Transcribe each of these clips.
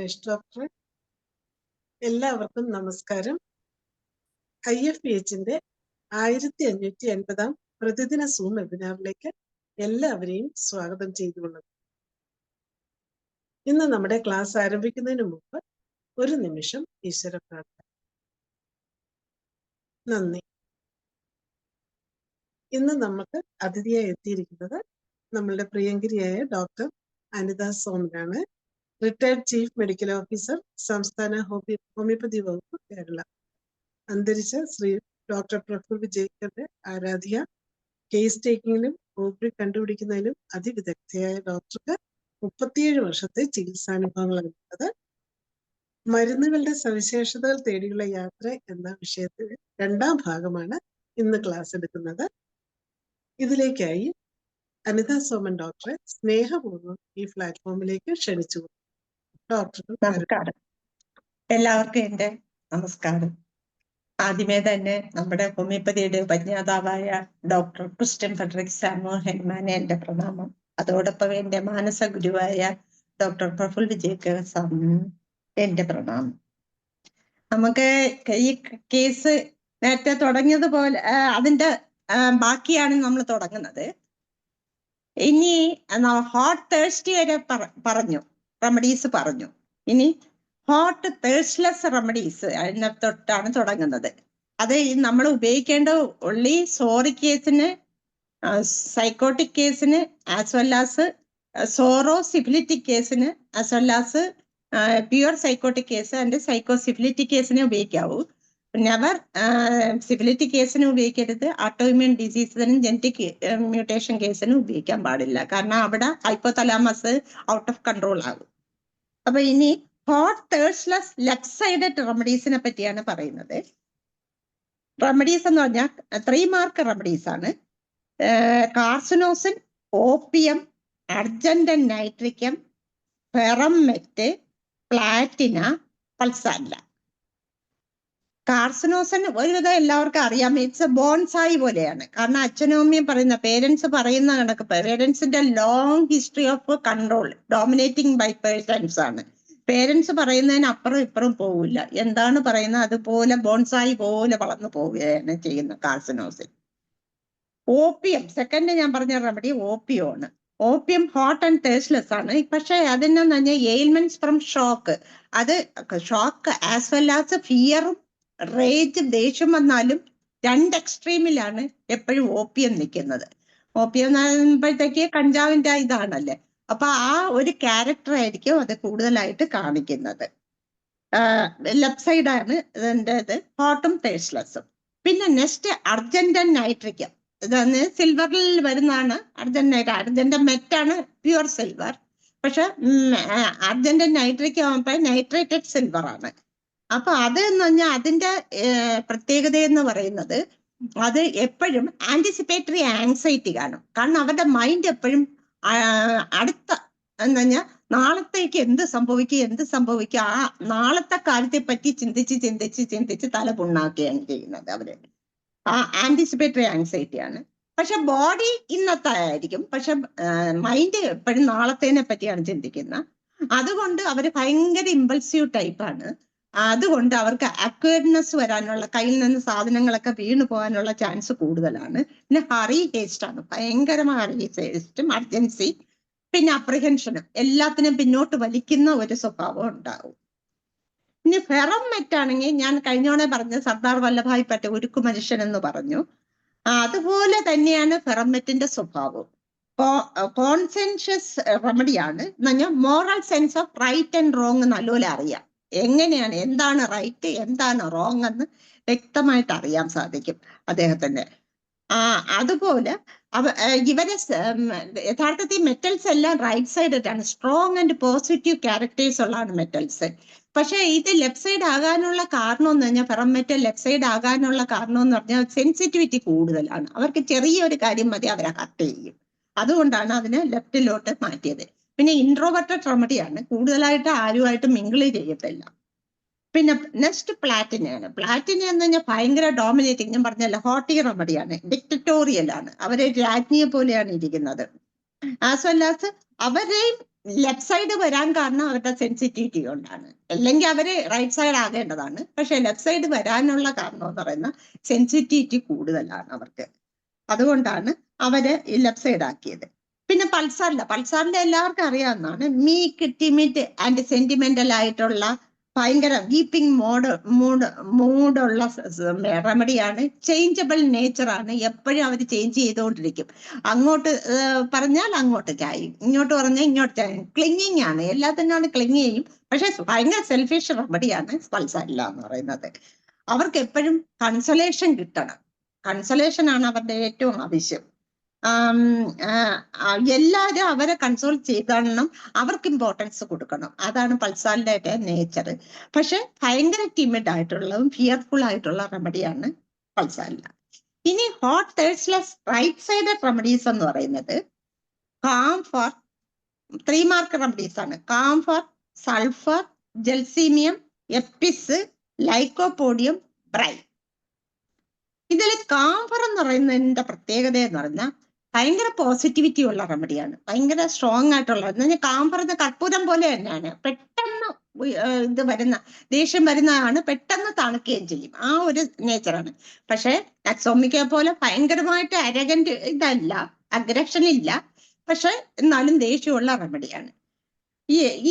Doctor എല്ലാവർക്കും നമസ്കാരം. IFPHന്റെ 1580 പ്രതിദിന സൂം വെബിനാറിലേക്ക് എല്ലാവരെയും സ്വാഗതം ചെയ്തുകൊള്ളുന്നു. ഇന്ന് നമ്മുടെ ക്ലാസ് ആരംഭിക്കുന്നതിന് മുമ്പ് ഒരു നിമിഷം ഈശ്വര പ്രാർത്ഥന. നന്ദി. ഇന്ന് നമുക്ക് അതിഥിയായി എത്തിയിരിക്കുന്നത് നമ്മളുടെ പ്രിയങ്കരിയായ ഡോക്ടർ അനിത സോമനാണ്. റിട്ടയർഡ് ചീഫ് മെഡിക്കൽ ഓഫീസർ, സംസ്ഥാന ഹോമിയോപ്പതി വകുപ്പ്, കേരള. അന്തരിച്ച ശ്രീ ഡോക്ടർ പ്രഫുൽ വിജയ്ക്കറുടെ ആരാധ്യ. കേസ് ടേക്കിങ്ങിലും ഓപി കണ്ടുപിടിക്കുന്നതിലും അതിവിദഗ്ധയായ ഡോക്ടർക്ക് 37 വർഷത്തെ ചികിത്സാനുഭവങ്ങളാണ് ഉള്ളത്. മരുന്നുകളുടെ സവിശേഷതകൾ തേടിയുള്ള യാത്ര എന്ന വിഷയത്തിൽ 2ാം ഭാഗമാണ് ഇന്ന് ക്ലാസ് എടുക്കുന്നത്. ഇതിലേക്കായി അനിത സോമൻ ഡോക്ടറെ സ്നേഹപൂർവ്വം ഈ പ്ലാറ്റ്ഫോമിലേക്ക് ക്ഷണിച്ചു. നമസ്കാരം. എല്ലാവർക്കും എൻ്റെ നമസ്കാരം. ആദ്യമേ തന്നെ നമ്മുടെ ഹോമിയോപ്പതിയുടെ ഉപജ്ഞാതാവായ ഡോക്ടർ ക്രിസ്റ്റ്യൻ ഫെഡറിക് സാമുവൽ ഹെൻമാനെ എൻ്റെ പ്രണാമം. അതോടൊപ്പം എൻ്റെ മാനസ ഗുരുവായ ഡോക്ടർ പ്രഫുൽ വിജയ്ക്ക് എൻ്റെ പ്രണാമം. നമുക്ക് ഈ കേസ് നേരത്തെ തുടങ്ങിയതുപോലെ അതിൻ്റെ ബാക്കിയാണ് നമ്മൾ തുടങ്ങുന്നത്. ഇനി ഹോട്ട് തേഴ്സ്റ്റി വരെ പറഞ്ഞു, റെമഡീസ് പറഞ്ഞു. ഇനി ഹോട്ട് തേഴ്സ്റ്റ്ലെസ് റെമഡീസ് അതിനെ തൊട്ടാണ് തുടങ്ങുന്നത്. അത് നമ്മൾ ഉപയോഗിക്കേണ്ട ഉള്ളി സോറി കേസിന്, സൈക്കോട്ടിക് കേസിന്, as well as psorosyphilitic കേസിന്, as well as pure sycotic case and sycosyphilitic കേസിനെ ഉപയോഗിക്കാവൂ. നെവർ സിഫിലിറ്റിക് കേസിന് ഉപയോഗിക്കരുത്. ഓട്ടോഇമ്യൂൺ ഡിസീസിനും ജനറ്റിക് മ്യൂട്ടേഷൻ കേസിനും ഉപയോഗിക്കാൻ പാടില്ല. കാരണം അവിടെ ഹൈപ്പോതലാമസ് ഔട്ട് ഓഫ് കൺട്രോൾ ആകും. അപ്പൊ ഇനി ഹോട്ട് തേഴ്സ്റ്റ്ലെസ് ലെഫ്റ്റ് സൈഡഡ് റെമഡീസിനെ പറ്റിയാണ് പറയുന്നത്. റെമഡീസ് എന്ന് പറഞ്ഞാൽ 3 മാർക്ക് റെമഡീസ് ആണ്. കാർസിനോസിൻ, ഓപ്പിയം, അർജന്റൻ നൈട്രിക്കം, ഫെറമെറ്റ്, പ്ലാറ്റിന, പൾസാരില. കാർസിനോസിൻ ഒരുവിധം എല്ലാവർക്കും അറിയാം. ഇറ്റ്സ് എ ബോൺസായി പോലെയാണ്. കാരണം അച്ഛനും അമ്മയും പറയുന്ന, പേരൻസ് പറയുന്ന കണക്ക്, പേരൻസിന്റെ long history of control dominating by persons ആണ്. പേരൻസ് പറയുന്നതിന് അപ്പുറം ഇപ്പുറം പോവില്ല. എന്താണ് പറയുന്നത് അതുപോലെ ബോൺസായി പോലെ വളർന്നു പോവുകയാണ് ചെയ്യുന്ന കാർസിനോസിൻ. ഓപ്പിയം, സെക്കൻഡ് ഞാൻ പറഞ്ഞ റെമഡി ഓപ്പിയമാണ്. ഓപ്പിയം ഹോട്ട് ആൻഡ് തേഴ്സ്റ്റ്ലെസ് ആണ്. പക്ഷെ അതിനെന്ന് പറഞ്ഞാൽ എയിൽമെന്റ്സ് ഫ്രം ഷോക്ക്, അത് ഷോക്ക് ആസ് വെൽ ആസ് ഫിയറും റേജ്, ദേഷ്യം വന്നാലും 2 എക്സ്ട്രീമിലാണ് എപ്പോഴും ഓപ്പിയം നിൽക്കുന്നത്. ഓപ്പിയം എന്ന് പറയുമ്പോഴത്തേക്ക് കഞ്ചാവിന്റെ ഇതാണല്ലേ. അപ്പൊ ആ ഒരു ക്യാരക്ടർ ആയിരിക്കും അത് കൂടുതലായിട്ട് കാണിക്കുന്നത്. ലെഫ്റ്റ് സൈഡാണ് ഇതിൻ്റെ ഇത്, ഹോട്ടും തേഴ്സ്റ്റ്ലെസ്സും. പിന്നെ നെക്സ്റ്റ് അർജന്റൻ നൈട്രിക്കം. ഇതാണ് സിൽവറിൽ വരുന്നതാണ് അർജന്റൻ മെറ്റാണ് പ്യുവർ സിൽവർ. പക്ഷെ അർജന്റൻ നൈട്രിക്കം ആകുമ്പോൾ നൈട്രേറ്റഡ് സിൽവർ ആണ്. അപ്പൊ അത് എന്ന് പറഞ്ഞാൽ അതിന്റെ പ്രത്യേകത എന്ന് പറയുന്നത്, അത് എപ്പോഴും ആന്റിസിപ്പേറ്ററി ആങ്സൈറ്റി കാണും. കാരണം അവരുടെ മൈൻഡ് എപ്പോഴും അടുത്ത എന്ന് പറഞ്ഞാൽ നാളത്തേക്ക് എന്ത് സംഭവിക്കും ആ നാളത്തെ കാര്യത്തെ പറ്റി ചിന്തിച്ച് തല പുണ്ണാക്കുകയാണ് ചെയ്യുന്നത് അവര്. ആ ആന്റിസിപ്പേറ്ററി ആങ്സൈറ്റി ആണ്. പക്ഷെ ബോഡി ഇന്നത്തെ ആയിരിക്കും, പക്ഷെ മൈൻഡ് എപ്പോഴും നാളത്തേനെ പറ്റിയാണ് ചിന്തിക്കുന്നത്. അതുകൊണ്ട് അവര് ഭയങ്കര ഇമ്പൾസീവ് ടൈപ്പാണ്. അതുകൊണ്ട് അവർക്ക് അക്വേർഡ്നെസ് വരാനുള്ള, കയ്യിൽ നിന്ന് സാധനങ്ങളൊക്കെ വീണു പോകാനുള്ള ചാൻസ് കൂടുതലാണ്. പിന്നെ ഹറി ഹേസ്റ്റ് ആണ്, ഭയങ്കരമായ ഹറി ഹേസ്റ്റും അർജൻസി, പിന്നെ അപ്രിഹെൻഷനും, എല്ലാത്തിനും പിന്നോട്ട് വലിക്കുന്ന ഒരു സ്വഭാവം ഉണ്ടാവും. ഇനി ഫെറമെറ്റ് ആണെങ്കിൽ ഞാൻ കഴിഞ്ഞോടെ പറഞ്ഞ സർദാർ വല്ലഭായ് പട്ടേൽ ഉരുക്കു മനുഷ്യൻ എന്ന് പറഞ്ഞു. അതുപോലെ തന്നെയാണ് ഫെറമെറ്റിന്റെ സ്വഭാവം. കോൺസെൻഷ്യസ് റെമഡിയാണ് എന്ന് പറഞ്ഞാൽ moral sense of right and wrong നല്ലപോലെ അറിയാം. എങ്ങനെയാണ്, എന്താണ് റൈറ്റ് എന്താണ് റോങ് എന്ന് വ്യക്തമായിട്ട് അറിയാൻ സാധിക്കും അദ്ദേഹത്തിന്. അതുപോലെ ഇവരെ യഥാർത്ഥത്തിൽ മെറ്റൽസ് എല്ലാം റൈറ്റ് സൈഡാണ്. സ്ട്രോങ് ആൻഡ് പോസിറ്റീവ് ക്യാരക്ടേഴ്സ് ഉള്ളതാണ് മെറ്റൽസ്. പക്ഷെ ഇത് ലെഫ്റ്റ് സൈഡ് ആകാനുള്ള കാരണം എന്ന് പറഞ്ഞാൽ, ഫെറമെറ്റ് ലെഫ്റ്റ് സൈഡ് ആകാനുള്ള കാരണം എന്ന് പറഞ്ഞാൽ സെൻസിറ്റിവിറ്റി കൂടുതലാണ്. അവർക്ക് ചെറിയൊരു കാര്യം മതി അവരെ ഹർട്ട് ചെയ്യും. അതുകൊണ്ടാണ് അതിനെ ലെഫ്റ്റിലോട്ട് മാറ്റിയത്. പിന്നെ ഇൻട്രോവർട്ടഡ് റെമഡിയാണ്, കൂടുതലായിട്ട് ആരുമായിട്ട് മിങ്കിൾ ചെയ്യത്തില്ല. പിന്നെ നെക്സ്റ്റ് പ്ലാറ്റിനയാണ്. പ്ലാറ്റിന എന്ന് പറഞ്ഞാൽ ഭയങ്കര ഡോമിനേറ്റിംഗ്, ഞാൻ പറഞ്ഞല്ലോ ഹോട്ടി റെമഡിയാണ്, ഡിക്റ്ററ്റോറിയൽ ആണ്. അവരെ രാജ്ഞിയെ പോലെയാണ് ഇരിക്കുന്നത്. ആസ് വെൽ ആസ് അവരെയും ലെഫ്റ്റ് സൈഡ് വരാൻ കാരണം അവരുടെ സെൻസിറ്റിവിറ്റി കൊണ്ടാണ്. അല്ലെങ്കിൽ അവര് റൈറ്റ് സൈഡ് ആകേണ്ടതാണ്. പക്ഷെ ലെഫ്റ്റ് സൈഡ് വരാനുള്ള കാരണം എന്ന് പറയുന്ന സെൻസിറ്റിവിറ്റി കൂടുതലാണ് അവർക്ക്. അതുകൊണ്ടാണ് അവര് ലെഫ്റ്റ് സൈഡ് ആക്കിയത്. പിന്നെ പൾസാറിന്റെ എല്ലാവർക്കും അറിയാവുന്നതാണ്. മീക്ക്, ടിമിഡ് ആൻഡ് സെന്റിമെന്റൽ ആയിട്ടുള്ള ഭയങ്കര വീപ്പിംഗ് മൂഡുള്ള റെമഡിയാണ്. ചേഞ്ചബിൾ നേച്ചറാണ്. എപ്പോഴും അവർ ചേഞ്ച് ചെയ്തുകൊണ്ടിരിക്കും. അങ്ങോട്ട് പറഞ്ഞാൽ അങ്ങോട്ട് ചായും, ഇങ്ങോട്ട് പറഞ്ഞാൽ ഇങ്ങോട്ട് ചായും. ക്ലിങ്ങിങ് ആണ്, എല്ലാത്തിനാണ് ക്ലിങ് ചെയ്യും. പക്ഷെ ഭയങ്കര സെൽഫിഷ് റെമഡിയാണ് പൾസാരില്ല എന്ന് പറയുന്നത്. അവർക്ക് എപ്പോഴും കൺസലേഷൻ കിട്ടണം. കൺസലേഷൻ ആണ് അവരുടെ ഏറ്റവും ആവശ്യം. എല്ലാവരും അവരെ കൺസോൾ ചെയ്തണം, അവർക്ക് ഇമ്പോർട്ടൻസ് കൊടുക്കണം. അതാണ് പൾസാറിന്റെ നേച്ചർ. പക്ഷെ ഭയങ്കര ടിമിഡ് ആയിട്ടുള്ളതും ഫിയർഫുൾ ആയിട്ടുള്ള റെമഡിയാണ് പൾസാരില്ല. ഇനി ഹോട്ട് തേഴ്സ്ലെസ് റൈറ്റ് സൈഡ് റെമഡീസ് എന്ന് പറയുന്നത് കാംഫർ 3 മാർക്ക് റെമഡീസ് ആണ്. Camphor, sulphur, gelsemium, എപ്പിസ്, lycopodium, ബ്രൈ. ഇതിൽ കാംഫർ എന്ന് പറയുന്നതിന്റെ പ്രത്യേകത എന്ന് പറഞ്ഞാൽ ഭയങ്കര പോസിറ്റിവിറ്റി ഉള്ള റെമഡിയാണ്. ഭയങ്കര സ്ട്രോങ് ആയിട്ടുള്ള. കാംഫർ കർപ്പൂരം പോലെ തന്നെയാണ്. പെട്ടെന്ന് ദേഷ്യം വരുന്നതാണ്, പെട്ടെന്ന് തണുക്കുകയും ചെയ്യും. ആ ഒരു നേച്ചറാണ്. പക്ഷെ നക്സോമിക്ക പോലെ ഭയങ്കരമായിട്ട് അരഗന്റ് ഇതല്ല, അഗ്രഷൻ ഇല്ല. പക്ഷെ എന്നാലും ദേഷ്യമുള്ള റെമഡിയാണ്.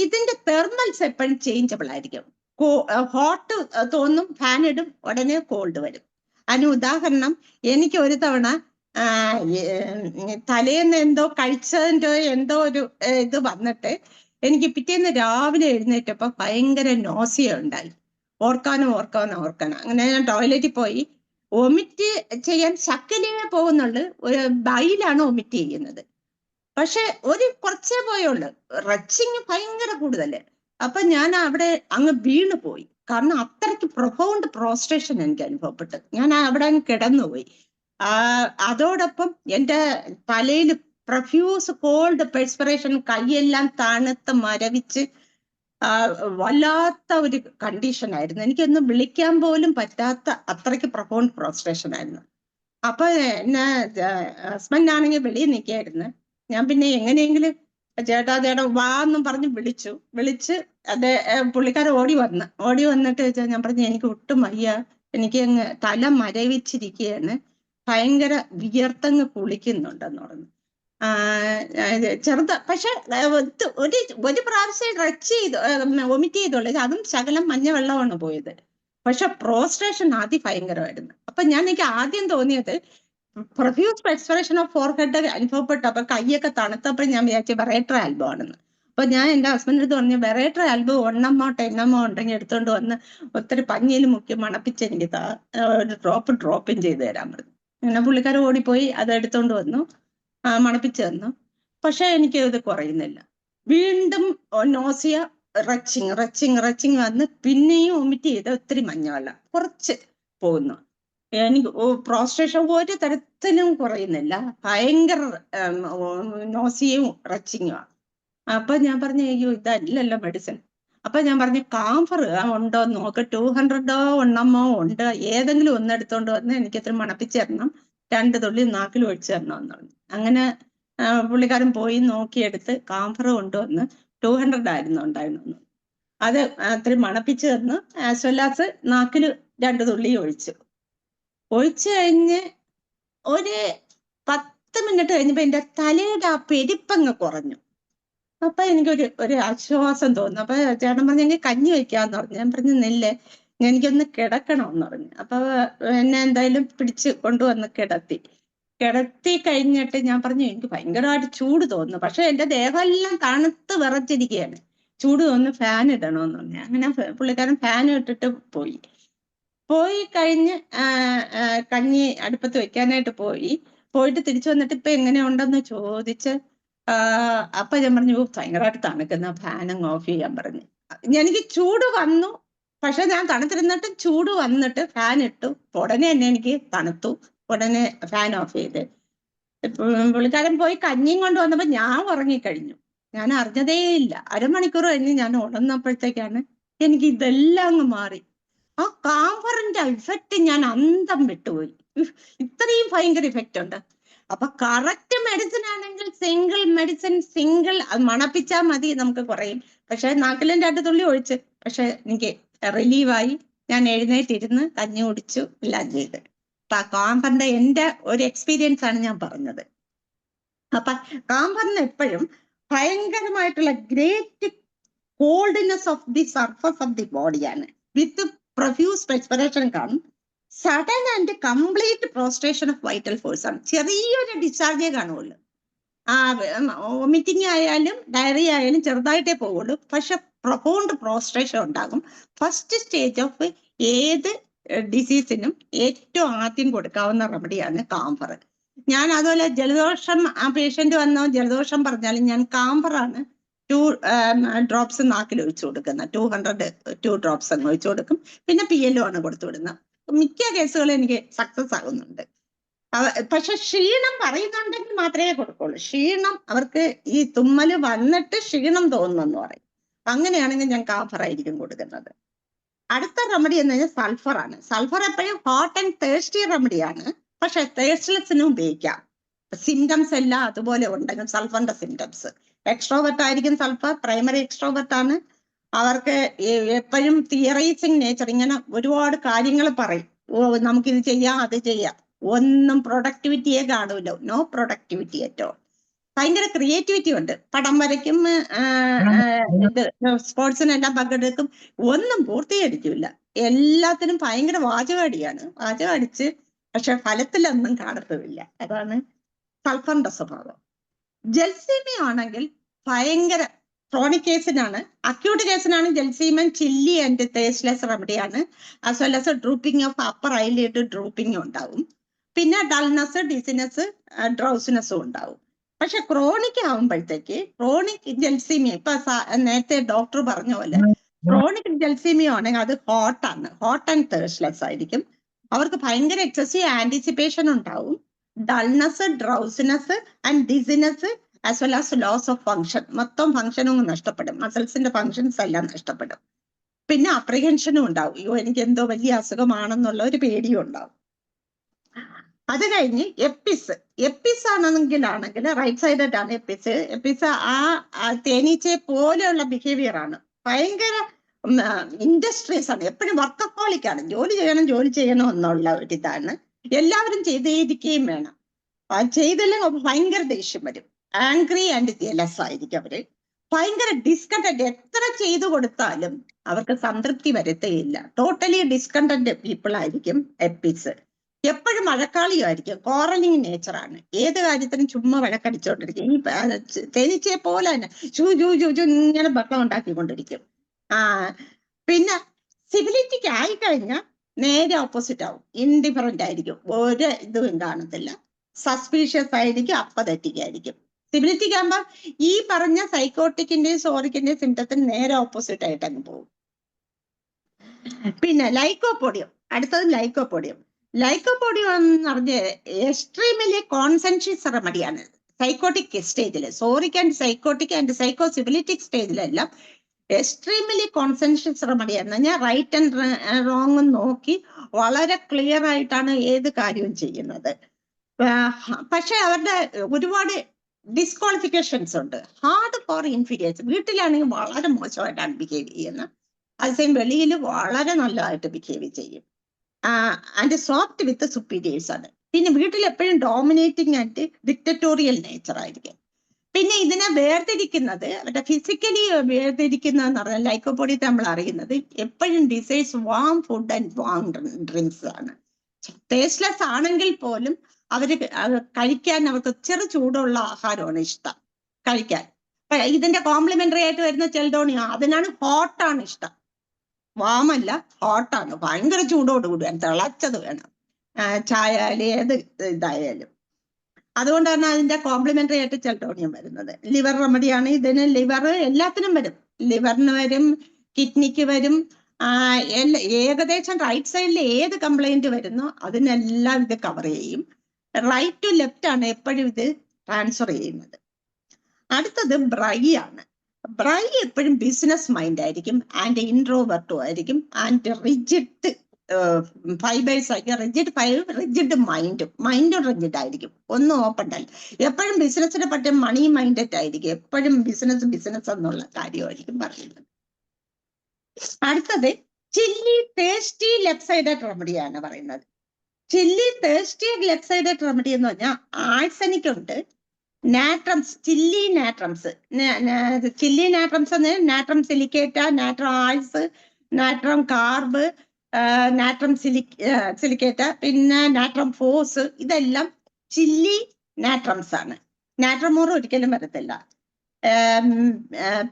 ഇതിന്റെ തെർമൽസ് എപ്പോഴും ചേഞ്ചബിൾ ആയിരിക്കും. ഹോട്ട് തോന്നും, ഫാൻ ഇടും, ഉടനെ കോൾഡ് വരും. അതിന് ഉദാഹരണം, എനിക്ക് ഒരു തവണ തലേന്ന് എന്തോ കഴിച്ചതിൻ്റെ എന്തോ ഒരു ഇത് വന്നിട്ട് എനിക്ക് പിറ്റേന്ന് രാവിലെ എഴുന്നേറ്റപ്പോ ഭയങ്കര നോസിയ ഉണ്ടായി. ഓർക്കാനോ. അങ്ങനെ ഞാൻ ടോയ്ലറ്റിൽ പോയി. വൊമിറ്റ് ചെയ്യാൻ ശക്കലേ പോകുന്നുള്ളു, ഒരു ബൈലാണ് വൊമിറ്റ് ചെയ്യുന്നത്. പക്ഷെ കുറച്ചേ പോയുള്ളു. റച്ചിങ് ഭയങ്കര കൂടുതല്. അപ്പൊ ഞാൻ അവിടെ അങ്ങ് വീണു പോയി. കാരണം അത്രയ്ക്ക് പ്രൊഫൗണ്ട് പ്രോസ്ട്രേഷൻ എനിക്ക് അനുഭവപ്പെട്ടു. ഞാൻ അവിടെ അങ്ങ് കിടന്നുപോയി. അതോടൊപ്പം എൻ്റെ തലയിൽ പ്രൊഫ്യൂസ് കോൾഡ് പെർസ്പിറേഷൻ, കൈയെല്ലാം തണുത്ത് മരവിച്ച് വല്ലാത്ത ഒരു കണ്ടീഷൻ ആയിരുന്നു. എനിക്കൊന്നും വിളിക്കാൻ പോലും പറ്റാത്ത അത്രയ്ക്ക് പ്രൊഫൗണ്ട് പ്രോസ്ട്രേഷൻ ആയിരുന്നു. അപ്പൊ എന്നെ ഹസ്ബൻഡാണെങ്കിൽ വെളിയിൽ നിൽക്കായിരുന്നു. ഞാൻ പിന്നെ എങ്ങനെയെങ്കിലും ചേട്ടാ വാ എന്നും പറഞ്ഞ് വിളിച്ച് പുള്ളിക്കാരൻ ഓടി വന്നിട്ട് ഞാൻ പറഞ്ഞു, എനിക്ക് ഒട്ടും വയ്യ, എനിക്ക് അങ്ങ് തല മരവിച്ചിരിക്കുകയാണ്, ഭയങ്കര വിയർത്തങ്ങ് കുളിക്കുന്നുണ്ടെന്ന് പറഞ്ഞു. പക്ഷെ ഒരു പ്രാവശ്യം വൊമിറ്റ് ചെയ്തോളൂ. അതും ശകലം മഞ്ഞവെള്ളമാണ് പോയത്. പക്ഷെ പ്രോസ്ട്രേഷൻ അതിഭയങ്കരമായിരുന്നു. അപ്പൊ എനിക്ക് ആദ്യം തോന്നിയത് പ്രൊഫ്യൂസ് പെർസ്പിറേഷൻ ഓഫ് ഫോർഹെഡ് അനുഭവപ്പെട്ടപ്പോൾ കൈയൊക്കെ തണുത്തപ്പോൾ ഞാൻ വിചാരിച്ചു വെറേറ്റർ ആൽബം ആണെന്ന്. അപ്പൊ ഞാൻ എൻ്റെ ഹസ്ബൻഡിന്റെ അടുത്ത് പറഞ്ഞു, വെറേറ്റർ ആൽബം 1 10 ഉണ്ടെങ്കിൽ എടുത്തോണ്ട് വന്ന് ഒത്തിരി പഞ്ഞിയിൽ മുക്കി മണപ്പിച്ച് എനിക്ക് ഒരു ഡ്രോപ്പും ചെയ്ത് തരാൻ പറഞ്ഞു. അങ്ങനെ പുള്ളിക്കാരൻ ഓടിപ്പോയി അത് എടുത്തോണ്ട് വന്നു, മണപ്പിച്ച് തന്നു. പക്ഷെ എനിക്ക് ഇത് കുറയുന്നില്ല. വീണ്ടും നോസിയ, റച്ചിങ് വന്ന് പിന്നെയും വൊമിറ്റ് ചെയ്ത് ഒത്തിരി മഞ്ഞവെള്ളം കുറച്ച് പോകുന്നു. എനിക്ക് പ്രോസ്ട്രേഷൻ ഒരു തരത്തിലും കുറയുന്നില്ല. ഭയങ്കര നോസിയും റച്ചിങ്ങുമാണ്. അപ്പൊ ഞാൻ പറഞ്ഞു, അയ്യോ ഇതല്ലല്ലോ മെഡിസിൻ. അപ്പൊ ഞാൻ പറഞ്ഞു, കാംഫർ ഉണ്ടോ നോക്ക്, 200 ഉണ്ട്, ഏതെങ്കിലും ഒന്നെടുത്തോണ്ട് വന്ന് എനിക്കത്ര മണപ്പിച്ച് തരണം, 2 തുള്ളി നാക്കിൽ ഒഴിച്ചു തരണം എന്ന് പറഞ്ഞു. അങ്ങനെ പുള്ളിക്കാരൻ പോയി നോക്കിയെടുത്ത് കാംഫർ കൊണ്ടുവന്ന് 200 ആയിരുന്നു ഉണ്ടായിരുന്നു. അത് അത്രയും മണപ്പിച്ച് തന്നു. ആസ് വെൽ ആസ് നാക്കിൽ 2 തുള്ളി ഒഴിച്ചു കഴിഞ്ഞ് ഒരു 10 മിനിറ്റ് കഴിഞ്ഞപ്പോ എൻ്റെ തലയുടെ ആ പെരുപ്പങ്ങ് കുറഞ്ഞു. അപ്പൊ എനിക്കൊരു ആശ്വാസം തോന്നുന്നു. അപ്പൊ ചേട്ടൻ പറഞ്ഞു, എനിക്ക് കഞ്ഞി വെക്കാന്ന് പറഞ്ഞു. ഞാൻ പറഞ്ഞു, നെല്ല് എനിക്കൊന്ന് കിടക്കണമെന്ന് പറഞ്ഞു. അപ്പൊ എന്നെ എന്തായാലും പിടിച്ച് കൊണ്ടുവന്ന് കിടത്തി കഴിഞ്ഞിട്ട് ഞാൻ പറഞ്ഞു, എനിക്ക് ഭയങ്കരമായിട്ട് ചൂട് തോന്നുന്നു. പക്ഷെ എൻ്റെ ദേഹമെല്ലാം തണുത്ത് വിറച്ചിരിക്കുകയാണ്. ചൂട് തോന്നുന്നു, ഫാൻ ഇടണമെന്ന് പറഞ്ഞു. അങ്ങനെ പുള്ളിക്കാരൻ ഫാൻ ഇട്ടിട്ട് പോയി കഴിഞ്ഞ് കഞ്ഞി അടുപ്പത്ത് വെക്കാനായിട്ട് പോയിട്ട് തിരിച്ചു വന്നിട്ട് ഇപ്പൊ എങ്ങനെയുണ്ടെന്ന് ചോദിച്ച് അപ്പൊ ഞാൻ പറഞ്ഞു, ഭയങ്കരമായിട്ട് തണുക്കുന്ന, ഫാനങ്ങ് ഓഫ് ചെയ്യാൻ പറഞ്ഞു. എനിക്ക് ചൂട് വന്നു, പക്ഷെ ഞാൻ തണുത്തിരുന്നിട്ട് ചൂട് വന്നിട്ട് ഫാൻ ഇട്ടു. ഉടനെ തന്നെ എനിക്ക് തണുത്തു. ഉടനെ ഫാൻ ഓഫ് ചെയ്ത് പുള്ളിക്കാരൻ പോയി കഞ്ഞിയും കൊണ്ട് വന്നപ്പോ ഞാൻ ഉറങ്ങിക്കഴിഞ്ഞു. ഞാൻ അറിഞ്ഞതേ ഇല്ല. അരമണിക്കൂർ കഴിഞ്ഞ് ഞാൻ ഉണർന്നപ്പോഴത്തേക്കാണ് എനിക്ക് ഇതെല്ലാം അങ്ങ് മാറി. ആ കാംഫറിന്റെ ഇഫക്റ്റ് ഞാൻ അന്തം വിട്ടുപോയി. ഇത്രയും ഭയങ്കര ഇഫക്റ്റ് ഉണ്ട്. അപ്പൊ കറക്റ്റ് മെഡിസിൻ ആണെങ്കിൽ സിംഗിൾ മെഡിസിൻ അത് മണപ്പിച്ചാൽ മതി, നമുക്ക് കുറയും. പക്ഷെ നാക്കിലും 2 തുള്ളി ഒഴിച്ച്, പക്ഷെ എനിക്ക് റിലീവായി. ഞാൻ എഴുന്നേറ്റിരുന്ന് കഞ്ഞി കുടിച്ചു, എല്ലാം ചെയ്ത്. അപ്പൊ കാംബറിന്റെ എന്റെ ഒരു എക്സ്പീരിയൻസ് ആണ് ഞാൻ പറഞ്ഞത്. അപ്പൊ കാംബറിന് എപ്പോഴും ഭയങ്കരമായിട്ടുള്ള great coldness of the surface of the ബോഡിയാണ്. വിത്ത് പ്രൊഫ്യൂസ് റെസ്പിറേഷൻ കാണും. Sudden and complete prostration of vital force ആണ്. ചെറിയൊരു ഡിസ്ചാർജേ കാണുള്ളൂ. വോമിറ്റിംഗ് ആയാലും ഡയറിയ ആയാലും ചെറുതായിട്ടേ പോവുള്ളൂ, പക്ഷെ പ്രൊഫൗണ്ട് പ്രോസ്ട്രേഷൻ ഉണ്ടാകും. ഫസ്റ്റ് സ്റ്റേജ് ഓഫ് ഏത് ഡിസീസിനും ഏറ്റവും ആദ്യം കൊടുക്കാവുന്ന റെമഡിയാണ് കാംബർ. ഞാൻ അതുപോലെ ജലദോഷം, ആ പേഷ്യന്റ് വന്നോ ജലദോഷം പറഞ്ഞാലും ഞാൻ കാംബറാണ് 2 ഡ്രോപ്സ് നാക്കിൽ ഒഴിച്ചു കൊടുക്കുന്നത്. 2 ഡ്രോപ്സ് അങ്ങ് ഒഴിച്ചു കൊടുക്കും. പിന്നെ PLO ആണ് കൊടുത്തു വിടുന്നത്. മിക്ക കേസുകളും എനിക്ക് സക്സസ് ആകുന്നുണ്ട്. പക്ഷെ ക്ഷീണം പറയുന്നുണ്ടെങ്കിൽ മാത്രമേ കൊടുക്കുള്ളൂ. ക്ഷീണം അവർക്ക് ഈ തുമ്മല് വന്നിട്ട് ക്ഷീണം തോന്നുന്നു പറയും. അങ്ങനെയാണെങ്കിൽ ഞാൻ കാംബറായിരിക്കും കൊടുക്കുന്നത്. അടുത്ത റെമഡി എന്ന് പറഞ്ഞാൽ സൾഫറാണ്. സൾഫർ എപ്പോഴും ഹോട്ട് ആൻഡ് തേഴ്സ്റ്റി റെമഡിയാണ്, പക്ഷെ തേഴ്സ്റ്റ്ലെസ്സിനും ഉപയോഗിക്കാം. സിംറ്റംസ് എല്ലാം അതുപോലെ ഉണ്ടെങ്കിൽ സൾഫറിന്റെ സിംറ്റംസ് എക്സ്ട്രോവർട്ട് ആയിരിക്കും. സൾഫർ പ്രൈമറി എക്സ്ട്രോവർട്ട് ആണ്. അവർക്ക് എപ്പോഴും തിയറൈസിങ് നേച്ചർ, ഇങ്ങനെ ഒരുപാട് കാര്യങ്ങൾ പറയും. നമുക്കിത് ചെയ്യാം, അത് ചെയ്യാം. ഒന്നും പ്രൊഡക്ടിവിറ്റിയെ കാണൂല്ലോ. നോ പ്രൊഡക്ടിവിറ്റി ഏറ്റവും. ഭയങ്കര ക്രിയേറ്റിവിറ്റി ഉണ്ട്. പടം വരയ്ക്കും, സ്പോർട്സിനെല്ലാം പങ്കെടുക്കും. ഒന്നും പൂർത്തീകരിക്കില്ല. എല്ലാത്തിനും ഭയങ്കര വാചകടിയാണ്. വാചകടിച്ച് പക്ഷെ ഫലത്തിലൊന്നും കാണത്തുമില്ല. അതാണ് സൾഫറിന്റെ സ്വഭാവം. ജൽസീമിയ ആണെങ്കിൽ ഭയങ്കര ക്രോണിക് കേസിനാണ്. അക്യൂട്ട് കേസിനാണ് ജൽസീമൻ ചില്ലി ആൻഡ് തേസ്റ്റ്ലെസ് റെമഡിയാണ്. As well as drooping of upper eyelid drooping ഉണ്ടാവും. പിന്നെ ഡൾനെസ്, ഡിസിനെസ്, ഡ്രൗസിനെസ്സും ഉണ്ടാവും. പക്ഷെ ക്രോണിക് ആവുമ്പോഴത്തേക്ക് ക്രോണിക് ജൽസീമിയ, ഇപ്പൊ നേരത്തെ ഡോക്ടർ പറഞ്ഞ പോലെ ക്രോണിക് ജൽസീമിയ ആണെങ്കിൽ അത് ഹോട്ടാണ്. ഹോട്ട് ആൻഡ് തേഴ്സ്റ്റ്ലെസ് ആയിരിക്കും. അവർക്ക് ഭയങ്കര എക്സസീവ് ആന്റിസിപ്പേഷൻ ഉണ്ടാവും. Dullness, drowsiness and dizziness as well as loss of function. മൊത്തം ഫങ്ഷനും നഷ്ടപ്പെടും. മസിൽസിന്റെ ഫങ്ഷൻസ് എല്ലാം നഷ്ടപ്പെടും. പിന്നെ അപ്രിഹെൻഷനും ഉണ്ടാവും. അയ്യോ എനിക്ക് എന്തോ വലിയ അസുഖമാണെന്നുള്ള ഒരു പേടിയും ഉണ്ടാവും. അത് കഴിഞ്ഞ് എപ്പിസ് ആണെങ്കിൽ റൈറ്റ് സൈഡഡ് ആണ് എപ്പിസ്. ആ തേനീച്ചയെ പോലെയുള്ള ബിഹേവിയർ ആണ്. ഭയങ്കര ഇൻഡസ്ട്രീസ് ആണ്. എപ്പോഴും വർക്കഹോളിക് ആണ്. ജോലി ചെയ്യണം എന്നുള്ള ഒരിതാണ്. എല്ലാവരും ചെയ്തേരിക്കുകയും വേണം. ചെയ്തെല്ലാം ഭയങ്കര ദേഷ്യം വരും. ആംഗ്രി ആൻഡ് ജെലസ് ആയിരിക്കും അവര്. ഭയങ്കര ഡിസ്കണ്ടന്റ്. എത്ര ചെയ്തു കൊടുത്താലും അവർക്ക് സംതൃപ്തി വരത്തേയില്ല. ടോട്ടലി ഡിസ്കണ്ടന്റ് പീപ്പിൾ ആയിരിക്കും എപ്പിസ്. എപ്പോഴും വഴക്കാളിയായിരിക്കും. കോറലിംഗ് നേച്ചറാണ്. ഏത് കാര്യത്തിനും ചുമ്മാ വഴക്കടിച്ചോണ്ടിരിക്കും. ഈ തേനീച്ചയെ പോലെ തന്നെ ഇങ്ങനെ ബഹളം ഉണ്ടാക്കിക്കൊണ്ടിരിക്കും. പിന്നെ സിവിലിറ്റിക്ക് ആയിക്കഴിഞ്ഞാൽ നേരെ ഓപ്പോസിറ്റ് ആവും. ഇൻഡിഫറന്റ് ആയിരിക്കും. ഒരു ഇതും കാണത്തില്ല. സസ്പീഷ്യസ് ആയിരിക്കും. അപ്പതറ്റിക് ആയിരിക്കും. സിവിലിറ്റിക്ക് ആകുമ്പോൾ ഈ പറഞ്ഞ സൈക്കോട്ടിക്കിന്റെയും സോറിക്കിന്റെയും സിംറ്റത്തിന് നേരെ ഓപ്പോസിറ്റ് ആയിട്ട് അങ്ങ് പോകും. പിന്നെ ലൈക്കോപോഡിയം. അടുത്തത് ലൈക്കോപോഡിയം എന്ന് പറഞ്ഞ എക്സ്ട്രീമിലി കോൺസെൻട്രിക് റെമഡിയാണ്. സൈക്കോട്ടിക് സ്റ്റേജിൽ, psoric and sycotic and sycosyphilitic സ്റ്റേജിലെല്ലാം എക്സ്ട്രീമിലി കോൺസെൻട്രിക് റെമഡിയാണ്. എന്ന് പറഞ്ഞാൽ റൈറ്റ് ആൻഡ് റോങ് നോക്കി വളരെ ക്ലിയർ ആയിട്ടാണ് ഏത് കാര്യവും ചെയ്യുന്നത്. പക്ഷെ അവരുടെ ഒരുപാട് ഡിസ്ക്വാളിഫിക്കേഷൻസ് ഉണ്ട്. Hard for inferiors. വീട്ടിലാണെങ്കിൽ വളരെ മോശമായിട്ടാണ് ബിഹേവ് ചെയ്യുന്നത്. അതേസമയം വെളിയിൽ വളരെ നല്ലതായിട്ട് ബിഹേവ് ചെയ്യും. ആൻഡ് സോഫ്റ്റ് വിത്ത് സുപ്പീരിയേഴ്സ് ആണ്. പിന്നെ വീട്ടിൽ എപ്പോഴും ഡോമിനേറ്റിംഗ് ആൻഡ് ഡിക്റ്ററ്റോറിയൽ നേച്ചർ ആയിരിക്കും. പിന്നെ ഇതിനെ വേർതിരിക്കുന്നത്, അവരുടെ ഫിസിക്കലി വേർതിരിക്കുന്നതെന്ന് പറഞ്ഞാൽ ലൈക്കോപോഡിയത്തെ നമ്മൾ അറിയുന്നത് എപ്പോഴും decides warm food and warm drinks ആണ്. ടേസ്റ്റ്ലെസ് ആണെങ്കിൽ പോലും അവര് കഴിക്കാൻ അവർക്ക് ചെറു ചൂടുള്ള ആഹാരമാണ് ഇഷ്ടം കഴിക്കാൻ. ഇതിന്റെ കോംപ്ലിമെന്ററി ആയിട്ട് വരുന്ന ചെൽഡോണിയ, അതിനാണ് ഹോട്ടാണ് ഇഷ്ടം. വാമല്ല, ഹോട്ടാണ്. ഭയങ്കര ചൂടോടുകൂടി തിളച്ചത് വേണം. ചായ ആയാലും ഏത് ഇതായാലും. അതുകൊണ്ടാണ് അതിന്റെ കോംപ്ലിമെന്ററി ആയിട്ട് ചെൽഡോണിയം വരുന്നത്. ലിവർ റെമഡിയാണ്. ഇതിന് ലിവർ എല്ലാത്തിനും വരും. ലിവറിന് വരും, കിഡ്നിക്ക് വരും. ഏകദേശം റൈറ്റ് സൈഡിൽ ഏത് കംപ്ലൈന്റ് വരുന്നോ അതിനെല്ലാം ഇത് കവർ ചെയ്യും. റൈറ്റ് ടു ലെഫ്റ്റ് ആണ് എപ്പോഴും ഇത് ട്രാൻസ്ഫർ ചെയ്യുന്നത്. അടുത്തത് ബ്രൈ ആണ്. ബ്രൈ എപ്പോഴും ബിസിനസ് മൈൻഡ് ആയിരിക്കും. ആൻഡ് ഇൻട്രോവർട്ടും ആയിരിക്കും. ആൻഡ് റിജിഡ് ഫൈബേഴ്സ് ആയിരിക്കും. റിജിഡ് മൈൻഡും റിജിഡ് ആയിരിക്കും, ഒന്നും ഓപ്പൺ അല്ല. എപ്പോഴും ബിസിനസ്സിനെ പറ്റി മണി മൈൻഡഡ് ആയിരിക്കും, എപ്പോഴും ബിസിനസ് എന്നുള്ള കാര്യമായിരിക്കും പറയുന്നത്. അടുത്തത് ചില്ലി ടേസ്റ്റി ലെഫ്റ്റ് സൈഡഡ് റെമഡിയാണ് പറയുന്നത്. Chilly tasty left sided remedy എന്ന് പറഞ്ഞാൽ ആഴ്സനിക് ഉണ്ട്, നാട്രംസ്, ചില്ലി നാട്രംസ് നാട്രം സിലിക്കേറ്റ, നാട്രം ആൾസ്, നാട്രം കാർബ്, നാട്രം സിലിക്കേറ്റ, പിന്നെ നാട്രം ഫോസ്, ഇതെല്ലാം ചില്ലി നാട്രംസ് ആണ്. നാട്രമോർ ഒരിക്കലും വരത്തില്ല.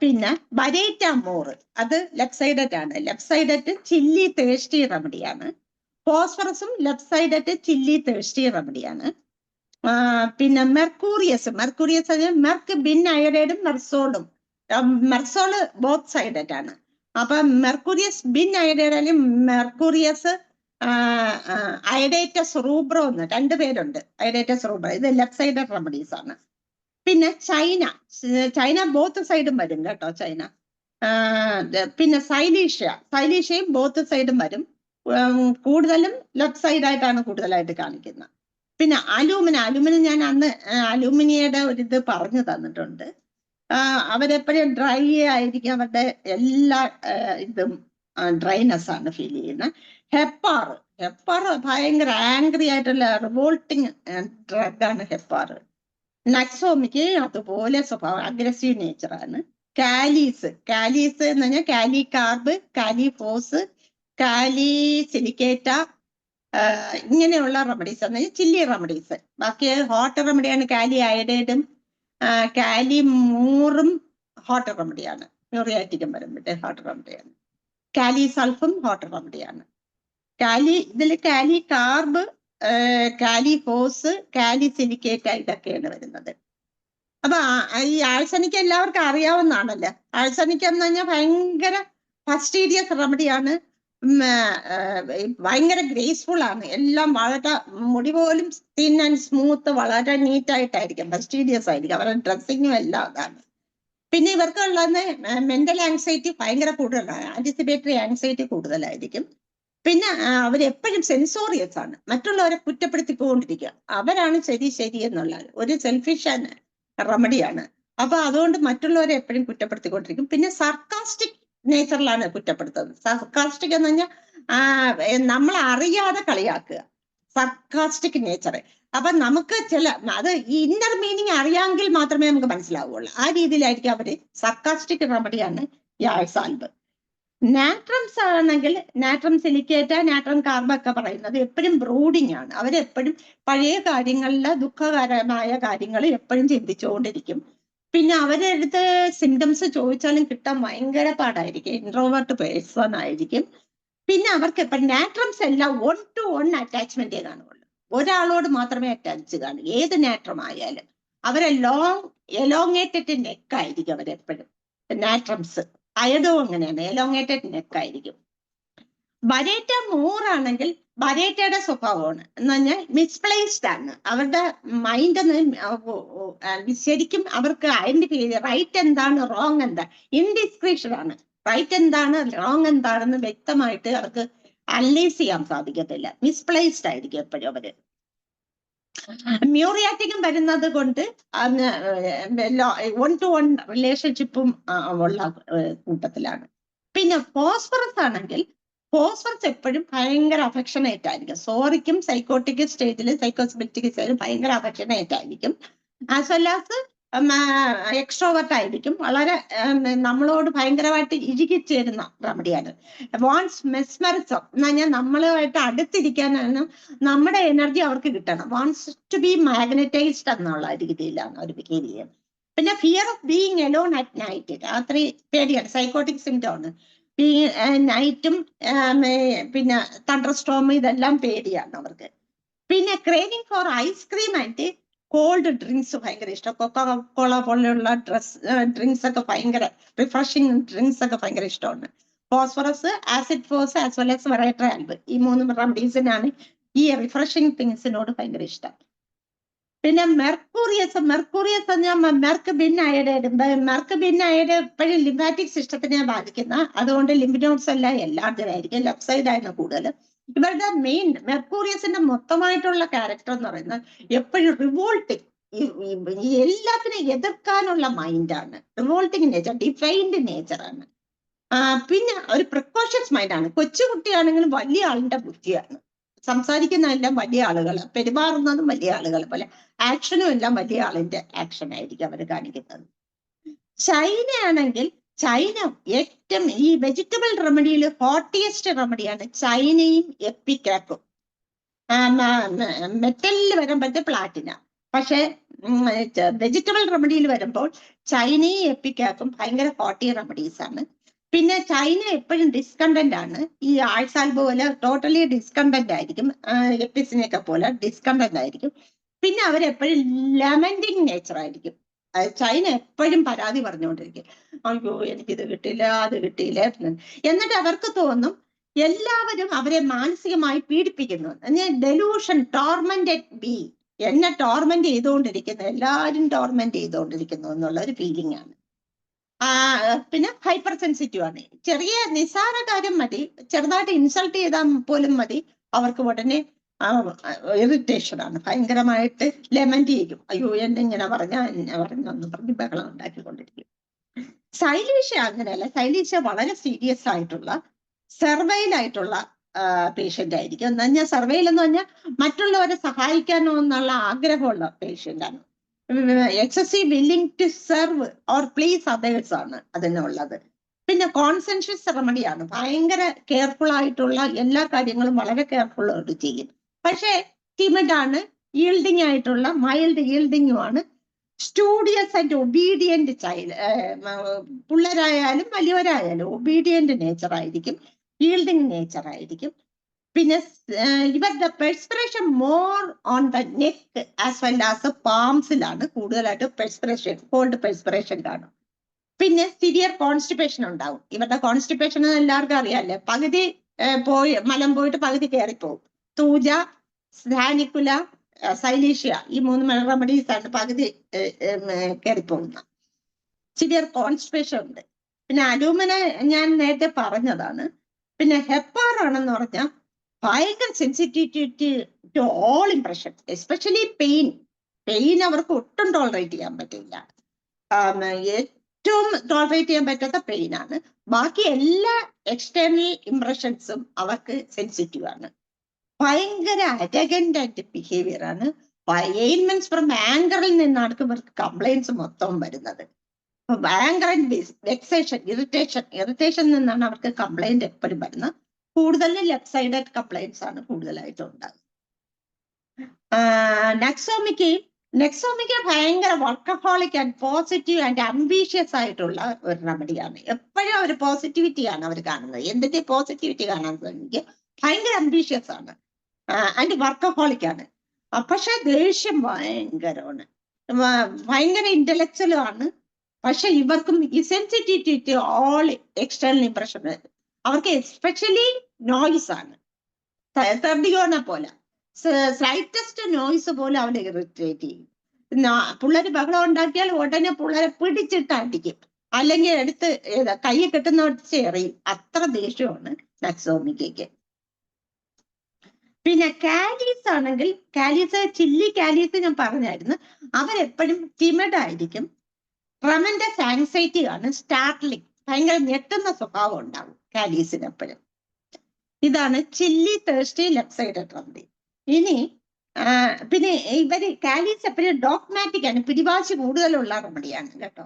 പിന്നെ ബരേറ്റാമോർ, അത് ലെഫ്റ്റ് സൈഡഡ് ആണ്. ലെഫ്റ്റ് സൈഡഡ് ചില്ലി ടേസ്റ്റി റെമഡിയാണ്. ഫോസ്ഫറസും ലെഫ്റ്റ് സൈഡഡ് ചില്ലി ടേസ്റ്റി റെമഡിയാണ്. പിന്നെ മെർക്കൂറിയസ് മെർക്ക് ബിൻ അയഡൈഡും മെർസോളും, മെർസോള് ബോത്ത് സൈഡഡ് ആണ്. അപ്പൊ മെർക്കൂറിയസ് ബിൻ അയഡൈഡ് അല്ലെങ്കിൽ മെർക്കൂറിയസ് അയഡേറ്റസ് റൂബ്രോ എന്ന് 2 പേരുണ്ട്. അയഡേറ്റസ് റൂബ്രോ ഇത് ലെഫ്റ്റ് സൈഡഡ് റെമഡീസ് ആണ്. പിന്നെ ചൈന ബോത്ത് സൈഡും വരും കേട്ടോ, ചൈന. പിന്നെ സൈലീഷ്യയും ബോത്ത് സൈഡും വരും, കൂടുതലും ലെഫ്റ്റ് സൈഡായിട്ടാണ് കൂടുതലായിട്ട് കാണിക്കുന്നത്. പിന്നെ അലൂമിനിയം ഞാൻ അന്ന് അലൂമിനിയയുടെ ഒരിത് പറഞ്ഞു തന്നിട്ടുണ്ട്. അവരെപ്പോഴും ഡ്രൈ ആയിരിക്കും, അവരുടെ എല്ലാ ഇതും ഡ്രൈനെസ് ആണ് ഫീൽ ചെയ്യുന്നത്. ഹെപ്പാർ ഭയങ്കര ആംഗ്രി ആയിട്ടുള്ള റിവോൾട്ടിങ് ഡ്രഗാണ് ഹെപ്പാർ. നക്സോമിക്ക് അതുപോലെ സ്വഭാവം, അഗ്രസീവ് നേച്ചറാണ്. കാലീസ് എന്ന് പറഞ്ഞാൽ കാലി കാർബ്, കാലി ഫോസ്, കാലി സിലിക്കേറ്റ, ഇങ്ങനെയുള്ള റെമഡീസ് എന്ന് പറഞ്ഞാൽ ചില്ലി റെമഡീസ്. ബാക്കി ഹോട്ട് റെമഡിയാണ് കാലി അയഡൈഡും കാലി മൂറും ഹോട്ട് റെമഡിയാണ്. മ്യൂറിയാറ്റിക്കും വരുമ്പോഴേ ഹോട്ട് റെമഡിയാണ്. കാലി സൾഫും ഹോട്ട് റെമഡിയാണ്. ഇതിൽ കാലി കാർബ്, കാലി ഫോസ്, കാലി സിലിക്കേറ്റ ഇതൊക്കെയാണ് വരുന്നത്. അപ്പൊ ഈ ആഴ്സനിക്ക് എല്ലാവർക്കും അറിയാവുന്നതാണല്ലോ. ആഴ്സനിക്ക് എന്ന് പറഞ്ഞാൽ ഭയങ്കര ഫസ്റ്റീരിയസ് റെമഡിയാണ്, ഭയങ്കര ഗ്രേസ്ഫുൾ ആണ്. എല്ലാം വളരെ മുടി പോലും തിൻ ആൻഡ് സ്മൂത്ത്, വളരെ നീറ്റായിട്ടായിരിക്കും, ഫസ്റ്റീരിയസ് ആയിരിക്കും. അവരുടെ ഡ്രസ്സിങ്ങും എല്ലാം അതാണ്. പിന്നെ ഇവർക്കുള്ളത് മെന്റൽ ആങ്സൈറ്റി ഭയങ്കര കൂടുതലാണ്, ആന്റിസിപ്പേറ്ററി ആങ്സൈറ്റി കൂടുതലായിരിക്കും. പിന്നെ അവരെപ്പോഴും സെൻസോറിയസ് ആണ്, മറ്റുള്ളവരെ കുറ്റപ്പെടുത്തിക്കൊണ്ടിരിക്കുക, അവരാണ് ശരി എന്നുള്ള ഒരു സെൽഫിഷ് റെമഡിയാണ്. അപ്പൊ അതുകൊണ്ട് മറ്റുള്ളവരെ എപ്പോഴും കുറ്റപ്പെടുത്തിക്കൊണ്ടിരിക്കും. പിന്നെ സർക്കാസ്റ്റിക് നേച്ചറിലാണ് കുറ്റപ്പെടുത്തുന്നത്. സർക്കാസ്റ്റിക് എന്ന് പറഞ്ഞാൽ നമ്മൾ അറിയാതെ കളിയാക്കുക, സർക്കാസ്റ്റിക് നേച്ചർ. അപ്പൊ നമുക്ക് അത് ഇന്നർ മീനിങ് അറിയാമെങ്കിൽ മാത്രമേ നമുക്ക് മനസ്സിലാവുള്ളൂ. ആ രീതിയിലായിരിക്കും അവര് സർക്കാസ്റ്റിക് റെമഡിയാണ് ഈ ആഴ്സാൽബ്. നാട്രംസ് ആണെങ്കിൽ നാട്രം സിലിക്കേറ്റ, നാട്രം കാർബ് ഒക്കെ പറയുന്നത് എപ്പോഴും ബ്രൂഡിങ് ആണ്. അവരെപ്പോഴും പഴയ കാര്യങ്ങളിലെ ദുഃഖകരമായ കാര്യങ്ങൾ എപ്പോഴും ചിന്തിച്ചുകൊണ്ടിരിക്കും. പിന്നെ അവരുടെ അടുത്ത് സിംറ്റംസ് ചോദിച്ചാലും കിട്ടാൻ ഭയങ്കര പാടായിരിക്കും, ഇൻട്രോവേർട്ട് പേഴ്സൺ ആയിരിക്കും. പിന്നെ അവർക്ക് എപ്പോഴും നാട്രംസ് എല്ലാം 1-to-1 അറ്റാച്ച്മെന്റേ കാണുള്ളൂ, ഒരാളോട് മാത്രമേ അറ്റാച്ച് കാണൂ. ഏത് നാട്രം ആയാലും അവരെ എലോങ്ങേറ്റഡ് നെക്കായിരിക്കും അവരെപ്പോഴും. നാട്രംസ് അയഡോ അങ്ങനെയാണ്, എലോങ്ങേറ്റഡ് നെക്കായിരിക്കും. ബരേറ്റ മൂറാണെങ്കിൽ ബരേറ്റയുടെ സ്വഭാവമാണ് എന്ന് പറഞ്ഞാൽ മിസ്പ്ലേസ്ഡ് ആണ്. അവരുടെ മൈൻഡ് ശരിക്കും അവർക്ക് ഐഡന്റിഫൈ ചെയ്ത് റൈറ്റ് എന്താണ് റോങ് എന്താ, ഇൻഡിസ്ക്രിപ്ഷൻ ആണ്. റൈറ്റ് എന്താണ് റോങ് എന്താണെന്ന് വ്യക്തമായിട്ട് അവർക്ക് അനലൈസ് ചെയ്യാൻ സാധിക്കത്തില്ല, മിസ്പ്ലേസ്ഡ് ആയിരിക്കും എപ്പോഴും അവര്. മ്യൂറിയാറ്റിക്കും വരുന്നത് കൊണ്ട് 1-to-1 റിലേഷൻഷിപ്പും ഉള്ള കൂട്ടത്തിലാണ്. പിന്നെ ഫോസ്ഫറസ് ആണെങ്കിൽ ഫോസ്ഫറസ് എപ്പോഴും ഭയങ്കര അഫക്ഷനേറ്റ് ആയിരിക്കും. സോറിക്കും സൈക്കോട്ടിക് സ്റ്റേജിൽ, സൈക്കോസ്പെറ്റിക് സ്റ്റേജിൽ ഭയങ്കര അഫക്ഷനേറ്റ് ആയിരിക്കും. ആസ് വെൽ ആസ് എക്സ്ട്രോവർട്ട് ആയിരിക്കും. വളരെ നമ്മളോട് ഭയങ്കരമായിട്ട് ഇഴുകിച്ചേരുന്ന റെമഡിയാണ്. വാണ്ട്സ് മെസ്മറിസം എന്ന് പറഞ്ഞാൽ നമ്മളുമായിട്ട് അടുത്തിരിക്കാനാണ്, നമ്മുടെ എനർജി അവർക്ക് കിട്ടണം. വാണ്ട്സ് ടു ബി മാഗ്നറ്റൈസ്ഡ് എന്നുള്ള രീതിയിലാണ് അവർ ബിഹേവ് ചെയ്യുന്നത്. പിന്നെ fear of being alone at night, രാത്രി പേടിയാണ്, സൈക്കോട്ടിക് സിംറ്റം ആണ്. നൈറ്റും പിന്നെ തണ്ടർ സ്റ്റോം ഇതെല്ലാം പേടിയാണ് അവർക്ക്. പിന്നെ craving four ice cream and called drinks ഭയങ്കര ഇഷ്ടം. കൊക്കോകോള പോലെയുള്ള ഡ്രിങ്ക്സ് ഒക്കെ ഭയങ്കര റിഫ്രഷിങ് ഡ്രിങ്ക്സ് ഒക്കെ ഭയങ്കര ഇഷ്ടമാണ്. ഫോസ്ഫറസ്, ആസിഡ് ഫോസ് ആസ് വെൽ ആസ് വെറൈറ്റർ ആൽബ്, ഈ 3 റെമഡീസിനാണ് ഈ റിഫ്രഷിങ് തിങ്സിനോട് ഭയങ്കര ഇഷ്ടം. പിന്നെ മെർക്കൂറിയസ് മെർക്ക് ബിൻ അയഡൈഡ് എപ്പോഴും ലിംഫാറ്റിക് സിസ്റ്റത്തിനെ ബാധിക്കുന്ന, അതുകൊണ്ട് ലിംഫ് നോഡ്സ് എല്ലാം എല്ലാത്തിലായിരിക്കും, ലെഫ്റ്റ് സൈഡ് ആയിരുന്നു കൂടുതൽ. ഇവരുടെ മെയിൻ മെർക്കൂറിയസിന്റെ മൊത്തമായിട്ടുള്ള ക്യാരക്ടർ എന്ന് പറയുന്നത് എപ്പോഴും റിവോൾട്ടിങ്, എല്ലാത്തിനും എതിർക്കാനുള്ള മൈൻഡാണ്, റിവോൾട്ടിങ് നേച്ചർ, ഡിഫൈൻഡ് നേച്ചറാണ്. പിന്നെ ഒരു പ്രിക്കോഷ്യസ് മൈൻഡാണ്. കൊച്ചുകുട്ടിയാണെങ്കിലും വലിയ ആളിന്റെ ബുദ്ധിയാണ്. സംസാരിക്കുന്നതെല്ലാം വലിയ ആളുകൾ, പെരുമാറുന്നതും വലിയ ആളുകൾ പോലെ, ആക്ഷനും എല്ലാം വലിയ ആളിന്റെ ആക്ഷൻ ആയിരിക്കും അവർ കാണിക്കുന്നത്. ചൈനയാണെങ്കിൽ ചൈന ഏറ്റവും ഈ വെജിറ്റബിൾ റെമഡിയിൽ ഹോട്ടിയസ്റ്റ് റെമഡിയാണ് ചൈനയും എപ്പിക്കാക്കും. മെറ്റലിൽ വരുമ്പോഴത്തെ പ്ലാറ്റിന, പക്ഷെ വെജിറ്റബിൾ റെമഡിയിൽ വരുമ്പോൾ ചൈനയും എപ്പിക്കാക്കും ഭയങ്കര ഹോട്ടി റെമഡീസ് ആണ്. പിന്നെ ചൈന എപ്പോഴും ഡിസ്കണ്ടന്റ് ആണ്. ഈ ആഴ്സാൽബ് പോലെ ടോട്ടലി ഡിസ്കണ്ടന്റ് ആയിരിക്കും, എപ്പിസിനെയൊക്കെ പോലെ ഡിസ്കണ്ടന്റ് ആയിരിക്കും. പിന്നെ അവരെപ്പോഴും ലെമന്റിങ് നേച്ചർ ആയിരിക്കും. ചൈന എപ്പോഴും പരാതി പറഞ്ഞുകൊണ്ടിരിക്കും, അയ്യോ എനിക്കിത് കിട്ടിയില്ല, അത് കിട്ടിയില്ല. എന്നിട്ട് അവർക്ക് തോന്നും എല്ലാവരും അവരെ മാനസികമായി പീഡിപ്പിക്കുന്നു. ഡെലൂഷൻ, ടോർമെന്റഡ് ബി, എന്നെ ടോർമെന്റ് ചെയ്തുകൊണ്ടിരിക്കുന്നു, എല്ലാവരും ടോർമെന്റ് ചെയ്തുകൊണ്ടിരിക്കുന്നു എന്നുള്ള ഒരു ഫീലിംഗ് ആണ്. പിന്നെ ഹൈപ്പർ സെൻസിറ്റീവ് ആണ്. ചെറിയ നിസ്സാര കാര്യം മതി, ചെറുതായിട്ട് ഇൻസൾട്ട് ചെയ്താൽ പോലും മതി, അവർക്ക് ഉടനെ ഇറിറ്റേഷൻ ആണ്, ഭയങ്കരമായിട്ട് ലെമന്റ് ചെയ്യും, അയ്യോ എന്നെ ഇങ്ങനെ പറഞ്ഞൊന്ന് പറഞ്ഞ് ബഹളം ഉണ്ടാക്കിക്കൊണ്ടിരിക്കും. സൈലീഷ്യ അങ്ങനെയല്ല. സൈലീഷ്യ വളരെ സീരിയസ് ആയിട്ടുള്ള സെർവൈൽ ആയിട്ടുള്ള പേഷ്യന്റ് ആയിരിക്കും. എന്ന് പറഞ്ഞാൽ സെർവൈൽ എന്ന് പറഞ്ഞാൽ മറ്റുള്ളവരെ സഹായിക്കാനോ എന്നുള്ള ആഗ്രഹമുള്ള പേഷ്യന്റ് ആണ്. Excessive willing to serve or please others ആണ് അതിനുള്ളത്. പിന്നെ കോൺസെൻഷ്യസ് റെമഡിയാണ്, ഭയങ്കര കെയർഫുൾ ആയിട്ടുള്ള എല്ലാ കാര്യങ്ങളും വളരെ കെയർഫുൾ ആയിട്ട് ചെയ്യും. പക്ഷേ ടിമിഡ് ആണ്, ഈൽഡിങ് ആയിട്ടുള്ള മൈൽഡ് ഈൽഡിങ്ങുമാണ്. സ്റ്റുഡിയസ് ആൻഡ് ഒബീഡിയന്റ് ചൈൽഡ്, പിള്ളേരായാലും വലിയവരായാലും ഒബീഡിയന്റ് നേച്ചർ ആയിരിക്കും, ഈൽഡിങ് നേച്ചർ ആയിരിക്കും. പിന്നെ ഇവരുടെ perspiration more on the neck as well as പാംസിലാണ് കൂടുതലായിട്ട് പെർസ്പിറേഷൻ, കോൾഡ് പെർസ്പിറേഷൻ കാണും. പിന്നെ സിവിയർ കോൺസ്റ്റിപ്പേഷൻ ഉണ്ടാവും. ഇവരുടെ കോൺസ്റ്റിപ്പേഷൻ എല്ലാവർക്കും അറിയാമല്ലേ, പകുതി മലം പോയിട്ട് പകുതി കയറിപ്പോവും. തൂജ, സാനിക്കുല, സൈലീഷ്യ, ഈ 3 റെമഡീസ് ആണ് പകുതി കയറിപ്പോകുന്ന. സിവിയർ കോൺസ്റ്റിപ്പേഷൻ ഉണ്ട്. പിന്നെ അലൂമിന ഞാൻ നേരത്തെ പറഞ്ഞതാണ്. പിന്നെ ഹെപ്പാർ ആണെന്ന് പറഞ്ഞാൽ ഭയങ്കര sensitivity to all impression, especially pain അവർക്ക് ഒട്ടും ടോളറേറ്റ് ചെയ്യാൻ പറ്റില്ല. ഏറ്റവും ടോളറേറ്റ് ചെയ്യാൻ പറ്റാത്ത പെയിൻ ആണ്. ബാക്കി എല്ലാ എക്സ്റ്റേണൽ ഇംപ്രഷൻസും അവർക്ക് സെൻസിറ്റീവ് ആണ്. ഭയങ്കര അരഗന്റ് ആയിട്ട് ബിഹേവിയർ ആണ്. എയിൻമെന്റ്സ് ഫ്രം ആങ്കറിൽ നിന്നാണ് ഇവർക്ക് കംപ്ലൈൻസ് മൊത്തം വരുന്നത്. ആങ്കർ ആൻഡ് വെക്സേഷൻ, ഇറിറ്റേഷൻ നിന്നാണ് അവർക്ക് കംപ്ലൈന്റ് എപ്പോഴും വരുന്നത്. കൂടുതലും ലെഫ്റ്റ് സൈഡഡ് കംപ്ലൈൻസ് ആണ് കൂടുതലായിട്ട് ഉണ്ടാകുന്നത്. നെക്സോമിക്ക ഭയങ്കര workaholic and positive and ambitious ആയിട്ടുള്ള ഒരു റെമഡിയാണ്. എപ്പോഴും ഒരു പോസിറ്റിവിറ്റിയാണ് അവർ കാണുന്നത്. എന്തിന്റെ പോസിറ്റിവിറ്റി കാണാൻ തുടങ്ങി, ഭയങ്കര അംബീഷ്യസ് ആണ് ആൻഡ് വർക്കഹോളിക് ആണ്. പക്ഷെ ദേഷ്യം ഭയങ്കരമാണ്, ഭയങ്കര ഇന്റലക്ച്വലും ആണ്. പക്ഷെ ഇവർക്കും ഈ സെൻസിറ്റിവിറ്റി ഓൾ എക്സ്റ്റേണൽ ഇംപ്രഷൻ, അവർക്ക് എസ്പെഷ്യലി നോയ്സ് ആണ്. തർഡിയോനെ പോലെ സ്ലൈറ്റസ്റ്റ് നോയ്സ് പോലെ അവരെ ഇറിറ്റേറ്റ് ചെയ്യും. പിള്ളേര് ബഹളം ഉണ്ടാക്കിയാൽ ഉടനെ പിള്ളേരെ പിടിച്ചിട്ട് അടിക്കും, അല്ലെങ്കിൽ എടുത്ത് കൈ കെട്ടുന്ന വെച്ച് എറിയും. അത്ര ദേഷ്യമാണ് നെക്സോമിക്കയ്ക്ക്. പിന്നെ കാലീസ് ആണെങ്കിൽ, ചില്ലി കാലീസ് ഞാൻ പറഞ്ഞായിരുന്നു, അവരെപ്പോഴും ടിമിഡ് ആയിരിക്കും. ട്രമൻഡസ് ആൻസൈറ്റി ആണ്, സ്റ്റാർട്ട്ലിംഗ്, ഭയങ്കര ഞെട്ടുന്ന സ്വഭാവം ഉണ്ടാവും കാലീസിന് എപ്പോഴും. ഇതാണ് chilli thirsty left side remedy. ഇനി പിന്നെ ഇവര് കാലീസ് എപ്പോഴും ഡോഗ്മാറ്റിക് ആണ്, പിടിവാശി കൂടുതലുള്ള റെമഡിയാണ് കേട്ടോ,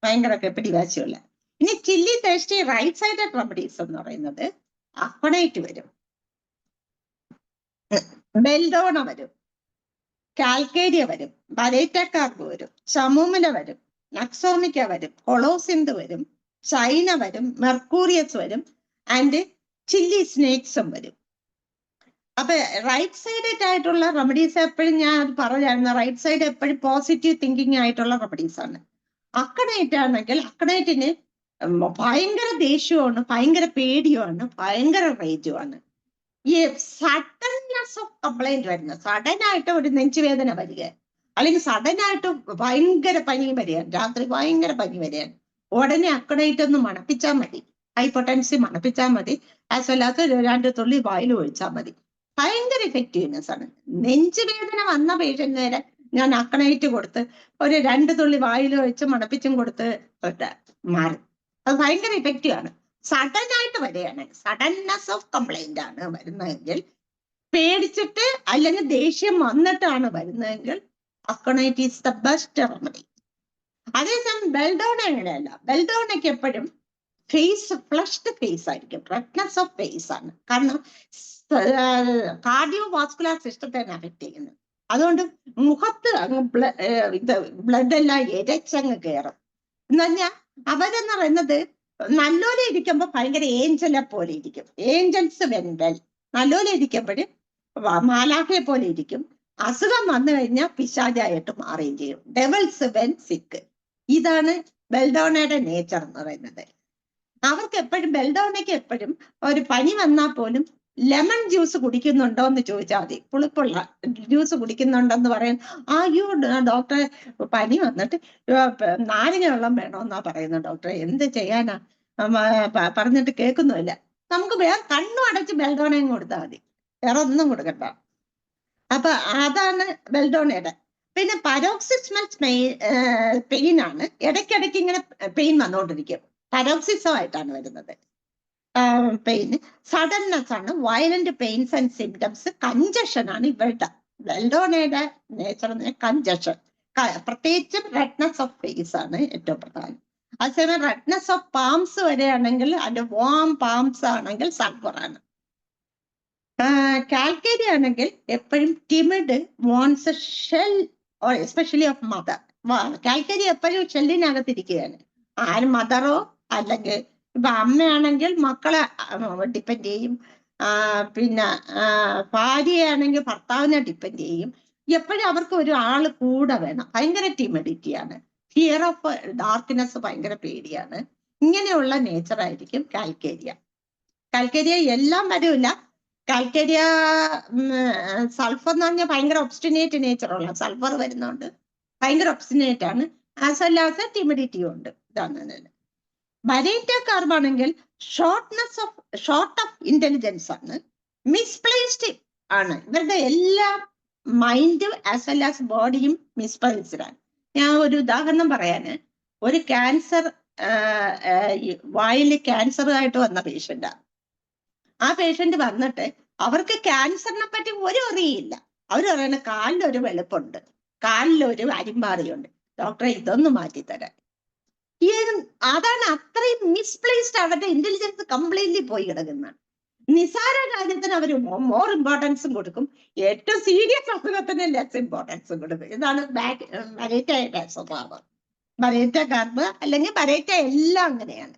ഭയങ്കര പിടിവാശിയുള്ള. ഇനി chilly thirsty right side remedies എന്ന് പറയുന്നത് അക്വണൈറ്റ് വരും, ബെൽഡോണ വരും, കാൽക്കേരിയ വരും, ബലേറ്റക്കാർബ് വരും, ചമൂമില വരും, നക്സോമിക്ക വരും, കൊളോസിന്ത് വരും, ചൈന വരും, മെർക്കൂറിയസ് വരും, ആൻഡ് ചില്ലി സ്നേക്സും വരും. അപ്പൊ റൈറ്റ് സൈഡഡ് ആയിട്ടുള്ള റെമഡീസ് എപ്പോഴും ഞാൻ അത് പറഞ്ഞായിരുന്നു, റൈറ്റ് സൈഡ് എപ്പോഴും പോസിറ്റീവ് തിങ്കിങ് ആയിട്ടുള്ള റെമഡീസ് ആണ്. അക്കണൈറ്റ് ആണെങ്കിൽ അക്കണൈറ്റിന് ഭയങ്കര ദേഷ്യമാണ്, ഭയങ്കര പേടിയുമാണ്, ഭയങ്കര റേജുമാണ്. ഈ സഡൻനെസ് ഓഫ് കംപ്ലൈന്റ് വരുന്നത്, സഡൻ ആയിട്ട് ഒരു നെഞ്ചുവേദന വരിക, അല്ലെങ്കിൽ സഡൻ ആയിട്ട് ഭയങ്കര പനി വരിക, രാത്രി ഭയങ്കര പനി വരിക, ഉടനെ അക്കണൈറ്റ് ഒന്ന് മണപ്പിച്ചാൽ മതി, ഹൈപ്പോട്ടൻസി മണപ്പിച്ചാൽ മതി, ആസ് വെൽ ആസ് 2 തുള്ളി വായിൽ ഒഴിച്ചാൽ മതി. ഭയങ്കര ഇഫക്റ്റീവ്നെസ് ആണ്. നെഞ്ചുവേദന വന്ന പേഷ്യന്റ് വരെ ഞാൻ അക്കണൈറ്റ് കൊടുത്ത് ഒരു 2 തുള്ളി വായിൽ ഒഴിച്ച് മണപ്പിച്ചും കൊടുത്ത് മാറും. അത് ഭയങ്കര ഇഫക്റ്റീവ് ആണ്. സഡൻ ആയിട്ട് വരികയാണ്, സഡൻനെസ് ഓഫ് കംപ്ലൈന്റ് ആണ് വരുന്നതെങ്കിൽ, പേടിച്ചിട്ട് അല്ലെങ്കിൽ ദേഷ്യം വന്നിട്ടാണ് വരുന്നതെങ്കിൽ അക്കണൈറ്റ് ഈസ് ദ ബെസ്റ്റ് റെമഡി. അതേസമയം ബെൽഡോണ അങ്ങനെയല്ല. ബെൽഡോണയ്ക്ക് എപ്പോഴും ഫേസ് ഫ്ലഷ്ഡ് ഫേസ് ആയിരിക്കും, റെഡ്നെസ് ഓഫ് ഫേസ് ആണ്. കാരണം കാർഡിയോ വാസ്കുലർ സിസ്റ്റത്തെ അഫക്ട് ചെയ്യുന്നു. അതുകൊണ്ട് മുഖത്ത് അങ്ങ് ബ്ലഡ് എല്ലാം എരച്ചങ്ങ് കയറും. എന്ന് പറഞ്ഞാൽ അവരെന്ന് പറയുന്നത് നല്ലോലെ ഇരിക്കുമ്പോ ഭയങ്കര ഏഞ്ചലെ പോലെ ഇരിക്കും. ഏഞ്ചൽസ് വെൻവെൽ നല്ലോലെ ഇരിക്കുമ്പോഴും മാലാഖയെ പോലെ ഇരിക്കും. അസുഖം വന്നു കഴിഞ്ഞാൽ പിശാചായിട്ട് മാറുകയും ചെയ്യും. ഡെവൽസ് വെൻ സിക്ക്. ഇതാണ് ബെൽഡോണയുടെ നേച്ചർ എന്ന് പറയുന്നത്. അവർക്ക് എപ്പോഴും ബെൽഡോണയ്ക്ക് എപ്പോഴും ഒരു പനി വന്നാൽ പോലും ലെമൺ ജ്യൂസ് കുടിക്കുന്നുണ്ടോ എന്ന് ചോദിച്ചാൽ മതി. പുളിപ്പുള്ള ജ്യൂസ് കുടിക്കുന്നുണ്ടെന്ന് പറയാൻ, അയ്യോ ഡോക്ടറെ പനി വന്നിട്ട് നാരങ്ങ വെള്ളം വേണമെന്നാ പറയുന്നത് ഡോക്ടറെ, എന്ത് ചെയ്യാനാ പറഞ്ഞിട്ട് കേൾക്കുന്നില്ല. നമുക്ക് വേറെ കണ്ണും അടച്ച് ബെൽഡോണയും കൊടുത്താൽ മതി, വേറെ ഒന്നും കൊടുക്കണ്ട. അപ്പൊ അതാണ് ബെൽഡോണയുടെ. പിന്നെ പരോക്സിസ്മൽ പെയിൻ ആണ്. ഇടയ്ക്കിടയ്ക്ക് ഇങ്ങനെ പെയിൻ വന്നുകൊണ്ടിരിക്കും. പരോക്സിസം ആയിട്ടാണ് വരുന്നത് പെയിൻ. സഡൻനെസ് ആണ്, violent pains and symptoms. Congestion ആണ് ഇവരുടെ ബെൽഡോണയുടെ നേച്ചർ. കഞ്ചഷൻ, പ്രത്യേകിച്ചും റെഡ്നെസ് ഓഫ് ഫേസ് ആണ് ഏറ്റവും പ്രധാനം. അതേസമയം റെഡ്നെസ് ഓഫ് പാംസ് വരെയാണെങ്കിൽ, അതിന്റെ വാം പാംസ് ആണെങ്കിൽ സൾഫറാണ്. കാൽക്കേരി ആണെങ്കിൽ എപ്പോഴും ടിമിഡ് വോൺസ് shell, especially of mother. Calcarea എപ്പോഴും ഷെല്ലിനകത്തിരിക്കുകയാണ്. ആരും മദറോ അല്ലെങ്കിൽ ഇപ്പൊ അമ്മയാണെങ്കിൽ മക്കളെ ഡിപ്പെൻഡ് ചെയ്യും, പിന്നെ ഭാര്യയാണെങ്കിൽ ഭർത്താവിനെ ഡിപ്പെൻഡ് ചെയ്യും. എപ്പോഴും അവർക്ക് ഒരു ആള് കൂടെ വേണം. ഭയങ്കര ടിമിഡിറ്റിയാണ്, ഫിയർ ഓഫ് ഡാർക്ക്നെസ്, ഭയങ്കര പേടിയാണ്. ഇങ്ങനെയുള്ള നേച്ചർ ആയിരിക്കും കാൽക്കേരിയ. കാൽക്കേരിയ എല്ലാം വരില്ല. കാൽക്കേരിയ സൾഫർ എന്ന് പറഞ്ഞാൽ ഭയങ്കര ഒബ്സ്റ്റിനേറ്റ് നേച്ചറുള്ള സൾഫർ വരുന്നോണ്ട് ഭയങ്കര ഒബ്സ്റ്റിനേറ്റ് ആണ്. ആസ് വെൽ ആസ് ടിമിഡിറ്റിയും ഉണ്ട്. ഇതാണ് ബരേറ്റ കാർബാണെങ്കിൽ ഷോർട്ട് ഓഫ് ഇന്റലിജൻസ് ആണ്, മിസ്പ്ലേസ്ഡ് ആണ്. ഇവരുടെ എല്ലാ മൈൻഡും ആസ് വെൽ ആസ് ബോഡിയും മിസ്പ്ലേസ്ഡ് ആണ്. ഞാൻ ഒരു ഉദാഹരണം പറയാന്, ഒരു ക്യാൻസർ വായില് ക്യാൻസറുമായിട്ട് വന്ന പേഷ്യന്റാണ്. ആ പേഷ്യന്റ് വന്നിട്ട് അവർക്ക് ക്യാൻസറിനെ പറ്റി ഒരു അറിയില്ല. അവർ പറയുന്നത് കാലിലൊരു വെളുപ്പുണ്ട്, കാലിലൊരു അരിമ്പാറിയുണ്ട്, ഡോക്ടറെ ഇതൊന്ന് മാറ്റിത്തരാൻ. അതാണ് അത്രയും മിസ്പ്ലേസ്ഡ്. അവരുടെ ഇന്റലിജൻസ് കംപ്ലീറ്റ്ലി പോയി കിടക്കുന്നതാണ്. നിസാര കാര്യത്തിന് അവർ മോർ ഇമ്പോർട്ടൻസും കൊടുക്കും, ഏറ്റവും സീരിയസ് അസുഖത്തിന് ലെസ് ഇമ്പോർട്ടൻസും കൊടുക്കും. ഇതാണ് ബരേറ്റയുടെ സ്വഭാവം. ബരേറ്റ കാർബ് അല്ലെങ്കിൽ ബരേറ്റ എല്ലാം അങ്ങനെയാണ്.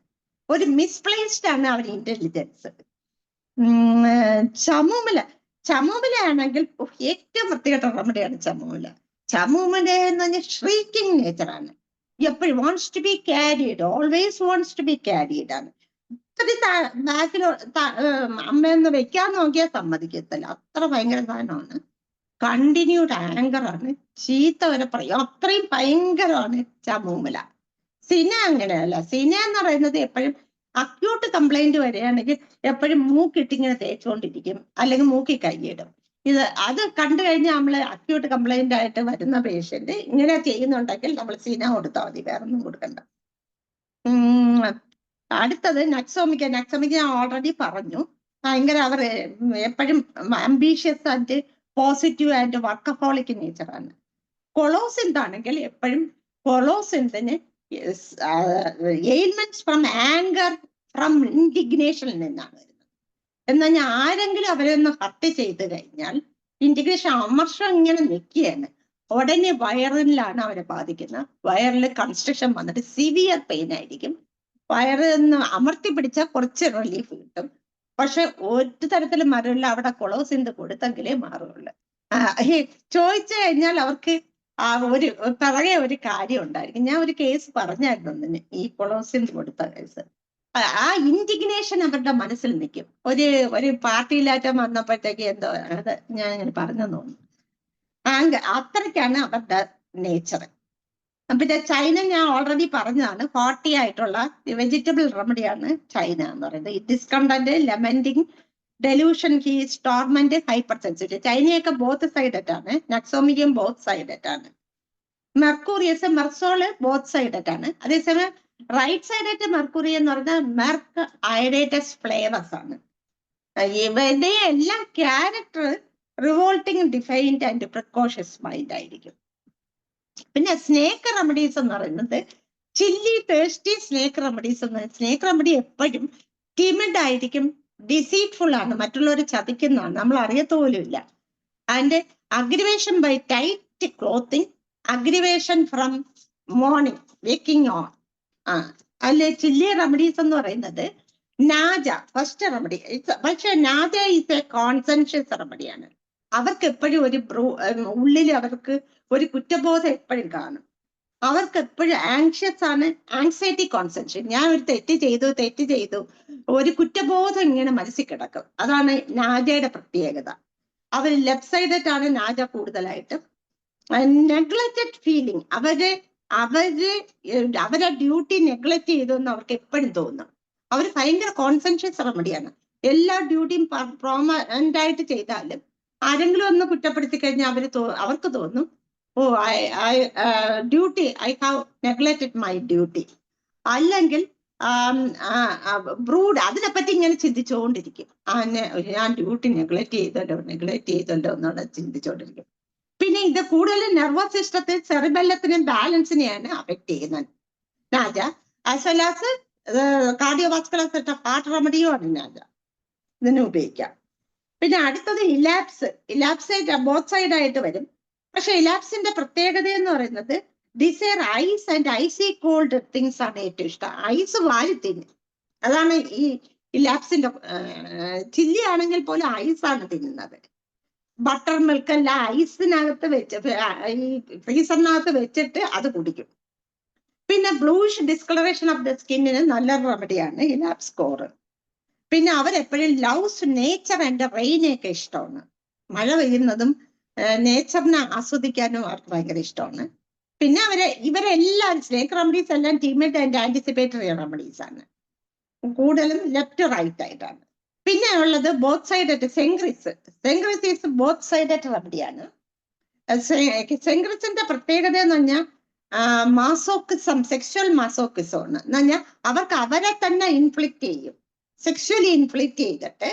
ഒരു മിസ്പ്ലേസ്ഡ് ആണ് അവരുടെ ഇന്റലിജൻസ്. ചമൂമില ആണെങ്കിൽ ഏറ്റവും വൃത്തികെട്ട റെമഡിയാണ് ചമൂമില. ചമൂമില എന്ന് പറഞ്ഞാൽ ഷ്രീക്കിംഗ് നേച്ചറാണ്. എപ്പോഴും wants to be carried, always wants to be carried ആണ്. ബാക്കിലോ അമ്മയൊന്ന് വെക്കാൻ നോക്കിയാൽ സമ്മതിക്കത്തില്ല, അത്ര ഭയങ്കര സാധനമാണ്. കണ്ടിന്യൂഡ് ആങ്കർ ആണ്, ചീത്ത വരെ പറയും, അത്രയും ഭയങ്കരമാണ് ചമൂമില. സിന അങ്ങനെയല്ല. സിന എന്ന് പറയുന്നത് എപ്പോഴും അക്യൂട്ട് കംപ്ലൈന്റ് വരികയാണെങ്കിൽ എപ്പോഴും മൂക്കിട്ടിങ്ങനെ തേച്ചുകൊണ്ടിരിക്കും, അല്ലെങ്കിൽ മൂക്കി കൈയിടും. അത് കണ്ടു കഴിഞ്ഞാൽ നമ്മള് അക്യൂട്ട് കംപ്ലൈന്റ് ആയിട്ട് വരുന്ന പേഷ്യന്റ് ഇങ്ങനെ ചെയ്യുന്നുണ്ടെങ്കിൽ നമ്മൾ സിന കൊടുത്താൽ മതി, വേറെ ഒന്നും കൊടുക്കണ്ട. അടുത്തത് നക്സോമിക്ക. നക്സോമിക്ക ഞാൻ ഓൾറെഡി പറഞ്ഞു. ഭയങ്കര അവർ എപ്പോഴും ambitious and positive and workaholic നേച്ചറാണ്. കൊളോസിൻത് ആണെങ്കിൽ എപ്പോഴും കൊളോസിൻതിന് എയിൽമെന്റ്സ് ഫ്രം ആങ്കർ, ഫ്രം ഇൻഡിഗ്നേഷനിൽ നിന്നാണ് വരുന്നത്. എന്നാൽ ആരെങ്കിലും അവരെ ഒന്ന് ഹർട്ട് ചെയ്ത് കഴിഞ്ഞാൽ ഇൻഡിഗ്നേഷൻ അമർഷം ഇങ്ങനെ നിൽക്കുകയാണ്, ഉടനെ വയറിലാണ് അവരെ ബാധിക്കുന്നത്. വയറിൽ കൺസ്ട്രക്ഷൻ വന്നിട്ട് സിവിയർ പെയിൻ ആയിരിക്കും. വയറിന്ന് അമർത്തി പിടിച്ചാൽ കുറച്ച് റിലീഫ് കിട്ടും, പക്ഷെ ഒരു തരത്തിലും മാറില്ല. അവിടെ കൊളോസിൻത് കൊടുത്തെങ്കിലേ മാറുള്ളൂ. ചോദിച്ചു കഴിഞ്ഞാൽ അവർക്ക് ഒരു പിറകെ ഒരു കാര്യം ഉണ്ടായിരിക്കും. ഞാൻ ഒരു കേസ് പറഞ്ഞായിരുന്നു ഒന്നിന്, ഈ കൊളോസിൻത് കൊടുത്ത കേസ്. ആ ഇൻഡിഗ്നേഷൻ അവരുടെ മനസ്സിൽ നിൽക്കും. ഒരു പാർട്ടിയിലാറ്റം വന്നപ്പോഴത്തേക്ക് എന്തോ അത് ഞാൻ ഇങ്ങനെ പറഞ്ഞു തോന്നുന്നു. അത്രയ്ക്കാണ് അവരുടെ നേച്ചർ. പിന്നെ ചൈന ഞാൻ ഓൾറെഡി പറഞ്ഞതാണ്, 40 ആയിട്ടുള്ള വെജിറ്റബിൾ റെമഡിയാണ് ചൈന എന്ന് പറയുന്നത്. Discontent, lamenting, delusion, he's, torment, hyper sensitive. ചൈനയൊക്കെ ബോത്ത് സൈഡഡ് ആണ്. നക്സോമിയും ബോത്ത് സൈഡഡ് ആണ്. മെർക്കൂറിയസ്, മെർസോള് ബോത്ത് സൈഡഡ് ആണ്. അതേസമയം റൈറ്റ് സൈഡഡ് മെർക്കുറി എന്ന് പറഞ്ഞാൽ മെർക്ക് അയഡേറ്റസ് ഫ്ലേവേഴ്സ് ആണ്. ഇവരുടെ എല്ലാം character revolting, defined and precocious mind ആയിരിക്കും. പിന്നെ സ്നേക്ക് റെമഡീസ് എന്ന് പറയുന്നത് ചില്ലി ടേസ്റ്റി സ്നേക്ക് റെമഡീസ് എന്ന്. സ്നേക്ക് റെമഡി എപ്പോഴും ടിമിഡ് ആയിരിക്കും, ഡിസീറ്റ്ഫുൾ ആണ്, മറ്റുള്ളവർ ചതിക്കുന്നതാണ്, നമ്മൾ അറിയത്തോലും ഇല്ല. അതിന്റെ aggravation by tight clothing, aggravation from morning waking on. അല്ലെ ചില്ലി റെമഡീസ് എന്ന് പറയുന്നത് നാജ ഫസ്റ്റ് റെമഡി. പക്ഷെ നാജ ഈസ് എ കോൺസെൻഷ്യസ് റെമഡിയാണ്. അവർക്ക് എപ്പോഴും ഒരു ഉള്ളിൽ അവർക്ക് ഒരു കുറ്റബോധം എപ്പോഴും കാണും. അവർക്ക് എപ്പോഴും ആങ്ഷ്യസ് ആണ്, ആങ്സൈറ്റി കോൺസെൻട്രേഷൻ. ഞാൻ ഒരു തെറ്റ് ചെയ്തു ഒരു കുറ്റബോധം ഇങ്ങനെ മനസ്സിൽ കിടക്കും. അതാണ് നാജയുടെ പ്രത്യേകത. അവർ ലെഫ്റ്റ് സൈഡഡ് ആണ് നാജ കൂടുതലായിട്ടും. നെഗ്ലക്റ്റഡ് ഫീലിംഗ്, അവരെ ഡ്യൂട്ടി നെഗ്ലക്ട് ചെയ്തെന്ന് അവർക്ക് എപ്പോഴും തോന്നും. അവർ ഭയങ്കര കോൺസെൻട്രേഷൻ റെമഡിയാണ്. എല്ലാ ഡ്യൂട്ടിയും പ്രോമന്റ് ആയിട്ട് ചെയ്താലും ആരെങ്കിലും ഒന്ന് കുറ്റപ്പെടുത്തി കഴിഞ്ഞാൽ അവർക്ക് തോന്നും, oh duty, I have neglected my duty. അല്ലെങ്കിൽ ബ്രൂഡ്, അതിനെപ്പറ്റി ഇങ്ങനെ ചിന്തിച്ചുകൊണ്ടിരിക്കും. ഞാൻ ഡ്യൂട്ടി നെഗ്ലക്ട് ചെയ്തല്ലോ എന്നുള്ള ചിന്തിച്ചുകൊണ്ടിരിക്കും. പിന്നെ ഇത് കൂടുതലും നെർവസ് സിസ്റ്റത്തെ, സെറിബെല്ലത്തിനും ബാലൻസിനെയാണ് അഫക്ട് ചെയ്യുന്നത് Naja. As well as cardiovascular set heart റെമഡിയും ആണ് നാജ, ഇതിനെ ഉപയോഗിക്കാം. പിന്നെ അടുത്തത് ഇലാപ്സ്. ബോത്ത് സൈഡ് ആയിട്ട് വരും. പക്ഷെ ഇലാപ്സിന്റെ പ്രത്യേകത എന്ന് പറയുന്നത് desire ice and icy cold things ആണ് ഏറ്റവും ഇഷ്ടം. ഐസ് വാരിത്തിന്ന്, അതാണ് ഈ ഇലാപ്സിന്റെ. ചില്ലി ആണെങ്കിൽ പോലും ഐസാണ് തിന്നുന്നത്. ബട്ടർ മിൽക്ക് എല്ലാം ഐസിനകത്ത് വെച്ച്, ഈ ഫ്രീസറിനകത്ത് വെച്ചിട്ട് അത് കുടിക്കും. പിന്നെ ബ്ലൂഷ് ഡിസ്കളറേഷൻ ഓഫ് ദ സ്കിന്നിന് നല്ല റെമഡിയാണ് ഇലാപ്സ് സ്കോർ. പിന്നെ അവരെപ്പോഴും ലവ്സ് നേച്ചർ ആൻഡ് റെയിനെയൊക്കെ ഇഷ്ടമാണ്. മഴ പെയ്യുന്നതും നേച്ചറിനെ ആസ്വദിക്കാനും അവർക്ക് ഭയങ്കര ഇഷ്ടമാണ്. പിന്നെ ഇവരെല്ലാം സ്നേക്ക് റെമഡീസ് എല്ലാം ടീമേറ്റ് ആൻഡ് ആന്റിസിപ്പേറ്ററി റെമഡീസ് ആണ്, കൂടുതലും ലെഫ്റ്റ് റൈറ്റ് ആയിട്ടാണ്. പിന്നെ ഉള്ളത് both sided cenchris is both sided റെമഡിയാണ്. സെങ്ക്രിസിന്റെ പ്രത്യേകത എന്ന് പറഞ്ഞാൽ മാസോക്കിസം, സെക്ഷൽ മാസോക്കിസം ആണ്. എന്ന് പറഞ്ഞാൽ അവർക്ക് അവരെ തന്നെ ഇൻഫ്ലിക്റ്റ് ചെയ്യും, സെക്ഷലി ഇൻഫ്ലിക്റ്റ് ചെയ്തിട്ട്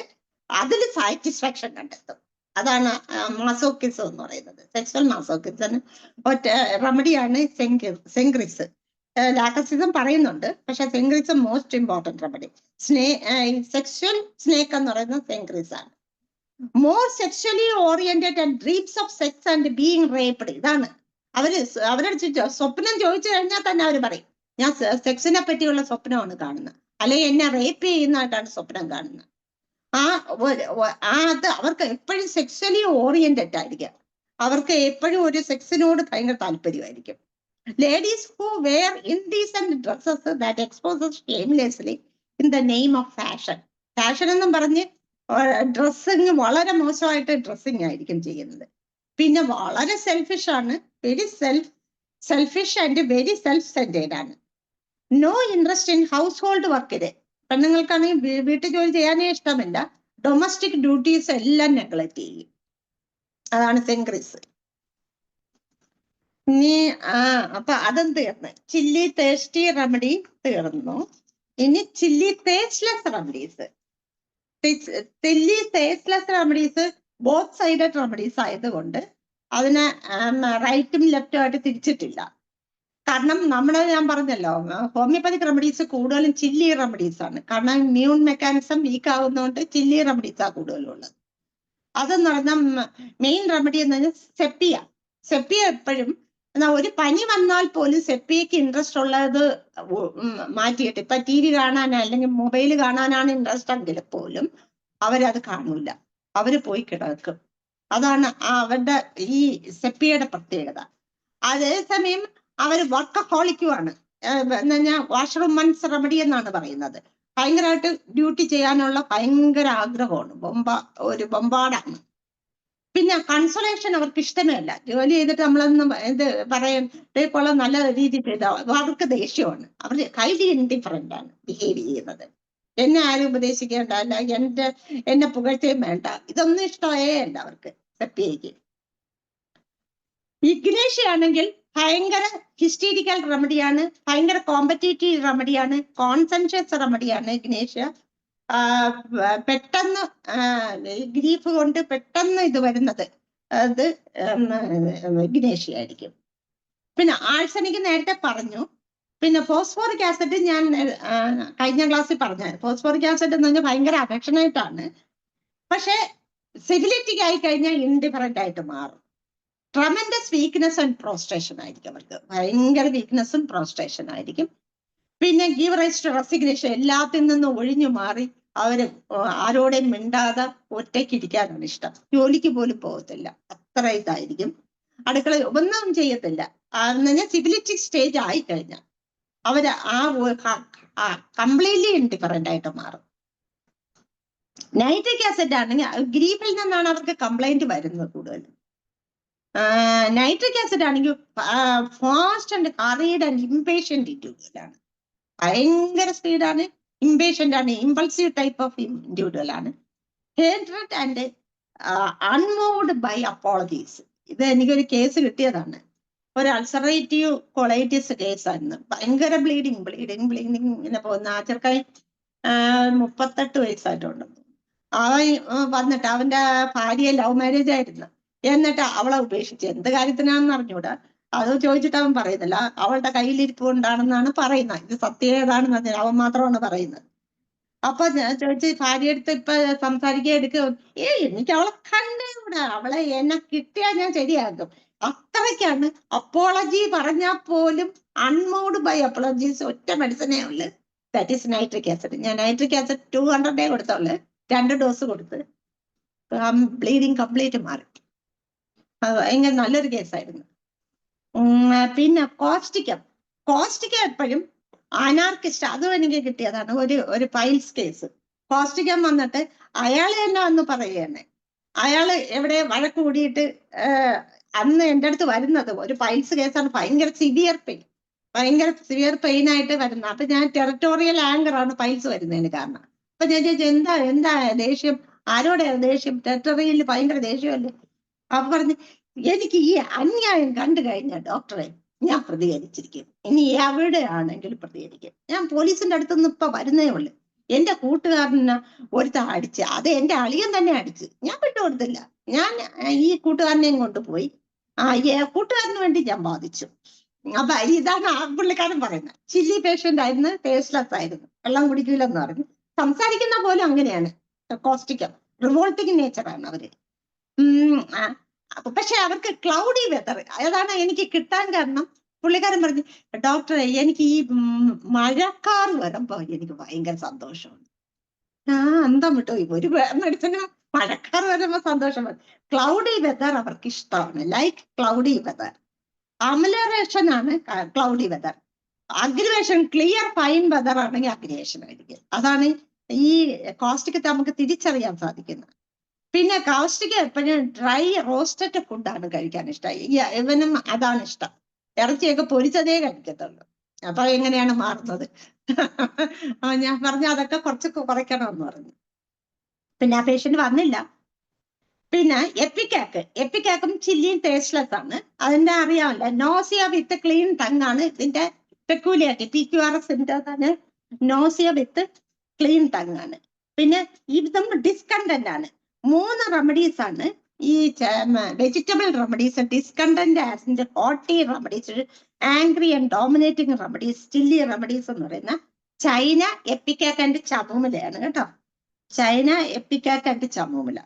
അതിൽ സാറ്റിസ്ഫാക്ഷൻ കണ്ടെത്തും. അതാണ് മാസോക്കിസം എന്ന് പറയുന്നത്. സെക്ഷൽ മാസോക്കിസം ഒറ്റ റെമഡിയാണ് സെങ്ക്രിസ്. ലാക്സിസം പറയുന്നുണ്ട്, പക്ഷെ cenchris most important remedy. Sexual snake എന്ന് പറയുന്നത് സെങ്ക്രിസ് ആണ്. More sexually oriented and dreams of sex and being raped. ഇതാണ് അവരുടെ സ്വപ്നം ചോദിച്ചു കഴിഞ്ഞാൽ തന്നെ അവർ പറയും, ഞാൻ സെക്സിനെ പറ്റിയുള്ള സ്വപ്നമാണ് കാണുന്നത്, അല്ലെങ്കിൽ എന്നെ റേപ്പ് ചെയ്യുന്നതായിട്ടാണ് സ്വപ്നം കാണുന്നത്. അത് അവർക്ക് എപ്പോഴും സെക്സ്വലി ഓറിയന്റഡ് ആയിരിക്കും. അവർക്ക് എപ്പോഴും ഒരു സെക്സിനോട് ഭയങ്കര താല്പര്യമായിരിക്കും. Ladies who wear indecent dresses that exposes shamelessly in the name of fashion. Fashion എന്നും പറഞ്ഞ് ഡ്രസ്സിങ് വളരെ മോശമായിട്ട് ഡ്രസ്സിങ് ആയിരിക്കും ചെയ്യുന്നത്. പിന്നെ വളരെ സെൽഫിഷ് ആണ്, very selfish and very self centred ആണ്. No interest in house hold വർക്കില്. പെണ്ണുങ്ങൾക്കാണെങ്കിൽ വീട്ടു ജോലി ചെയ്യാനേ ഇഷ്ടമില്ല, ഡൊമസ്റ്റിക് ഡ്യൂട്ടീസ് എല്ലാം നെഗ്ലക്ട് ചെയ്യും. അതാണ് സെങ്ക്രിസ്. ഇനി അപ്പൊ അതും തീർന്ന്. ചില്ലി ടേസ്റ്റി റെമഡി തീർന്നു. ഇനി chilli tasteless remedies. Chilli tasteless remedies both sided remedies ആയതുകൊണ്ട് അതിനെ റൈറ്റും ലെഫ്റ്റും ആയിട്ട് തിരിച്ചിട്ടില്ല. കാരണം ഞാൻ പറഞ്ഞല്ലോ, ഹോമിയോപ്പതിക് റെമഡീസ് കൂടുതലും ചില്ലി റെമഡീസ് ആണ്. കാരണം ഇമ്മ്യൂൺ മെക്കാനിസം വീക്ക് ആകുന്നതുകൊണ്ട് ചില്ലി റെമഡീസാ കൂടുതലുള്ളത്. അതെന്ന് പറഞ്ഞാൽ മെയിൻ റെമഡി എന്ന് പറഞ്ഞാൽ സെപ്പിയ എപ്പോഴും ഒരു പനി വന്നാൽ പോലും സെപ്പിയക്ക് ഇൻട്രസ്റ്റ് ഉള്ളത് മാറ്റിയിട്ട്, ഇപ്പൊ TV കാണാനോ അല്ലെങ്കിൽ മൊബൈൽ കാണാനാണ് ഇൻട്രസ്റ്റ് എങ്കിൽ പോലും അവരത് കാണൂല, അവര് പോയി കിടക്കും. അതാണ് അവരുടെ ഈ സെപ്പിയയുടെ പ്രത്യേകത. അതേസമയം അവർ വർക്കഹോളിക്കുമാണ്. എന്ന് പറഞ്ഞാൽ വാഷറൂം മൺസ് റെമഡി എന്നാണ് പറയുന്നത്. ഭയങ്കരമായിട്ട് ഡ്യൂട്ടി ചെയ്യാനുള്ള ഭയങ്കര ആഗ്രഹമാണ്, ഒരു ബൊമ്പാടാണ്. പിന്നെ കൺസോളേഷൻ അവർക്ക് ഇഷ്ടമേ അല്ല. ജോലി ചെയ്തിട്ട് നമ്മളൊന്നും ഇത് പറയും നല്ല രീതിയിൽ ചെയ്താൽ അവർക്ക് ദേഷ്യമാണ്. അവർ ഹൈലി ഇൻഡിഫറൻ്റ് ആണ് ബിഹേവ് ചെയ്യുന്നത്. എന്നെ ആരും ഉപദേശിക്കേണ്ടല്ല, എന്നെ പുകഴ്ചയും വേണ്ട, ഇതൊന്നും ഇഷ്ടമേ അല്ല അവർക്ക്. സെപ്പിയയ്ക്ക് ഇഗ്നേഷ്യ ആണെങ്കിൽ ഭയങ്കര ഹിസ്റ്റീരിക്കൽ റെമഡിയാണ്, ഭയങ്കര കോമ്പറ്റേറ്റീവ് റെമഡിയാണ്, കോൺസെൻട്രേറ്റ് റെമഡിയാണ് ഇഗ്നേഷ്യ. പെട്ടെന്ന് ഗ്രീഫ് കൊണ്ട് പെട്ടെന്ന് ഇത് വരുന്നത് അത് ഇഗ്നേഷ്യ ആയിരിക്കും. പിന്നെ ആഴ്സനിക്ക് നേരത്തെ പറഞ്ഞു. പിന്നെ ഫോസ്ഫോറിക് ആസിഡ് ഞാൻ കഴിഞ്ഞ ക്ലാസ്സിൽ പറഞ്ഞു. ഫോസ്ഫോറിക് ആസിഡ് എന്ന് പറഞ്ഞാൽ ഭയങ്കര അഫെക്ഷനേറ്റ് ആണ്, പക്ഷെ സിവിലിറ്റിക് ആയി കഴിഞ്ഞാൽ ഇൻഡിഫറൻ്റ് ആയിട്ട് മാറും. ട്രമൻഡസ് വീക്ക്നെസ് ആൻഡ് പ്രോസ്ട്രേഷൻ ആയിരിക്കും അവർക്ക്, ഭയങ്കര വീക്ക്നെസ്സും പ്രോസ്ട്രേഷൻ ആയിരിക്കും. പിന്നെ ഗീവ് റൈസ് ടു റെസിഗ്നേഷൻ, എല്ലാത്തിൽ നിന്നും ഒഴിഞ്ഞു മാറി അവര് ആരോടെയും മിണ്ടാതെ ഒറ്റയ്ക്ക് ഇരിക്കാനാണ് ഇഷ്ടം. ജോലിക്ക് പോലും പോകത്തില്ല, അത്ര ഇതായിരിക്കും. അടുക്കള ഒന്നും ചെയ്യത്തില്ല. സിവിലിറ്റിക് സ്റ്റേജ് ആയി കഴിഞ്ഞാൽ അവര് കംപ്ലീറ്റ്ലി ഇൻഡിഫറൻ്റ് ആയിട്ട് മാറും. നൈട്രിക് ആസിഡ് ആണെങ്കിൽ ഗ്രീഫിൽ നിന്നാണ് അവർക്ക് കംപ്ലൈന്റ് വരുന്നത് കൂടുതലും. നൈട്രിക് ആസിഡ് ആണെങ്കിൽ fast and hurried and impatient individual ആണ്, ഭയങ്കര സ്പീഡാണ്, ഇംപേഷ്യന്റ് ആണ്, ഇമ്പൾസീവ് ടൈപ്പ് ഓഫ് ഇൻഡിവിജ്വൽ ആണ്. Hatred and unmoved by apologies. ഇത് എനിക്കൊരു കേസ് കിട്ടിയതാണ്, ഒരു അൾസറേറ്റീവ് കൊളൈറ്റിസ് കേസായിരുന്നു. ഭയങ്കര ബ്ലീഡിങ് ഇങ്ങനെ പോകുന്ന ആ ചെറുക്കായി 38 വയസ്സായിട്ടുണ്ട്. അവൻ വന്നിട്ട് അവന്റെ ഭാര്യ ലവ് മാരേജ് ആയിരുന്നു. എന്നിട്ട് അവളെ ഉപേക്ഷിച്ച് എന്ത് കാര്യത്തിനാണെന്ന് അറിഞ്ഞൂടാ. അത് ചോദിച്ചിട്ട് അവൻ പറയുന്നില്ല, അവളുടെ കയ്യിലിരിപ്പ് കൊണ്ടാണെന്നാണ് പറയുന്നത്. ഇത് സത്യം ഏതാണെന്ന് പറഞ്ഞാൽ അവൻ മാത്രമാണ് പറയുന്നത്. അപ്പൊ ഞാൻ ചോദിച്ചു, ഭാര്യ അടുത്ത് ഇപ്പൊ സംസാരിക്കാൻ എടുക്കുക, എനിക്ക് അവളെ കണ്ടൂടാ, അവളെ എന്നെ കിട്ടിയാൽ ഞാൻ ശരിയാക്കും. അത്രയ്ക്കാണ്. അപ്പോളജി പറഞ്ഞാൽ പോലും അൺമൂവ്ഡ് ബൈ അപ്പോളജീസ്. ഒറ്റ മെഡിസിനേ ഉള്ളു, ദാറ്റ് ഈസ് നൈട്രിക് ആസിഡ്. ഞാൻ നൈട്രിക് ആസിഡ് 200 കൊടുത്തുള്ളു, 2 ഡോസ് കൊടുത്ത് ബ്ലീഡിങ് കംപ്ലീറ്റ് മാറി. ഭയങ്കര നല്ലൊരു കേസായിരുന്നു. പിന്നെ കോസ്റ്റിക്കം എപ്പോഴും അനാർക്കിസ്റ്റ്, അതും എനിക്ക് കിട്ടിയതാണ്. ഒരു പൈൽസ് കേസ്. കോസ്റ്റിക്കം വന്നിട്ട് അയാൾ തന്നെ വന്ന് പറയുകയാണ്, അയാള് എവിടെ വഴക്ക് കൂടിയിട്ട് അന്ന് എൻ്റെ അടുത്ത് വരുന്നത് ഒരു പൈൽസ് കേസാണ്. ഭയങ്കര സിവിയർ പെയിൻ ആയിട്ട് വരുന്നത്. അപ്പൊ ഞാൻ ടെറിട്ടോറിയൽ ആങ്കർ ആണ് പൈൽസ് വരുന്നതിന് കാരണം. അപ്പൊ ഞാൻ ചോദിച്ചു, എന്താ ദേഷ്യം, ആരോടെ ദേഷ്യം, ടെറിട്ടോറിയലിൽ ഭയങ്കര ദേഷ്യമല്ലേ. അപ്പൊ പറഞ്ഞു, എനിക്ക് ഈ അന്യായം കണ്ടു കഴിഞ്ഞ ഡോക്ടറെ ഞാൻ പ്രതികരിച്ചിരിക്കും, ഇനി എവിടെ ആണെങ്കിലും പ്രതികരിക്കും. ഞാൻ പോലീസിന്റെ അടുത്തുനിന്ന് ഇപ്പൊ വരുന്നേ ഉള്ളു. എന്റെ കൂട്ടുകാരനെ ഒരുത്ത അടിച്ച്, അത് എന്റെ അളിയൻ തന്നെ അടിച്ച്, ഞാൻ വിട്ടുകൊടുത്തില്ല. ഞാൻ ഈ കൂട്ടുകാരനെയും കൊണ്ടുപോയി കൂട്ടുകാരന് വേണ്ടി ഞാൻ ബാധിച്ചു. അപ്പൊ ഇതാണ് ആ പുള്ളിക്കാരൻ പറയുന്നത്. ചില്ലി പേഷ്യന്റ് ആയിരുന്നു, ടേസ്റ്റ്ലെസ് ആയിരുന്നു, വെള്ളം കുടിക്കില്ലെന്ന് പറഞ്ഞു. സംസാരിക്കുന്ന പോലും അങ്ങനെയാണ്. കോസ്റ്റിക്കം റിവോൾട്ടിങ് നേച്ചറാണ് അവര്. പക്ഷെ അവർക്ക് ക്ലൗഡി വെതർ അതാണ് എനിക്ക് കിട്ടാൻ കാരണം. പുള്ളിക്കാരൻ പറഞ്ഞു, ഡോക്ടറെ എനിക്ക് ഈ മഴക്കാർ വരുമ്പോ എനിക്ക് ഭയങ്കര സന്തോഷമാണ്. അന്തം വിട്ടോ, ഒരു മെഡിസിന് മഴക്കാർ വരുമ്പോ സന്തോഷം വരും. ക്ലൗഡി വെതർ അവർക്ക് ഇഷ്ടമാണ്, ലൈക്ക് ക്ലൗഡി വെതർ. അമലറേഷൻ ആണ് cloudy weather. Aggravation clear fine weather ആണെങ്കിൽ അഗ്രിവേഷൻ ആയിരിക്കും. അതാണ് ഈ കോസ്റ്റിക്കത്തെ നമുക്ക് തിരിച്ചറിയാൻ സാധിക്കുന്നത്. പിന്നെ കാസ്റ്റിക്ക് എപ്പോഴും ഡ്രൈ റോസ്റ്റഡ് ഫുഡാണ് കഴിക്കാൻ ഇഷ്ടം. ഇവനും അതാണ് ഇഷ്ടം. ഇറച്ചിയൊക്കെ പൊരിച്ചതേ കഴിക്കത്തുള്ളൂ. അപ്പൊ എങ്ങനെയാണ് മാറുന്നത്? ഞാൻ പറഞ്ഞു അതൊക്കെ കുറച്ചൊക്കെ കുറയ്ക്കണമെന്ന് പറഞ്ഞു. പിന്നെ ആ പേഷ്യന്റ് വന്നില്ല. പിന്നെ എപ്പിക്കാക്കും ചില്ലിയും ടേസ്റ്റ്ലെസ് ആണ്. അതിന്റെ അറിയാമല്ല, നോസിയ വിത്ത് ക്ലീൻ ടങ് ആണ് ഇതിന്റെ പെക്യൂലിയാരിറ്റി. PQRS തന്നെ നോസിയ വിത്ത് ക്ലീൻ ടങ് ആണ്. പിന്നെ ഇതും ഡിസ്കണ്ടന്റ് ആണ്. 3 റെമഡീസ് ആണ് ഈ vegetable remedies. Discontent acid, hotty remedies, angry and dominating remedies, chilly remedies എന്ന് പറയുന്ന ചൈന, എപ്പിക്കാക്ക് ആൻഡ് ചമൂമലയാണ് കേട്ടോ. China, ipecac and chamomilla.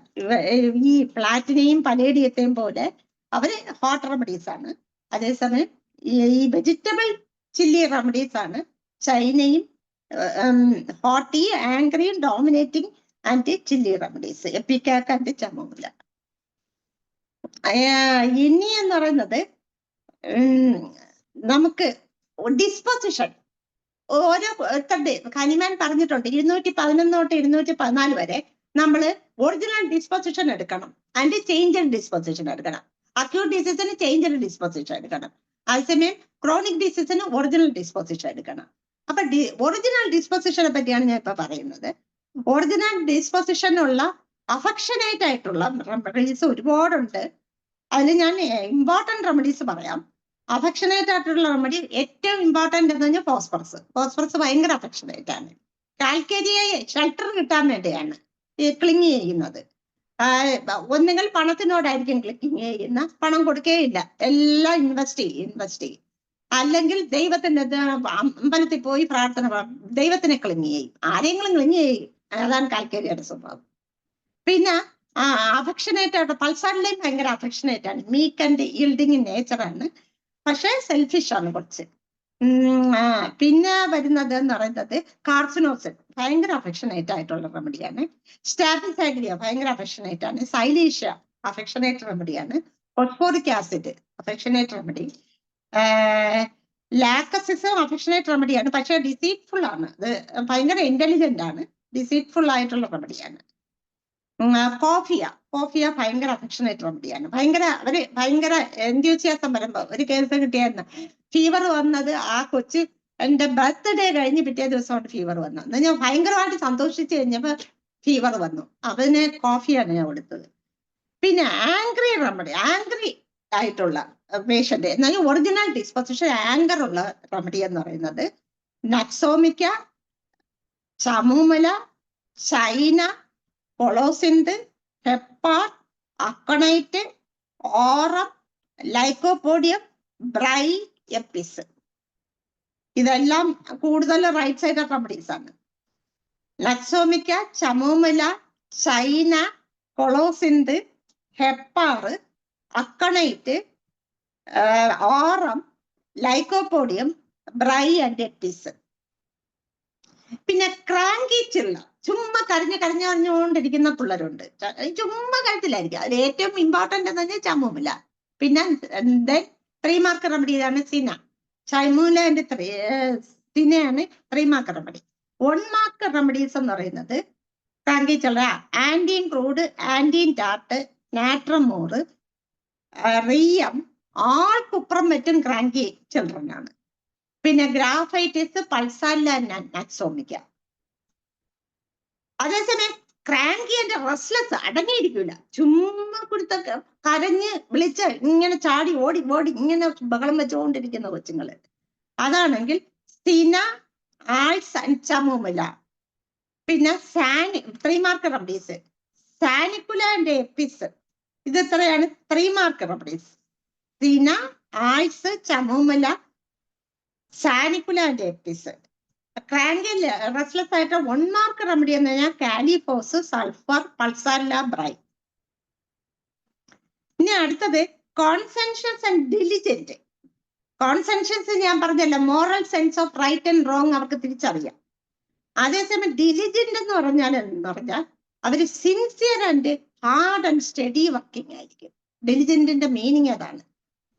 ഈ പ്ലാറ്റിനെയും പലേഡിയത്തെയും പോലെ അവര് ഹോട്ട് റെമഡീസ് ആണ്. അതേസമയം ഈ വെജിറ്റബിൾ ചില്ലി റെമഡീസ് ആണ് ചൈനയും, hotty, angry, dominating and chilly remedies, ipecac and chamomilla. ഇനി എന്ന് പറയുന്നത് നമുക്ക് ഡിസ്പോസിഷൻ ഓരോ കനിമാൻ പറഞ്ഞിട്ടുണ്ട് 211 തൊട്ട് 214 വരെ നമ്മൾ ഒറിജിനൽ ഡിസ്പോസിഷൻ എടുക്കണം. ആൻഡ് ചേഞ്ച് ഇൻ ഡിസ്പോസിഷൻ എടുക്കണം. അക്യൂട്ട് ഡിസീസിന് ചേഞ്ച് ഇൻ ഡിസ്പോസിഷൻ എടുക്കണം. അതേസമയം ക്രോണിക് ഡിസീസിന് ഒറിജിനൽ ഡിസ്പോസിഷൻ എടുക്കണം. അപ്പൊ ഒറിജിനൽ ഡിസ്പോസിഷനെ പറ്റിയാണ് ഞാൻ ഇപ്പൊ പറയുന്നത്. ഒറിജിനൽ ഡിസ്പോസിഷനുള്ള അഫക്ഷനേറ്റ് ആയിട്ടുള്ള റെമഡീസ് ഒരുപാടുണ്ട്. അതിൽ ഞാൻ ഇമ്പോർട്ടന്റ് റെമഡീസ് പറയാം. അഫക്ഷനേറ്റ് ആയിട്ടുള്ള റെമഡി ഏറ്റവും ഇമ്പോർട്ടന്റ് എന്ന് പറഞ്ഞാൽ ഫോസ്ഫറസ്. ഫോസ്ഫറസ് ഭയങ്കര അഫക്ഷനേറ്റ് ആണ്. കാൽക്കേരിയയെ ഷെൽട്ടർ കിട്ടാൻ വേണ്ടിയാണ് ഈ ക്ലിങ് ചെയ്യുന്നത്. ഒന്നുകിൽ പണത്തിനോടായിരിക്കും ക്ലിങ് ചെയ്യുന്ന, പണം കൊടുക്കുകയില്ല, എല്ലാം ഇൻവെസ്റ്റ് ചെയ്യും. അല്ലെങ്കിൽ ദൈവത്തിന്റെ അമ്പലത്തിൽ പോയി പ്രാർത്ഥന, ദൈവത്തിനെ ക്ലിങ് ചെയ്യും, ആരെങ്കിലും ക്ലിങ് ചെയ്യും. അതാണ് കാൽക്കേരിയയുടെ സ്വഭാവം. പിന്നെ അഫക്ഷനേറ്റ് ആയിട്ട് പൾസാറിലെയും ഭയങ്കര അഫക്ഷനേറ്റ് ആണ്. മീക്ക് ആൻഡ് ഈൽഡിങ് ഇൻ നേച്ചറാണ്, പക്ഷെ സെൽഫിഷ് ആണ് കുറച്ച്. പിന്നെ വരുന്നത് എന്ന് പറയുന്നത് കാർസിനോസിൻ, ഭയങ്കര അഫക്ഷനേറ്റ് ആയിട്ടുള്ള റെമഡിയാണ്. സ്റ്റാഫിസാഗ്രിയ ഭയങ്കര അഫക്ഷനേറ്റ് ആണ്. സൈലീഷ്യ അഫക്ഷനേറ്റ് റെമഡിയാണ്. Phosphoric acid affectionate remedy. ലാക്കസിസും അഫക്ഷനേറ്റ് റെമഡിയാണ്, പക്ഷെ ഡിസീറ്റ്ഫുൾ ആണ്. അത് ഭയങ്കര ഇന്റലിജന്റ് ആണ്, ഡിസീറ്റ്ഫുൾ ആയിട്ടുള്ള റെമഡിയാണ്. കോഫിയ ഭയങ്കര അഫക്ഷനേറ്റ് റെമഡിയാണ്. അവര് ഭയങ്കര എൻത്യൂസിയാസം വരുമ്പോ ഒരു കേസ് കിട്ടിയായിരുന്നു. ഫീവർ വന്നത് ആ കൊച്ച് എന്റെ ബർത്ത്ഡേ കഴിഞ്ഞ് പിറ്റേ ദിവസമാണ് ഫീവർ വന്നത്. എന്നാൽ ഞാൻ ഭയങ്കരമായിട്ട് സന്തോഷിച്ച് കഴിഞ്ഞപ്പോ ഫീവർ വന്നു. അതിന് കോഫിയാണ് ഞാൻ കൊടുത്തത്. പിന്നെ ആംഗ്രി റെമഡി, ആംഗ്രി ആയിട്ടുള്ള പേഷ്യന്റ് എന്നാൽ ഒറിജിനൽ ഡിസ്പോസിഷൻ ആങ്കർ ഉള്ള റെമഡി എന്ന് പറയുന്നത് nux vomica, chamomilla, China, colocynth, hepar, aconite, aurum, lycopodium, bry, apis. ഇതെല്ലാം കൂടുതൽ റൈറ്റ് സൈഡ് റെമഡീസ് ആണ്. Nux vomica, chamomilla, China, colocynth, hepar, aconite, aurum, lycopodium, bry and apis. പിന്നെ cranky ചിള്ള, ചുമ്മാ കരഞ്ഞുകൊണ്ടിരിക്കുന്ന പിള്ളേരുണ്ട്. ചുമ്മാ കരത്തിലായിരിക്കും. അതിൽ ഏറ്റവും ഇമ്പോർട്ടന്റ് എന്ന് പറഞ്ഞാൽ ചമൂമല. പിന്നെ 3 മാർക്ക് റെമഡിയാണ് cina. Chamomilla and cina 3 mark remedy. 1 mark remedies എന്ന് പറയുന്നത് cranky child antim crud, antim tart, natrum mur, rheum, all കുപ്രമെറ്റും ക്രാങ്കി ചിൽഡ്രൻ ആണ്. പിന്നെ ഗ്രാഫൈറ്റിസ്, പൾസാരില, നക്സോമിക്ക. അതേസമയം ക്രാങ്കി ആൻഡ് റെസ്റ്റ്ലെസ് അടങ്ങിയിരിക്കൂല. ചുമ്മാ കൊടുത്ത കരഞ്ഞ് വിളിച്ച് ഇങ്ങനെ ചാടി ഓടി ഇങ്ങനെ ബഹളം വെച്ചുകൊണ്ടിരിക്കുന്ന കൊച്ചുങ്ങള്. അതാണെങ്കിൽ സിന, ആൾസ് ആൻഡ് ചമൂമല. പിന്നെ 3 മാർക്ക് റെമഡീസ് സാനിക്കുല ആൻഡ് എപ്പിസ്. ഇത് എത്രയാണ്? 3 മാർക്ക് റെമഡീസ്. സിന, ആൾസ്, ചമൂമല, സാനിക്കുല ആൻഡ് എപ്പിസ്. ക്രാങ്കിൽ റെസ്റ്റ്ലെസ് ആയിട്ട് 1 മാർക്ക് റെമഡി എന്ന് പറഞ്ഞാൽ കാലിഫോസ്, സൾഫർ, പൾസാരില, ബ്രൈ. ഇനി അടുത്തത് കോൺസെൻഷ്യസ് ആൻഡ് ഡിലിജന്റ്. കോൺസെൻഷ്യസ് ഞാൻ പറഞ്ഞല്ലോ, moral sense of right and wrong അവർക്ക് തിരിച്ചറിയാം. അതേസമയം ഡിലിജന്റ് എന്ന് പറഞ്ഞാൽ അവര് sincere and hard and study working ആയിരിക്കും. ഡിലിജന്റിന്റെ മീനിങ് അതാണ്.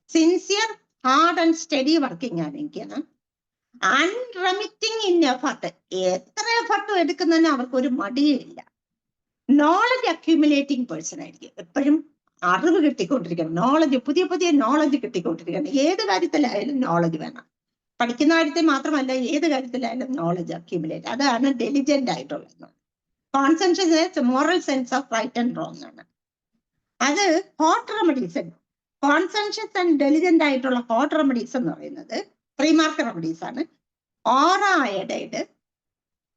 Sincere, hard and study working ആയിരിക്കും. അൺറെമിറ്റിംഗ് ഇൻ എഫർട്ട്, എത്ര എഫർട്ടും എടുക്കുന്നതിന് അവർക്ക് ഒരു മടിയില്ല. നോളജ് അക്യൂമുലേറ്റിംഗ് പേഴ്സൺ ആയിരിക്കും. എപ്പോഴും അറിവ് കിട്ടിക്കൊണ്ടിരിക്കണം, നോളജ്, പുതിയ നോളജ് കിട്ടിക്കൊണ്ടിരിക്കണം. ഏത് കാര്യത്തിലായാലും നോളജ് വേണം. പഠിക്കുന്ന കാര്യത്തിൽ മാത്രമല്ല, ഏത് കാര്യത്തിലായാലും നോളജ് അക്യൂമുലേറ്റ്. അതാണ് ഡെലിജന്റ് ആയിട്ടുള്ളത്. Concentration moral sense of right and wrong ആണ്. അത് hot remedies. Conscientious and diligent ആയിട്ടുള്ള ഹോട്ട് റെമഡീസ് എന്ന് പറയുന്നത് 3 മാർക്ക് റെമഡീസ് ആണ്. ഓറ അയഡൈഡ്,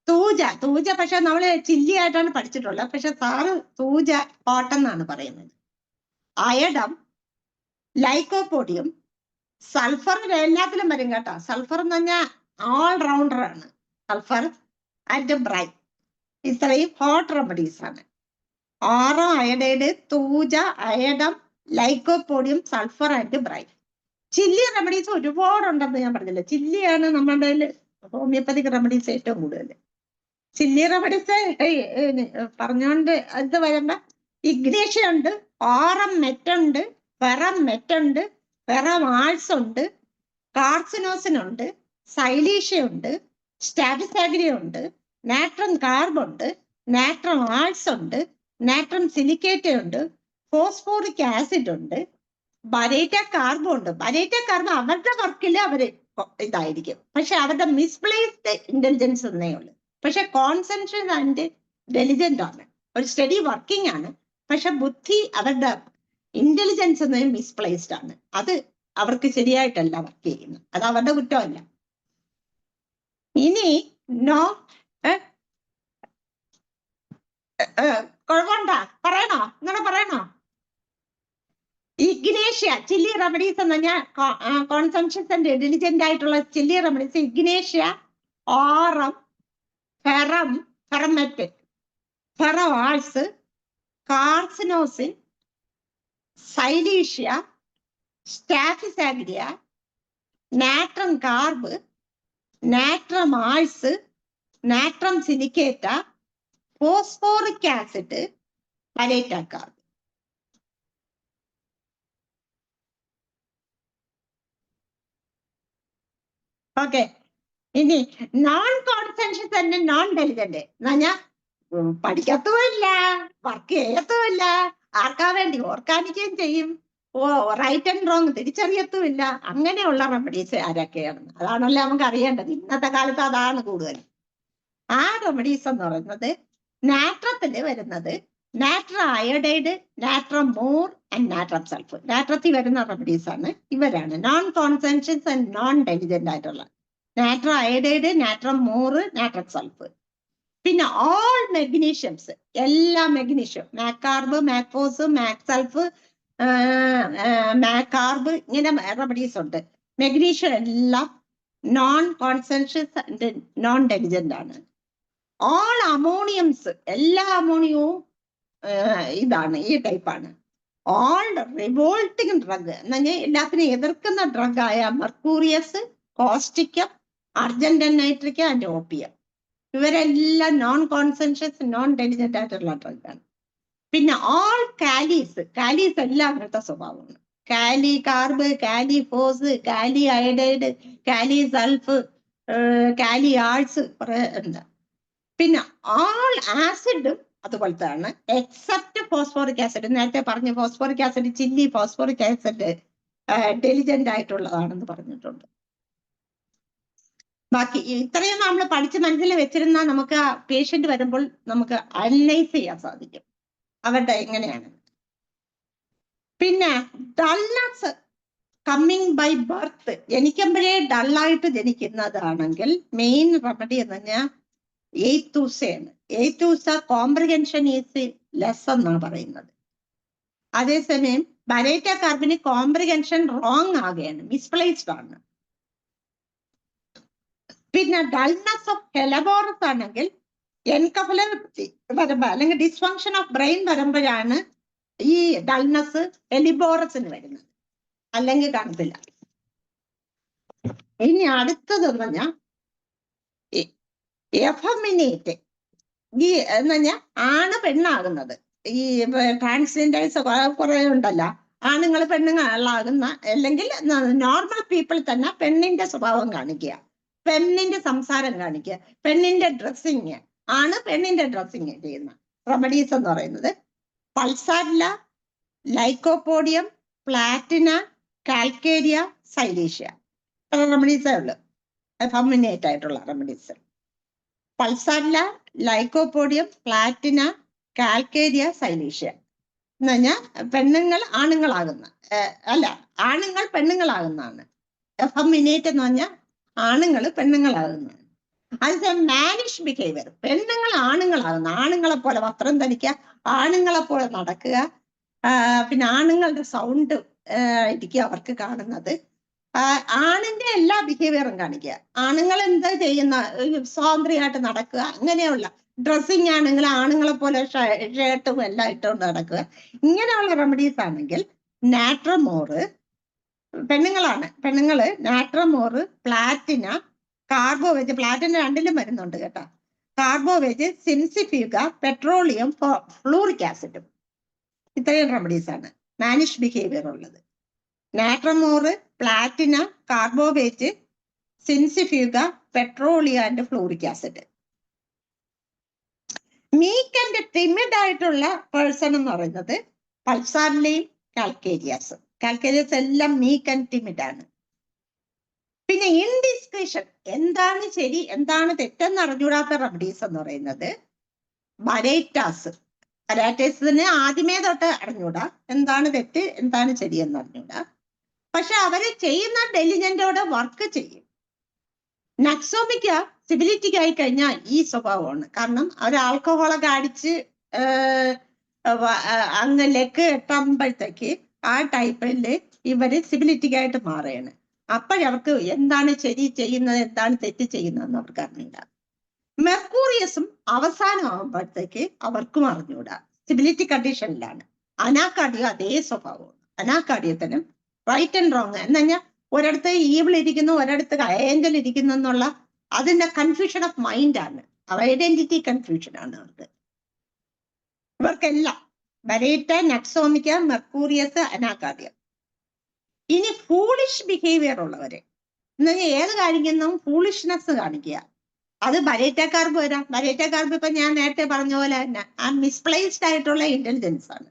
തൂജ പക്ഷെ നമ്മള് ചില്ലി ആയിട്ടാണ് പഠിച്ചിട്ടുള്ളത്, പക്ഷെ സാറ് തൂജ ഹോട്ട് എന്നാണ് പറയുന്നത്. അയഡം, ലൈക്കോപോഡിയം, സൾഫർ എല്ലാത്തിലും വരും കേട്ടോ. സൾഫർ എന്ന് പറഞ്ഞാൽ ഓൾ റൗണ്ടർ ആണ്. സൾഫർ ആൻഡ് ബ്രൈ, ഇത്രയും ഹോട്ട് റെമഡീസ് ആണ്. Aur iodide, thuja, iodum, lycopodium, sulphur and bry. Chilly remedies ഒരുപാടുണ്ടെന്ന് ഞാൻ പറഞ്ഞില്ല. ചില്ലിയാണ് നമ്മുടെ ഹോമിയോപ്പതിക് റെമഡീസ് ഏറ്റവും കൂടുതൽ. ചില്ലി റെമഡീസ് പറഞ്ഞോണ്ട് അത് വരുമ്പോ ഇഗ്നേഷ്യ ഉണ്ട്, ഓറം മെറ്റുണ്ട്, പെറം മെറ്റുണ്ട്, പെറം ആൾസ് ഉണ്ട്, കാർസിനോസിൻ ഉണ്ട്, സൈലീഷ്യ ഉണ്ട്, സ്റ്റാബിസാഗ്രിയ ഉണ്ട്, നാട്രം കാർബ് ഉണ്ട്, നാട്രം ആൾസ് ഉണ്ട്, നാട്രം സിലിക്കേറ്റ് ഉണ്ട്, ഫോസ്ഫോറിക് ആസിഡ് ഉണ്ട്, ബരേറ്റ കാർബൺ ഉണ്ട്. ബരേറ്റ കാർബൺ അവരുടെ വർക്കിൽ അവര് ഇതായിരിക്കും, പക്ഷെ അവരുടെ മിസ്പ്ലേസ്ഡ് ഇന്റലിജൻസ് എന്നേ ഉള്ളൂ. പക്ഷെ കോൺസെൻട്രേഷൻ ആൻഡ് ഇന്റലിജന്റ് ആണ്, ഒരു സ്റ്റഡി വർക്കിംഗ് ആണ്, പക്ഷെ ബുദ്ധി അവരുടെ ഇന്റലിജൻസ് എന്ന മിസ്പ്ലേസ്ഡ് ആണ്. അത് അവർക്ക് ശരിയായിട്ടല്ല വർക്ക് ചെയ്യുന്നത്, അത് അവരുടെ കുറ്റമല്ല. ഇനി കുഴപ്പമുണ്ടാ? പറയണോ? ഇങ്ങനെ പറയണോ? ഇഗ്നേഷ്യ ചില്ലി റെമഡീസ് എന്ന് പറഞ്ഞാൽ കോൺസെൻട്രേഷൻ ആൻഡ് ഇന്റലിജന്റ് ആയിട്ടുള്ള chilly remedies: ignatia, aurum, ferrum, ferrum met, ferrum ars, carcinosin, silicea, staphysagria, natrum carb, natrum ars, natrum silicata, phosphoric acid, baryta carb. Okay. ഇനി non concentration and non intelligent എന്ന് പറഞ്ഞാൽ പഠിക്കത്തുമില്ല, work ചെയ്യത്തുമില്ല, ആർക്കാ വേണ്ടി ഓർക്കാനിക്കുകയും ചെയ്യും, right and wrong തിരിച്ചറിയത്തുമില്ല. അങ്ങനെയുള്ള remedies ആരൊക്കെയാണ്? അതാണല്ലോ നമുക്ക് അറിയേണ്ടത്. ഇന്നത്തെ കാലത്ത് അതാണ് കൂടുതൽ. ആ റെമഡീസ് എന്ന് പറയുന്നത് നാട്രത്തിൽ വരുന്നത് natrum iodide, natrum mur and natrum sulphur. നാട്രത്തിൽ വരുന്ന റെമഡീസ് ആണ് ഇവരാണ് non concentration and non intelligent ആയിട്ടുള്ള. Natrum iodide, natrum mur, natrum sulphur. പിന്നെ ഓൾ മെഗ്നീഷ്യംസ്, എല്ലാ മെഗ്നീഷ്യം, മാക്കാർബ്, മാക്ഫോസ്, മാക്സൾഫ്, മാക്കാർബ്, ഇങ്ങനെ റെമഡീസ് ഉണ്ട്. മെഗ്നീഷ്യം എല്ലാം non concentration and non intelligent ആണ്. ഓൾ അമോണിയംസ്, എല്ലാ അമോണിയവും ഇതാണ്, ഈ ടൈപ്പാണ്. ഓൾ റിവോൾട്ടിങ് ഡ്രഗ് എന്ന് പറഞ്ഞാൽ എല്ലാത്തിനും എതിർക്കുന്ന ഡ്രഗായ മെർക്കൂറിയസ്, കോസ്റ്റിക്കം, അർജന്റൻ നൈട്രിക്ക ആൻഡ് ഓപ്പിയം, ഇവരെല്ലാം നോൺ കോൺസെൻട്രേഷൻ നോൺ ഇന്റലിജന്റ് ആയിട്ടുള്ള ഡ്രഗാണ്. പിന്നെ ഓൾ കാലീസ്, കാലീസ് എല്ലാം അങ്ങനത്തെ സ്വഭാവമാണ്. കാലി കാർബ്, കാലി ഫോസ്, കാലി അയഡൈഡ്, കാലി സൾഫ്, കാലി ആൾസ് കുറെ ഉണ്ട്. പിന്നെ ഓൾ ആസിഡും അതുപോലത്താണ്, എക്സെപ്റ്റ് ഫോസ്ഫോറിക് ആസിഡ്. നേരത്തെ പറഞ്ഞ phosphoric acid, chilly phosphoric acid intelligent ആയിട്ടുള്ളതാണെന്ന് പറഞ്ഞിട്ടുണ്ട്. ബാക്കി ഇത്രയും നമ്മൾ പഠിച്ച് മനസ്സിൽ വെച്ചിരുന്ന നമുക്ക് പേഷ്യന്റ് വരുമ്പോൾ നമുക്ക് അനലൈസ് ചെയ്യാൻ സാധിക്കും അവരുടെ എങ്ങനെയാണ്. പിന്നെ ഡൾനെസ് കമ്മിങ് ബൈ ബർത്ത്, ജനിക്കുമ്പോഴേ ഡള്ളായിട്ട് ജനിക്കുന്നതാണെങ്കിൽ മെയിൻ റെമഡി എന്ന് പറഞ്ഞാൽ എയ്ത്തൂസയാണ്. എയ്ത്തൂസ കോംപ്രിഹെൻഷൻ ഈസ് ലെസ് എന്നാണ് പറയുന്നത്. അതേസമയം ബരേറ്റ കാർബിന് കോംപ്രിഹെൻഷൻ റോങ് ആകുകയാണ്, മിസ്പ്ലേസ്ഡ് ആണ്. പിന്നെ ഡൾനെസ് ഓഫ് ഹെലബോറസ് ആണെങ്കിൽ എൻകഫലോപ്പതി വരുമ്പോ അല്ലെങ്കിൽ ഡിസ്ഫങ്ഷൻ ഓഫ് ബ്രെയിൻ വരുമ്പോഴാണ് ഈ ഡൾനെസ് എലിബോറസിന് വരുന്നത്, അല്ലെങ്കിൽ കാണത്തില്ല. ഇനി അടുത്തതെന്ന് പറഞ്ഞാൽ എഫമിനേറ്റ്, ഈ എന്ന് പറഞ്ഞാൽ ആണ് പെണ്ണാകുന്നത്. ഈ ട്രാൻസ്ജെൻഡേഴ്സ് കുറെ ഉണ്ടല്ലോ, ആണുങ്ങൾ പെണ്ണുങ്ങളാകുന്ന, അല്ലെങ്കിൽ നോർമൽ പീപ്പിൾ തന്നെ പെണ്ണിന്റെ സ്വഭാവം കാണിക്കുക, പെണ്ണിന്റെ സംസാരം കാണിക്കുക, പെണ്ണിന്റെ ഡ്രസ്സിങ് ആണ് പെണ്ണിന്റെ ഡ്രസ്സിങ് ചെയ്യുന്ന റെമഡീസ് എന്ന് പറയുന്നത് പൾസാരില്ല, ലൈക്കോപോഡിയം, പ്ലാറ്റിന, കാൽക്കേരിയ, സൈലീഷ്യ. റെമഡീസേ ഉള്ളു എഫമിനേറ്റ് ആയിട്ടുള്ള റെമഡീസ്. പൾസാരില്ല, ലൈക്കോപോഡിയം, പ്ലാറ്റിന, കാൽക്കേരിയ, സൈലീഷ്യ എന്ന് പറഞ്ഞാൽ പെണ്ണുങ്ങൾ ആണുങ്ങളാകുന്ന, അല്ല ആണുങ്ങൾ പെണ്ണുങ്ങളാകുന്നതാണ്. എഫമിനേറ്റ് എന്ന് പറഞ്ഞാൽ ആണുങ്ങൾ പെണ്ണുങ്ങളാകുന്നതാണ്. അതേസമയം മാനിഷ് ബിഹേവിയർ, പെണ്ണുങ്ങൾ ആണുങ്ങളാകുന്ന, ആണുങ്ങളെ പോലെ വസ്ത്രം ധരിക്കുക, ആണുങ്ങളെ പോലെ നടക്കുക, പിന്നെ ആണുങ്ങളുടെ സൗണ്ട് ആയിരിക്കും അവർക്ക് കാണുന്നത്. ആണിന്റെ എല്ലാ ബിഹേവിയറും കാണിക്കുക, ആണുങ്ങൾ എന്താ ചെയ്യുന്ന സ്വാതന്ത്ര്യമായിട്ട് നടക്കുക, അങ്ങനെയുള്ള ഡ്രസ്സിങ് ആണെങ്കിൽ ആണുങ്ങളെ പോലെ ഷർട്ടും എല്ലാം ഇട്ടുകൊണ്ട് നടക്കുക. ഇങ്ങനെയുള്ള റെമഡീസ് ആണെങ്കിൽ നാട്രമോറ്, പെണ്ണുങ്ങളാണ്, പെണ്ണുങ്ങള് നാട്രമോറ്, പ്ലാറ്റിന, കാർബോവേജ്, പ്ലാറ്റിന രണ്ടിലും വരുന്നുണ്ട് കേട്ടോ, കാർബോവേജ്, സിൻസിഫ്യൂഗ, പെട്രോളിയം, ഫ്ലൂറിക് ആസിഡും. ഇത്രയും റെമഡീസ് ആണ് മാനിഷ് ബിഹേവിയർ ഉള്ളത്. Natrum mur, platina, carbo veg, cimicifuga, petroleum and fluoric acid. Meek and timid ആയിട്ടുള്ള പേഴ്സൺ എന്ന് പറയുന്നത് പൾസാറിലെയും കാൽക്കേരിയാസ്. കാൽക്കേരിയാസ് എല്ലാം മീക്ക് ആൻഡ് ടിമിഡ് ആണ്. പിന്നെ ഇൻഡിസ്ക്രിഷൻ, എന്താണ് ശരി എന്താണ് തെറ്റെന്ന് അറിഞ്ഞൂടാത്ത റെമഡീസ് എന്ന് പറയുന്നത് ബരേറ്റാസ്. ബരേറ്റാസിന് ആദ്യമേ തൊട്ട് അറിഞ്ഞൂടാ എന്താണ് തെറ്റ് എന്താണ് ശരിയെന്ന് അറിഞ്ഞൂടാ. പക്ഷെ അവര് ചെയ്യുന്ന ഡെലിജന്റോടെ വർക്ക് ചെയ്യും. നക്സോമിക്ക സിബിലിറ്റിക്ക് ആയി കഴിഞ്ഞാൽ ഈ സ്വഭാവമാണ്. കാരണം അവർ ആൽക്കഹോളൊക്കെ അടിച്ച് അങ്ങ് ലെക്ക് എട്ടുമ്പോഴത്തേക്ക് ആ ടൈപ്പില് ഇവര് സിബിലിറ്റിക്കായിട്ട് മാറുകയാണ്. അപ്പോഴവർക്ക് എന്താണ് ശരി ചെയ്യുന്നത് എന്താണ് തെറ്റ് ചെയ്യുന്നതെന്ന് അവർക്ക് അറിഞ്ഞൂടാ. മെർക്കൂറിയസും അവസാനമാകുമ്പോഴത്തേക്ക് അവർക്കും അറിഞ്ഞൂടാ, സിബിലിറ്റി കണ്ടീഷനിലാണ്. അനാക്കാർഡിയ അതേ സ്വഭാവമാണ്. അനാക്കാർഡിയത്തിനും റൈറ്റ് ആൻഡ് റോങ് എന്ന് പറഞ്ഞാൽ ഒരിടത്ത് ഈവിൾ ഇരിക്കുന്നു ഒരിടത്ത് ഏഞ്ചൽ ഇരിക്കുന്നു എന്നുള്ള അതിന്റെ കൺഫ്യൂഷൻ ഓഫ് മൈൻഡാണ്, ഐഡന്റിറ്റി കൺഫ്യൂഷൻ ആണ് അവർക്ക്. ഇവർക്കെല്ലാം ബരേറ്റ, നക്സോമിക്ക, മെർക്കൂറിയസ്, അനാക്കാർഡിയ. ഇനി ഫൂളിഷ് ബിഹേവിയർ ഉള്ളവര് എന്ന് പറഞ്ഞാൽ ഏത് കാണിക്കുന്നതും ഫൂളിഷ്നെസ് കാണിക്കുക, അത് ബരേറ്റക്കാർക്ക് വരാം. ബരേറ്റക്കാർക്ക് ഇപ്പൊ ഞാൻ നേരത്തെ പറഞ്ഞ പോലെ തന്നെ ആ മിസ്പ്ലേസ്ഡ് ആയിട്ടുള്ള ഇന്റലിജൻസ് ആണ്.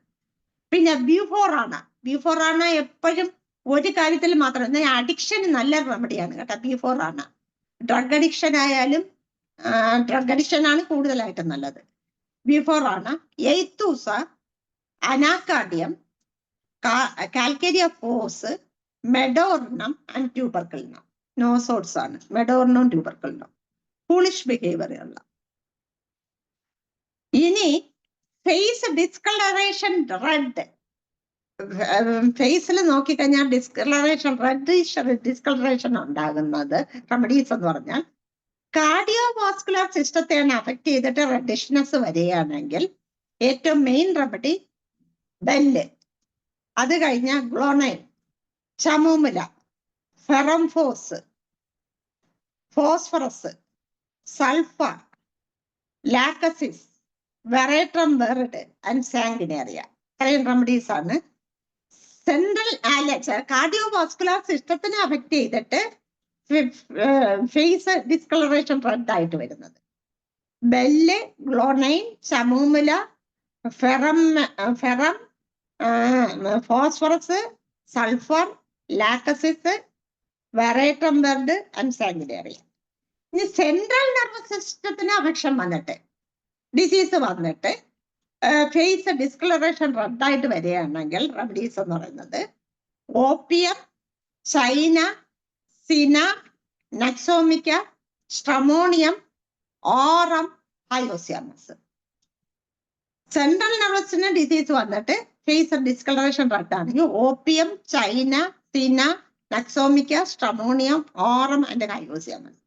പിന്നെ ബിഫോറാണ് എപ്പോഴും ഒരു കാര്യത്തിൽ മാത്രം, എന്നാൽ അഡിക്ഷന് നല്ല റെമഡിയാണ് കേട്ടോ ബിഫോറാണ്. ഡ്രഗ് അഡിക്ഷൻ ആയാലും ഡ്രഗ് അഡിക്ഷൻ ആണ് കൂടുതലായിട്ട് നല്ലത്. ബിഫോറാണ്, എയ്ത്തൂസ, അനാക്കാർഡിയം, കാൽക്കേരിയ ഫോസ്, മെഡോർണം ആൻഡ് ട്യൂബർക്കിളിനം. നോസോട്സ് ആണ് മെഡോർണം ട്യൂബർക്കിളിനം. ഫൂളിഷ് ബിഹേവിയർ ഉള്ള. ഇനി ഫേസ് ഡിസ്കളറേഷൻ റെഡ്, ഫേസിൽ നോക്കിക്കഴിഞ്ഞാൽ ഡിസ്കളറേഷൻ റെഡ് ഡിസ്കളറേഷൻ ഉണ്ടാകുന്നത് റെമഡീസ് എന്ന് പറഞ്ഞാൽ കാർഡിയോവാസ്കുലർ സിസ്റ്റത്തെയാണ് അഫക്ട് ചെയ്തിട്ട് റെഡിഷ്നെസ് വരികയാണെങ്കിൽ ഏറ്റവും മെയിൻ റെമഡി ബെല്ല്, അത് കഴിഞ്ഞാൽ glonoine, chamomilla, ferrum phos, phosphorus, sulphur, lachesis, veratrum viride and sanguinaria. ഇത്രയും റെമഡീസ് ആണ് സെൻട്രൽ കാർഡിയോവാസ്കുലർ സിസ്റ്റത്തിനെ അഫക്ട് ചെയ്തിട്ട് ഫേസ് ഡിസ്കളറേഷൻ റെഡ് ആയിട്ട് വരുന്നത്. Bell, glonoine, chamomilla, ferrum, phosphorus, sulphur, lachesis, veratrum viride and sanguinaria. ഇനി central nervous സിസ്റ്റത്തിന് അഫക്ഷൻ വന്നിട്ട് disease വന്നിട്ട് ഫേസ് ഡിസ്കളറേഷൻ റെഡായിട്ട് വരികയാണെങ്കിൽ റെമഡീസ് എന്ന് പറയുന്നത് opium, China, cina, nux vomica, stramonium, aurum, hyoscyamus. Central നെർവസിന് ഡിസീസ് വന്നിട്ട് ഫേസ് ഡിസ്കളറേഷൻ റെഡ് ആണെങ്കിൽ opium, China, cina, nux vomica, stramonium, aurum and ഹയോസിയാമസ്.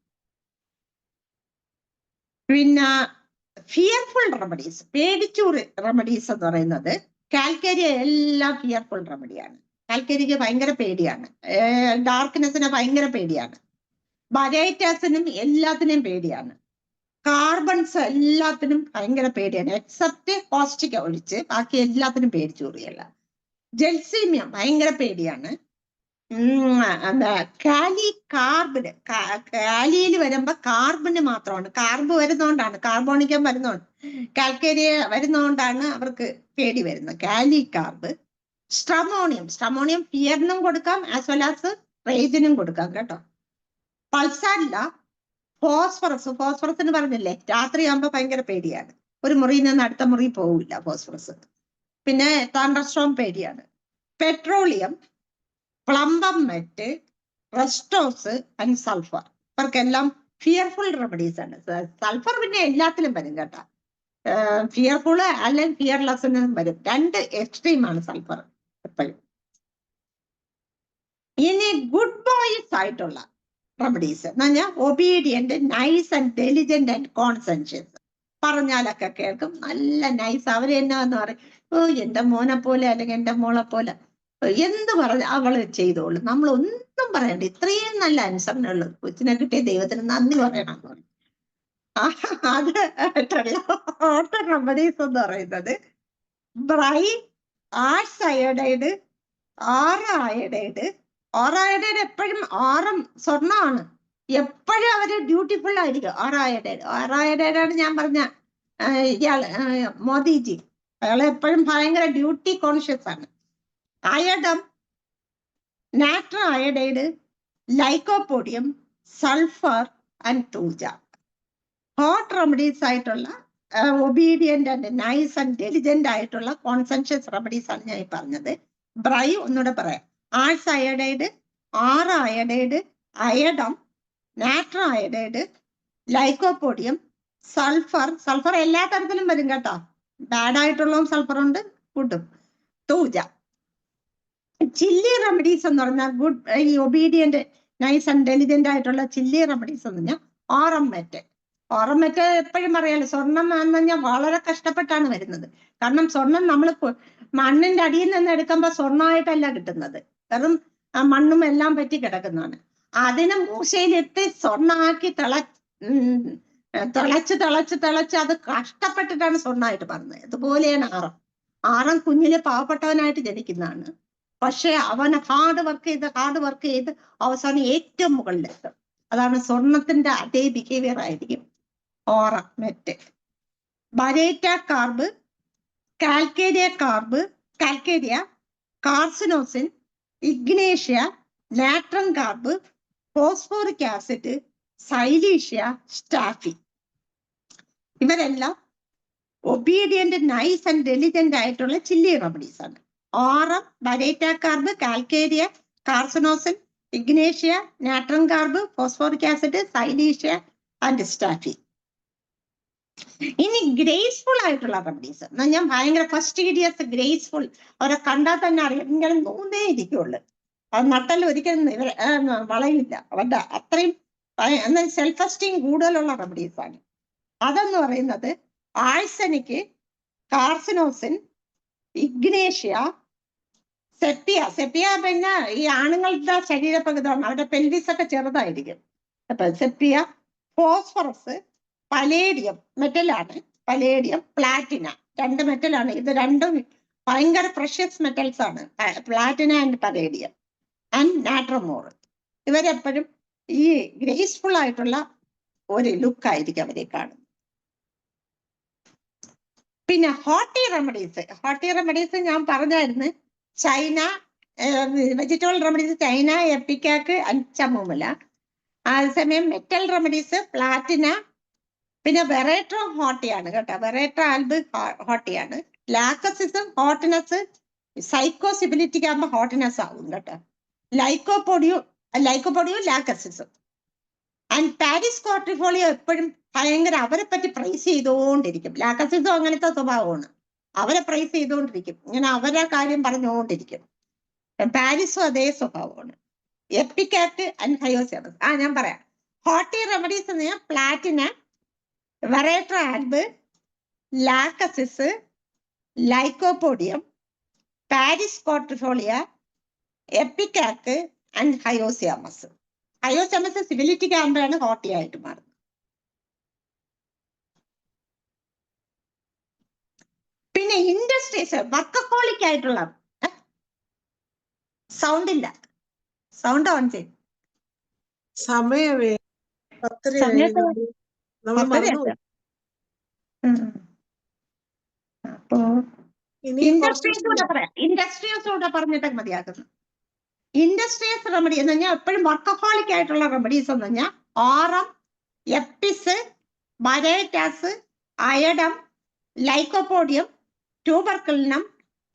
പിന്നെ ഫിയർഫുൾ റെമഡീസ്, പേടിച്ചൂറ് റെമഡീസ് എന്ന് പറയുന്നത് കാൽക്കേരിയ എല്ലാം ഫിയർഫുൾ റെമഡിയാണ്. കാൽക്കേരിയക്ക് ഭയങ്കര പേടിയാണ്, ഡാർക്ക്നെസ്സിന് ഭയങ്കര പേടിയാണ്, ബരേറ്റാസിനും എല്ലാത്തിനും പേടിയാണ്, കാർബൺസ് എല്ലാത്തിനും ഭയങ്കര പേടിയാണ് എക്സെപ്റ്റ് കോസ്റ്റിക്ക ഒഴിച്ച് ബാക്കി എല്ലാത്തിനും പേടിച്ചൂറിയല്ല. ജെൽസീമിയം ഭയങ്കര പേടിയാണ്. കാലിയിൽ വരുമ്പോ കാർബണ് മാത്രമാണ്, കാർബ് വരുന്നോണ്ടാണ്, കാർബോണിക്കം വരുന്നോണ്ട്, കാൽക്കേരിയ വരുന്നോണ്ടാണ് അവർക്ക് പേടി വരുന്നത്. കാലി കാർബ്. സ്ട്രമോണിയം ഫിയറിനും കൊടുക്കാം ആസ് വെൽ ആസ് റേജിനും കൊടുക്കാം കേട്ടോ. പൾസാരില്ല. ഫോസ്ഫറസിന് പറഞ്ഞില്ലേ രാത്രിയാകുമ്പോ ഭയങ്കര പേടിയാണ്, ഒരു മുറിയിൽ നിന്ന് അടുത്ത മുറി പോവില്ല ഫോസ്ഫറസ്. പിന്നെ തണ്ടർസ്ട്രോം പേടിയാണ്. പെട്രോളിയം, പ്ലംബം മെറ്റ്, റെസ്റ്റോസ് ആൻഡ് സൾഫർ ഇവർക്കെല്ലാം ഫിയർഫുൾ റെമഡീസ് ആണ്. സൾഫർ പിന്നെ എല്ലാത്തിലും വരും കേട്ടോ, ഫിയർഫുൾ അല്ലെങ്കിൽ ഫിയർലെസ്സിനും വരും, രണ്ട് എക്സ്ട്രീമാണ് സൾഫർ എപ്പോഴും. ഇനി ഗുഡ് ബോയ്സ് ആയിട്ടുള്ള റെമഡീസ് എന്ന് പറഞ്ഞാൽ obedient, nice and diligent and conscientious. പറഞ്ഞാലൊക്കെ കേൾക്കും, നല്ല നൈസ്. അവര് എന്നാന്ന് പറയും, ഓ എന്റെ മോനെ പോലെ അല്ലെങ്കിൽ എന്റെ മോളെ പോലെ എന്ത് പറഞ്ഞ അവള് ചെയ്തോളൂ, നമ്മൾ ഒന്നും പറയണ്ട, ഇത്രയും നല്ല അനുസരണുള്ളൂ, കൊച്ചിനെ കിട്ടിയ ദൈവത്തിന് നന്ദി പറയണം. അത് റെമഡീസ് എന്ന് പറയുന്നത് ബ്രൈറ്റ്, ആഷ് അയഡൈഡ്, ഓറ-അയഡൈഡ് എപ്പോഴും ഓറം സ്വർണ്ണമാണ്, എപ്പോഴും അവര് ബ്യൂട്ടിഫുൾ ആയിരിക്കും. ഓറ-അയഡൈഡ് ആണ് ഞാൻ പറഞ്ഞ ഇയാൾ മോദിജി അയാൾ എപ്പോഴും ഭയങ്കര ഡ്യൂട്ടി കോൺഷ്യസ് ആണ്. Iodum, natrum iodide, lycopodium, sulphur and thuja. Hot remedies ആയിട്ടുള്ള obedient and nice and intelligent ആയിട്ടുള്ള കോൺസെൻഷ്യസ് റെമഡീസ് ആണ് ഞാൻ ഈ പറഞ്ഞത്. ബ്രൈവ് ഒന്നുകൂടെ പറയാം. Hours iodide, 6 iodide, അയഡം, natrum iodide, lycopodium, sulphur എല്ലാ തരത്തിലും വരും കേട്ടോ. ബാഡ് ആയിട്ടുള്ളതും സൾഫർ ഉണ്ട്, ഗുഡും. തൂജ. ചില്ലി റെമഡീസ് എന്ന് പറഞ്ഞാൽ ഗുഡ്, ഈ ഒബീഡിയന്റ് നൈസ് ആൻഡ് ഇന്റലിജന്റ് ആയിട്ടുള്ള ചില്ലി റെമഡീസ് എന്ന് പറഞ്ഞാൽ ഓറംമെറ്റ്. ഓറംമെറ്റ് എപ്പോഴും അറിയാലോ, സ്വർണം എന്ന് പറഞ്ഞാൽ വളരെ കഷ്ടപ്പെട്ടാണ് വരുന്നത്. കാരണം സ്വർണം നമ്മൾ മണ്ണിന്റെ അടിയിൽ നിന്ന് എടുക്കുമ്പോൾ സ്വർണ്ണമായിട്ടല്ല കിട്ടുന്നത്, വെറും മണ്ണും എല്ലാം പറ്റി കിടക്കുന്നതാണ്. അതിനെ മൂശയിലിട്ട് സ്വർണ്ണമാക്കി തിളച്ച് അത് കഷ്ടപ്പെട്ടിട്ടാണ് സ്വർണ്ണമായിട്ട് പറഞ്ഞത്. അതുപോലെയാണ് ആറം കുഞ്ഞിലെ പാവപ്പെട്ടവനായിട്ട് ജനിക്കുന്നതാണ്. പക്ഷെ അവൻ ഹാർഡ് വർക്ക് ചെയ്ത് അവസാനം ഏറ്റവും മുകളിലെത്തും. അതാണ് സ്വർണത്തിന്റെ അതേ ബിഹേവിയർ ആയിരിക്കും aurum met. Baryta carb, calcarea, carcinosin, ignatia, natrum carb, phosphoric acid, silicea, staphy. ഇവരെല്ലാം ഒബീഡിയന്റ് നൈസ് ആൻഡ് ഇന്റലിജന്റ് ആയിട്ടുള്ള ചില്ലി റെമഡീസ് ആണ്. Aurum, baryta carb, calcarea, carcinosin, ignatia, natrum carb, phosphoric acid, silicea and staphy. ഇനി graceful ആയിട്ടുള്ള remedies ഞാൻ ഭയങ്കര ഫസ്റ്റീഡിയസ്, graceful, അവരെ കണ്ടാൽ തന്നെ അറിയാം ഇങ്ങനെ നൂന്നേ ഇരിക്കുള്ളൂ. അത് നട്ടൽ ഒരിക്കലും വളയില്ല. അവരുടെ അത്രയും സെൽഫ് എസ്റ്റീം കൂടുതലുള്ള റെമഡീസ് ആണ്. അതെന്ന് പറയുന്നത് ആഴ്സനിക്, കാർസിനോസിൻ, ഇഗ്നേഷ്യ, സെപ്പിയ പിന്നെ ഈ ആണുങ്ങളുടെ ശരീരപ്രകൃതമാണ്, അവരുടെ പെൽവിസ് ഒക്കെ ചെറുതായിരിക്കും. അപ്പൊ സെപ്പിയ, ഫോസ്ഫറസ്, പലേഡിയം മെറ്റലാണ്, പലേഡിയം, പ്ലാറ്റിന, 2 മെറ്റലാണ്. ഇത് രണ്ടും ഭയങ്കര പ്രഷ്യസ് മെറ്റൽസ് ആണ്, platina and palladium and natrum mur. ഇവരെപ്പോഴും ഈ ഗ്രേസ്ഫുൾ ആയിട്ടുള്ള ഒരു ലുക്ക് ആയിരിക്കും അവരെ കാണുന്നത്. പിന്നെ ഹോട്ടി റെമഡീസ് ഞാൻ പറഞ്ഞായിരുന്നു. China vegetable remedies china, ipecac, chamomilla. അതേസമയം മെറ്റൽ റെമഡീസ് പ്ലാറ്റിന, പിന്നെ വെറേട്രോ ഹോട്ടിയാണ് കേട്ടോ. വെറേട്രോ ആൽബ് ഹോട്ടിയാണ്. ലാക്കസിസം ഹോട്ട്നെസ്, സൈക്കോസിബിലിറ്റിക്ക് ആകുമ്പോൾ ഹോട്ട്നെസ് ആകും കേട്ടോ. ലൈക്കോപോഡിയോ ലാക്കസിസം. ആൻഡ് പാരിസ് കോർട്ടിഫോളിയോ എപ്പോഴും ഭയങ്കര അവരെ പറ്റി പ്രൈസ് ചെയ്തുകൊണ്ടിരിക്കും. ലാക്കസിസം അങ്ങനത്തെ സ്വഭാവമാണ്, അവരെ പ്രൈസ് ചെയ്തുകൊണ്ടിരിക്കും, ഇങ്ങനെ അവരെ കാര്യം പറഞ്ഞുകൊണ്ടിരിക്കും. പാരിസും അതേ സ്വഭാവമാണ്. Ipecac and hyoscyamus. ഞാൻ പറയാം. ഹോട്ടി റെമഡീസ് എന്ന് പറഞ്ഞാൽ platina, veratrum alb, lachesis, lycopodium, paris quadrifolia, ipecac and hyoscyamus. സിവിലിറ്റിക്ക് ആകുമ്പോഴാണ് ഹോട്ടി ആയിട്ട് മാറുന്നത്. പിന്നെ ഇൻഡസ്ട്രീസ് വർക്കഹോളിക് ആയിട്ടുള്ള സൗണ്ട് ഓൺ ചെയ്യും. സമയമേ 10:30 അപ്പോ ഇൻഡസ്ട്രീസൂടെ പറഞ്ഞിട്ട് മതിയാക്കുന്നു. ഇൻഡസ്ട്രിയസ് റെമഡി എന്ന് പറഞ്ഞാൽ എപ്പോഴും വർക്കഹോളിക് ആയിട്ടുള്ള റെമഡീസ് എന്ന് പറഞ്ഞാൽ ഓറം, എപ്പിസ്, ബരേറ്റാസ്, അയഡം, ലൈക്കോപോഡിയം, ട്യൂബർക്കുലിനം,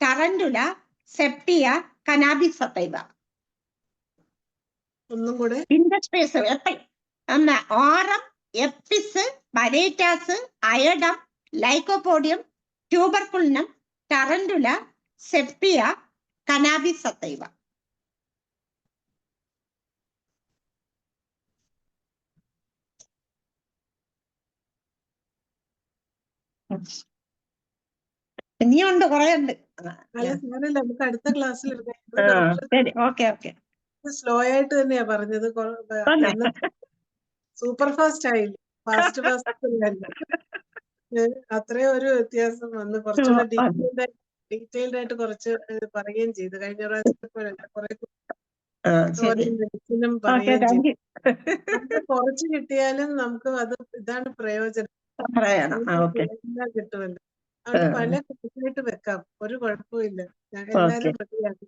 ടറന്റുല, സെപ്റ്റിയ, കനാബിസ് സത്തൈവ. ഒന്നും കൂടെ ഇൻഡസ്ട്രീസ് ഓറം, എപ്പിസ്, ബരേറ്റാസ്, അയഡം, ലൈക്കോപോഡിയം, ട്യൂബർക്കുലിനം, ടറന്റുല, സെപ്റ്റിയ, കനാബിസ് സത്തൈവ. ഇനിയുണ്ട്, കുറെ ഉണ്ട്. നമുക്ക് അടുത്ത ക്ലാസ്സിൽ സ്ലോ ആയിട്ട് തന്നെയാ പറഞ്ഞത്. സൂപ്പർ ഫാസ്റ്റ് ആയില്ല, ഫാസ്റ്റ് അത്രയും ഒരു വ്യത്യാസം വന്ന് കുറച്ചുകൂടെ ഡീറ്റെയിൽഡ് ആയിട്ട് കുറച്ച് പറയുകയും ചെയ്തു. കഴിഞ്ഞ പ്രാവശ്യം മെഡിസിനും പറയുകയും ചെയ്തു. കുറച്ച് കിട്ടിയാലും നമുക്ക് അത് ഇതാണ് പ്രയോജനം, കിട്ടുമല്ലോ. അവിടെ പല കുട്ടികളായിട്ട് വെക്കാം, ഒരു കുഴപ്പമില്ല. എല്ലാരും റെഡിയാണ്.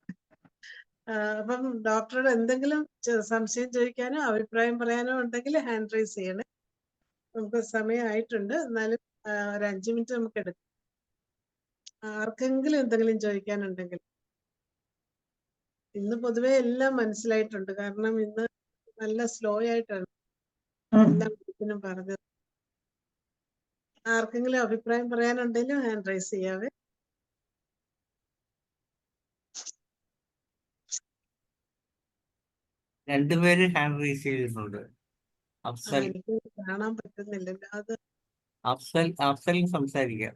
അപ്പം ഡോക്ടറോട് എന്തെങ്കിലും സംശയം ചോദിക്കാനോ അഭിപ്രായം പറയാനോ ഉണ്ടെങ്കിൽ ഹാൻഡ് റൈസ് ചെയ്യണേ. നമുക്ക് സമയമായിട്ടുണ്ട്, എന്നാലും ഒരു 5 മിനിറ്റ് നമുക്ക് എടുക്കാം. ആർക്കെങ്കിലും എന്തെങ്കിലും ചോദിക്കാനുണ്ടെങ്കിൽ. ഇന്ന് പൊതുവെ എല്ലാം മനസ്സിലായിട്ടുണ്ട്, കാരണം ഇന്ന് നല്ല സ്ലോ ആയിട്ടാണ് എല്ലാ മെഡിസിനും പറഞ്ഞത്. ആർക്കെങ്കിലും അഭിപ്രായം പറയാനുണ്ടെങ്കിലും ഹാൻഡ് റൈസ് ചെയ്യാവേ. രണ്ടുപേര് ഹാൻഡ് റൈസ് ചെയ്തിട്ടുണ്ട്. അഫ്സൽ എനിക്ക് കാണാൻ പറ്റുന്നില്ലല്ലോ അത്. അഫ്സൽ സംസാരിക്കാം.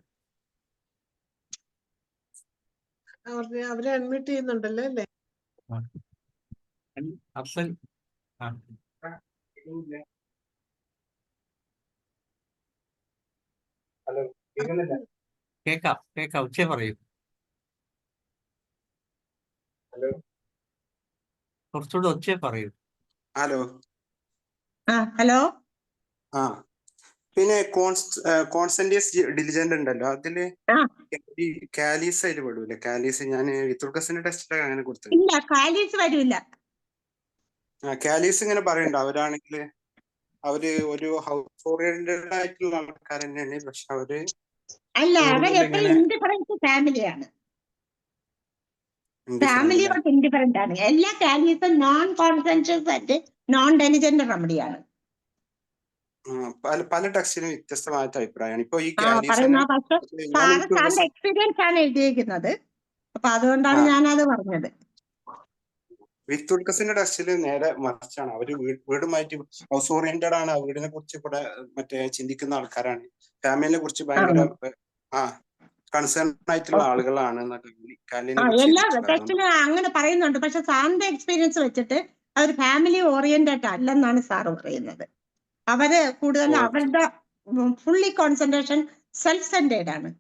അവരെ അഡ്മിറ്റ് ചെയ്യുന്നുണ്ടല്ലോ അല്ലേ? അഫ്സൽ ഹലോ, കേക്കാം ഉച്ച പറയൂ. ഹലോ കുറച്ചുകൂടെ ഒച്ച പറയൂ. Hello hello. ആ പിന്നെ കോൺസെൻറ്റിയസ് ഡിലിജന്റ് ഉണ്ടല്ലോ, അതില് കാലീസ് അതിൽ പെടൂല്ലേ? കാലീസ് ഞാൻ വിത്തുർക്കസിന്റെ ടെസ്റ്റ് അങ്ങനെ കൊടുത്തു. ഇല്ല, കാലീസ് വരൂല. കാലീസ് ഇങ്ങനെ പറയണ്ട, അവരാണെങ്കിൽ അവര് ഒരു ഹൗസ് ഓറിയന്റഡ് ആയിട്ടുള്ള ആൾക്കാർ തന്നെയാണ്, പക്ഷെ അവര് അല്ല, അവരെപ്പോഴും ഇൻഡിഫറൻറ്റ് ഫാമിലിയാണ്. ഫാമിലിയോട്ട് ഇൻഡിഫറൻറ്റ് ആണ്. എല്ലാ കാലീസും നോൺ കോൺസെൻഷ്യസ് ആയിട്ട് നോൺ ഡെലിജന്റ് റെമഡിയാണ്. പല ടെക്സ്റ്റിനും വ്യത്യസ്തമായിട്ട് അഭിപ്രായമാണ്. ഇപ്പൊ ഈ സാറിന്റെ എക്സ്പീരിയൻസ് ആണ് എഴുതിയിരിക്കുന്നത്, അപ്പൊ അതുകൊണ്ടാണ് ഞാനത് പറഞ്ഞത്. വിത്തുർക്കസിന്റെ ടെസ്റ്റില് നേരെ മറിച്ചാണ്. അവര് വീടുമായിട്ട് ഹൗസ് ഓറിയന്റഡ് ആണ്, വീടിനെ കുറിച്ച് കൂടെ ചിന്തിക്കുന്ന ആൾക്കാരാണ്, ഫാമിലിനെ കുറിച്ച് ഭയങ്കര കൺസേൺ ആയിട്ടുള്ള ആളുകളാണ്. എല്ലാ ടെസ്റ്റിലും അങ്ങനെ പറയുന്നുണ്ട്, പക്ഷെ സാറിന്റെ എക്സ്പീരിയൻസ് വെച്ചിട്ട് അവർ ഫാമിലി ഓറിയന്റഡ് അല്ലെന്നാണ് സാറ് പറയുന്നത്. അവര് കൂടുതൽ അവരുടെ ഫുള്ളി കോൺസെൻട്രേഷൻ സെൽഫ് സെന്റേർഡ് ആണ്.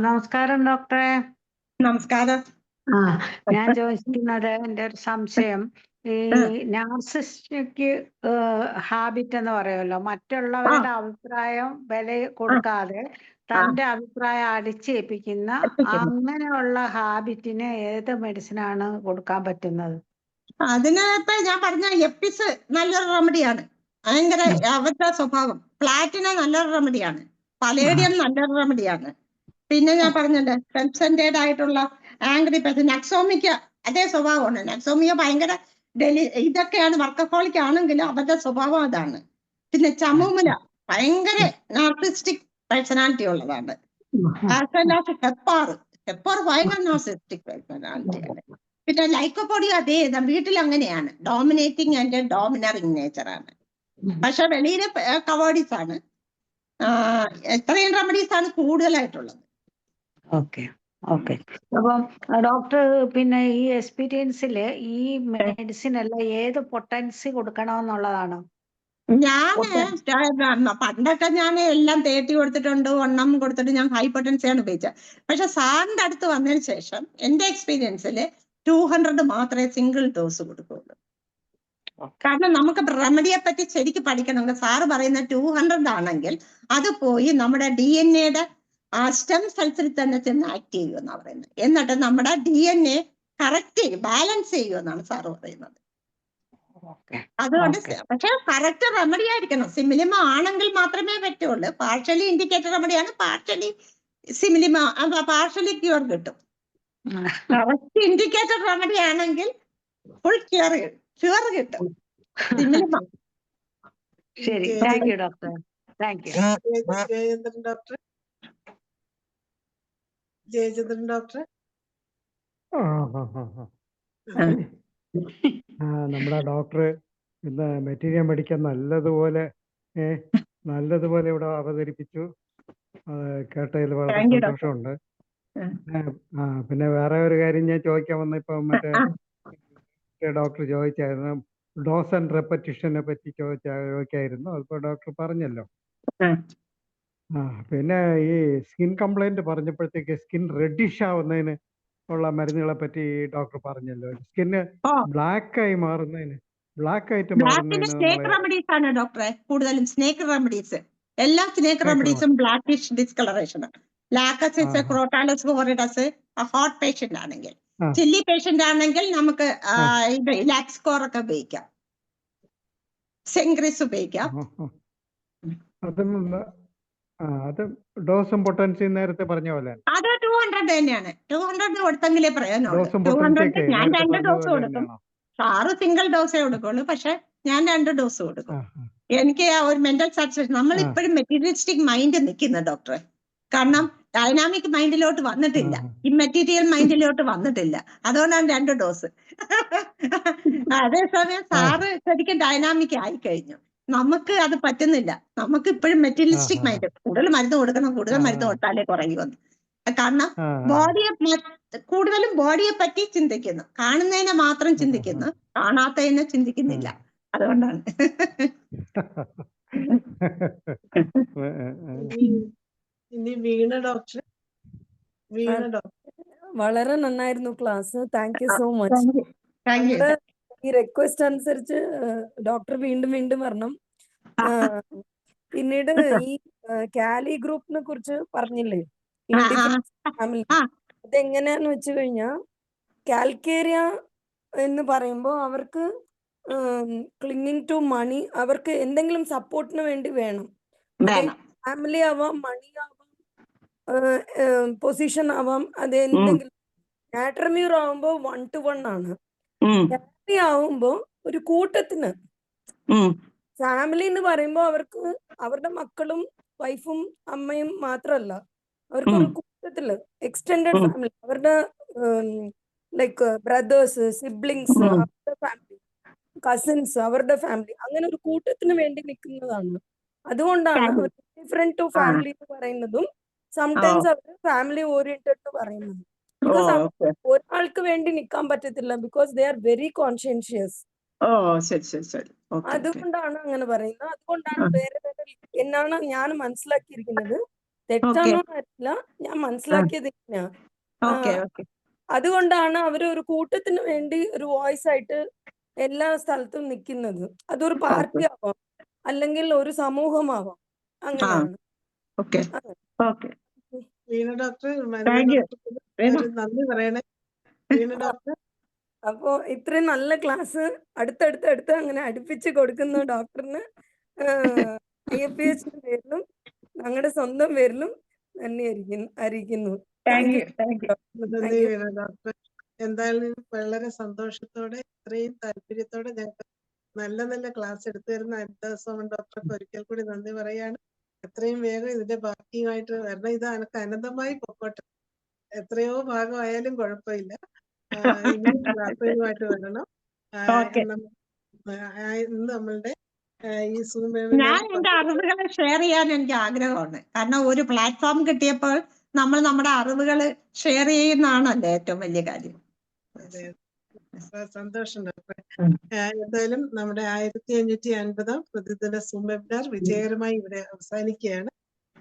നമസ്കാരം ഡോക്ടറെ. നമസ്കാരം. ഞാൻ ചോദിക്കുന്നത്, എൻ്റെ ഒരു സംശയം, ഈ നാർസിസ്റ്റിക് ഹാബിറ്റ് എന്ന് പറയുമല്ലോ, മറ്റുള്ളവരുടെ അഭിപ്രായം വില കൊടുക്കാതെ തന്റെ അഭിപ്രായം അടിച്ചേൽപ്പിക്കുന്ന അങ്ങനെയുള്ള ഹാബിറ്റിന് ഏത് മെഡിസിനാണ് കൊടുക്കാൻ പറ്റുന്നത്? അതിനകത്ത് ഞാൻ പറഞ്ഞ എപ്പിസ് നല്ലൊരു റെമഡിയാണ്. ഭയങ്കര അവരുടെ സ്വഭാവം. പ്ലാറ്റിന നല്ലൊരു റെമഡിയാണ്. പലേഡിയം നല്ലൊരു റെമഡിയാണ്. പിന്നെ ഞാൻ പറഞ്ഞല്ലോ, സെൽഫ് സെന്റേർഡ് ആയിട്ടുള്ള ആംഗ്രി പേഴ്സൺ, നക്സോമിക്ക അതേ സ്വഭാവമാണ്. നക്സോമിയ ഭയങ്കര ഇതൊക്കെയാണ്, വർക്കഹോളിക് ആണെങ്കിലും അവരുടെ സ്വഭാവം അതാണ്. പിന്നെ ചമുമുല ഭയങ്കര നാർസിസ്റ്റിക് പേഴ്സണാലിറ്റി ഉള്ളതാണ്. ഹെപ്പാർ ഭയങ്കര നാർസിസ്റ്റിക് പേഴ്സണാലിറ്റിയാണ്. പിന്നെ ലൈക്കോപോഡിയ അതേ വീട്ടിൽ അങ്ങനെയാണ്, ഡോമിനേറ്റിംഗ് ആൻഡ് ഡോമിനറിങ് നേച്ചറാണ്. പക്ഷെ വെളിയിലെ കവേഡീസ് ആണ്. എത്രയും റെമഡീസ് ആണ് കൂടുതലായിട്ടുള്ളത്. ഓക്കെ. അപ്പം ഡോക്ടർ, പിന്നെ ഈ എക്സ്പീരിയൻസില് ഈ മെഡിസിൻ എല്ലാം ഏത് പൊട്ടൻസി കൊടുക്കണമെന്നുള്ളതാണ്? പണ്ടൊക്കെ ഞാൻ എല്ലാം 30 കൊടുത്തിട്ടുണ്ട്, 1 കൊടുത്തിട്ട് ഞാൻ ഹൈ പൊട്ടൻസിയാണ് ഉപയോഗിച്ചത്. പക്ഷെ സാറിന്റെ അടുത്ത് വന്നതിന് ശേഷം എന്റെ എക്സ്പീരിയൻസിൽ 200 മാത്രമേ സിംഗിൾ ഡോസ് കൊടുക്കുള്ളൂ. കാരണം നമുക്ക് റെമഡിയെ പറ്റി ശരിക്കും പഠിക്കണമെങ്കിൽ സാറ് പറയുന്ന 200 ആണെങ്കിൽ അത് പോയി നമ്മുടെ DNA സ്റ്റെം സെൽസിൽ തന്നെ ചെന്ന് ആക്ട് ചെയ്യുമെന്നാണ് പറയുന്നത്. എന്നിട്ട് നമ്മുടെ DNA കറക്റ്റ് ബാലൻസ് ചെയ്യുമെന്നാണ് സാറ് പറയുന്നത്. അതുകൊണ്ട് പക്ഷെ കറക്റ്റ് റെമഡി ആയിരിക്കണം. സിമിലിമ ആണെങ്കിൽ മാത്രമേ പറ്റുള്ളൂ. പാർഷ്യലി ഇൻഡിക്കേറ്റഡ് റെമഡിയാണ്, പാർഷ്യലി സിമിലിമ, പാർഷ്യലി ക്യൂർ കിട്ടും. കറക്റ്റ് ഇൻഡിക്കേറ്റഡ് റെമഡി ആണെങ്കിൽ ഫുൾ ക്യൂർ കിട്ടും. സിമിലിമ. ശരി, thank you doctor. Thank you. Jayachandran doctor. നമ്മുടെ ഡോക്ടർ ഇന്ന് മെറ്റീരിയൽ മെഡിക്കൽ നല്ലതുപോലെ ഇവിടെ അവതരിപ്പിച്ചു. കേട്ടതിൽ വളരെ സന്തോഷമുണ്ട്. പിന്നെ വേറെ ഒരു കാര്യം ഞാൻ ചോദിക്കാൻ വന്നപ്പോ മറ്റേ ഡോക്ടർ ചോദിച്ചായിരുന്നു, ഡോസ് ആൻഡ് റെപ്പറ്റിഷനെ പറ്റി ചോദിക്കായിരുന്നു. അതിപ്പോ ഡോക്ടർ പറഞ്ഞല്ലോ. പിന്നെ ഈ സ്കിൻ കംപ്ലൈന്റ് പറഞ്ഞപ്പോഴത്തേക്ക് സ്കിൻ റെഡിഷ് ആവുന്നതിന് ഉള്ള മരുന്നുകളെ പറ്റി ഡോക്ടർ പറഞ്ഞല്ലോ. സ്കിന്ന് ബ്ലാക്ക് ആയി മാറുന്നതിന് ബ്ലാക്ക് ആയിട്ട് ബ്ലാക്കിന്റെ മാറുന്നതിന് സ്നേക്ക് നമ്മള് റെമഡീസ് ആണ് ഡോക്ടറെ, കൂടുതലും സ്നേക്ക് റെമഡീസ്. എല്ലാ snake snake റെമഡീസും blackish discolouration. Lachesis, ആ, ആ. ക്രോട്ടാലസ് ഹോറിഡസ് ഹോട്ട് പേഷ്യന്റ് ആണെങ്കിൽ. ആ. ചില്ലി പേഷ്യന്റ് ആണെങ്കിൽ നമുക്ക് ആ. ഇത് ലാക്സ്കോർ ഒക്കെ ഉപയോഗിക്കാം, സെങ്ക്രിസ് ഉപയോഗിക്കാം. അതും അത് ഡോസും പൊട്ടൻസിയും നേരത്തെ പറഞ്ഞ പോലെ അത് 200 തന്നെയാണ്. 200 കൊടുത്തെങ്കിലേ പ്രയോജനമുള്ളൂ. ഡോസും 200 പൊട്ടൻസിയൊക്കെ ഞാൻ നേരത്തെ 2 പറഞ്ഞ ഡോസ് പോലെ കൊടുക്കും. തന്നെയാണോ? സാറ് സിംഗിൾ ഡോസേ കൊടുക്കുള്ളൂ, പക്ഷെ ഞാൻ 2 ഡോസ് കൊടുക്കും. ആ, എനിക്ക് ആ ഒരു മെന്റൽ സാറ്റിസ്ഫാക്ഷൻ. നമ്മൾ ആ. ഇപ്പോഴും മെറ്റീരിയലിസ്റ്റിക് മൈൻഡ് നിൽക്കുന്ന ഡോക്ടറെ, കാരണം ഡൈനാമിക് മൈൻഡിലോട്ട് വന്നിട്ടില്ല, ആ. ഇമ്മെറ്റീരിയൽ മൈൻഡിലോട്ട് വന്നിട്ടില്ല. അതുകൊണ്ടാണ് 2 ഡോസ്. അതേസമയം ആ. സാറ് ശരിക്കും ഡൈനാമിക് ആയി കഴിഞ്ഞു. നമുക്ക് അത് പറ്റുന്നില്ല. നമുക്ക് ഇപ്പോഴും ആ, മെറ്റീരിയലിസ്റ്റിക് ആ. മൈൻഡ്. കൂടുതൽ മരുന്ന് കൊടുക്കണം, കൂടുതൽ ആ, മരുന്ന് കൊടുത്താലേ കുറയുമെന്ന്. കാരണം ആ, ആ. ബോഡിയെ കൂടുതലും ബോഡിയെ പറ്റി ചിന്തിക്കുന്നു, കാണുന്നതിനെ മാത്രം ചിന്തിക്കുന്നു, കാണാത്തതിനെ ചിന്തിക്കുന്നില്ല. അതുകൊണ്ടാണ്. ഇനി വീണ ഡോക്ടർ. വീണ ഡോക്ടർ. വളരെ നന്നായിരുന്നു class. Thank you so much. Thank you. ഞങ്ങളുടെ ഈ റിക്വസ്റ്റ് അനുസരിച്ച് ഡോക്ടർ വീണ്ടും വീണ്ടും വരണം. പിന്നീട് ഈ കാലി ഗ്രൂപ്പിനെ കുറിച്ച് പറഞ്ഞില്ലേ, ഇൻഡിപെൻഡൻസ് ഫാമിലി, അതെങ്ങനെയാന്ന് വെച്ച് കഴിഞ്ഞാൽ കാൽക്കേരിയ എന്ന് പറയുമ്പോൾ അവർക്ക് ക്ലിങ്ങിങ് ടു മണി, അവർക്ക് എന്തെങ്കിലും സപ്പോർട്ടിന് വേണ്ടി വേണം. ഫാമിലി ആവാം, മണി ആവാം, പൊസിഷൻ ആവാം, അത് എന്തെങ്കിലും. മാട്രിമ്യൂർ ആവുമ്പോ 1 to 1 ആണ്. ഫാമിലി ആവുമ്പോ ഒരു കൂട്ടത്തിന്, ഫാമിലി എന്ന് പറയുമ്പോ അവർക്ക് അവരുടെ മക്കളും വൈഫും അമ്മയും മാത്രമല്ല, അവർക്ക് ഒരു കൂട്ടത്തില് എക്സ്റ്റെൻഡഡ് ഫാമിലി, അവരുടെ ലൈക്ക് ബ്രദേഴ്സ്, സിബ്ലിങ്സ്, അവരുടെ ഫാമിലി, കസിൻസ്, അവരുടെ ഫാമിലി, അങ്ങനെ ഒരു കൂട്ടത്തിന് വേണ്ടി നിൽക്കുന്നതാണ്. അതുകൊണ്ടാണ് ഡിഫറെന്റ് ടു ഫാമിലി എന്ന് പറയുന്നതും സംടൈംസ് അവർ ഫാമിലി ഓറിയന്റഡ് എന്ന് പറയുന്നത്. ബിക്കോസ് ഒരാൾക്ക് വേണ്ടി നിൽക്കാൻ പറ്റത്തില്ല, ബിക്കോസ് ദേ ആർ വെരി കോൺഷ്യൻഷ്യസ്. അതുകൊണ്ടാണ് അങ്ങനെ പറയുന്നത്. അതുകൊണ്ടാണ് വേറെ വേറെ എന്നാണ് ഞാൻ മനസ്സിലാക്കിയിരിക്കുന്നത്. തെറ്റാണോ അറിയില്ല, ഞാൻ മനസ്സിലാക്കിയത് ഇങ്ങനെയാ. അതുകൊണ്ടാണ് അവർ ഒരു കൂട്ടത്തിന് വേണ്ടി ഒരു വോയിസ് ആയിട്ട് എല്ലാ സ്ഥലത്തും നിൽക്കുന്നത്. അതൊരു പാർട്ടി ആവാം, അല്ലെങ്കിൽ ഒരു സമൂഹമാവാം, അങ്ങനെയാണ്. വീണ ഡോക്ടർ നന്ദി പറയണേ. വീണ ഡോക്ടർ. അപ്പോ ഇത്രയും നല്ല ക്ലാസ് അടുത്തടുത്ത് അങ്ങനെ അടുപ്പിച്ച് കൊടുക്കുന്ന ഡോക്ടറിന് IFPH പേരിലും ഞങ്ങളുടെ സ്വന്തം പേരിലും നന്ദി അറിയിക്കുന്നു. നന്ദി വീണ ഡോക്ടർ. എന്തായാലും വളരെ സന്തോഷത്തോടെ ഇത്രയും താല്പര്യത്തോടെ ഞങ്ങൾക്ക് നല്ല നല്ല ക്ലാസ് എടുത്തു തരുന്ന ഹരിദാസ് ഡോക്ടർക്ക് ഒരിക്കൽ കൂടി നന്ദി പറയാണ്. എത്രയും വേഗം ഇതിന്റെ ബാക്കിയുമായിട്ട് വരണം. ഇത് എനിക്ക് അനന്തമായി പൊക്കോട്ടെ, എത്രയോ ഭാഗമായാലും കുഴപ്പമില്ല. ഇനിയും ക്ലാസ്സുകളുമായിട്ട് വരണം. ഇന്ന് നമ്മളുടെ ഈ സൂം ഞാൻ എന്റെ അറിവുകൾ ഷെയർ ചെയ്യാൻ എനിക്ക് ആഗ്രഹമാണ്. കാരണം ഒരു പ്ലാറ്റ്ഫോം കിട്ടിയപ്പോൾ നമ്മൾ നമ്മുടെ അറിവുകൾ ഷെയർ ചെയ്യുന്നതാണല്ലോ ഏറ്റവും വലിയ കാര്യം. അതെ, സന്തോഷം ഡോക്ടറെ. എന്തായാലും നമ്മുടെ 1550 പ്രതിദിന സൂം വെബിനാർ വിജയകരമായി ഇവിടെ അവസാനിക്കുകയാണ്.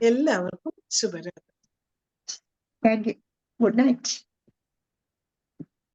എല്ലാവർക്കും ശുഭരാത്രി. Thank you. Good night.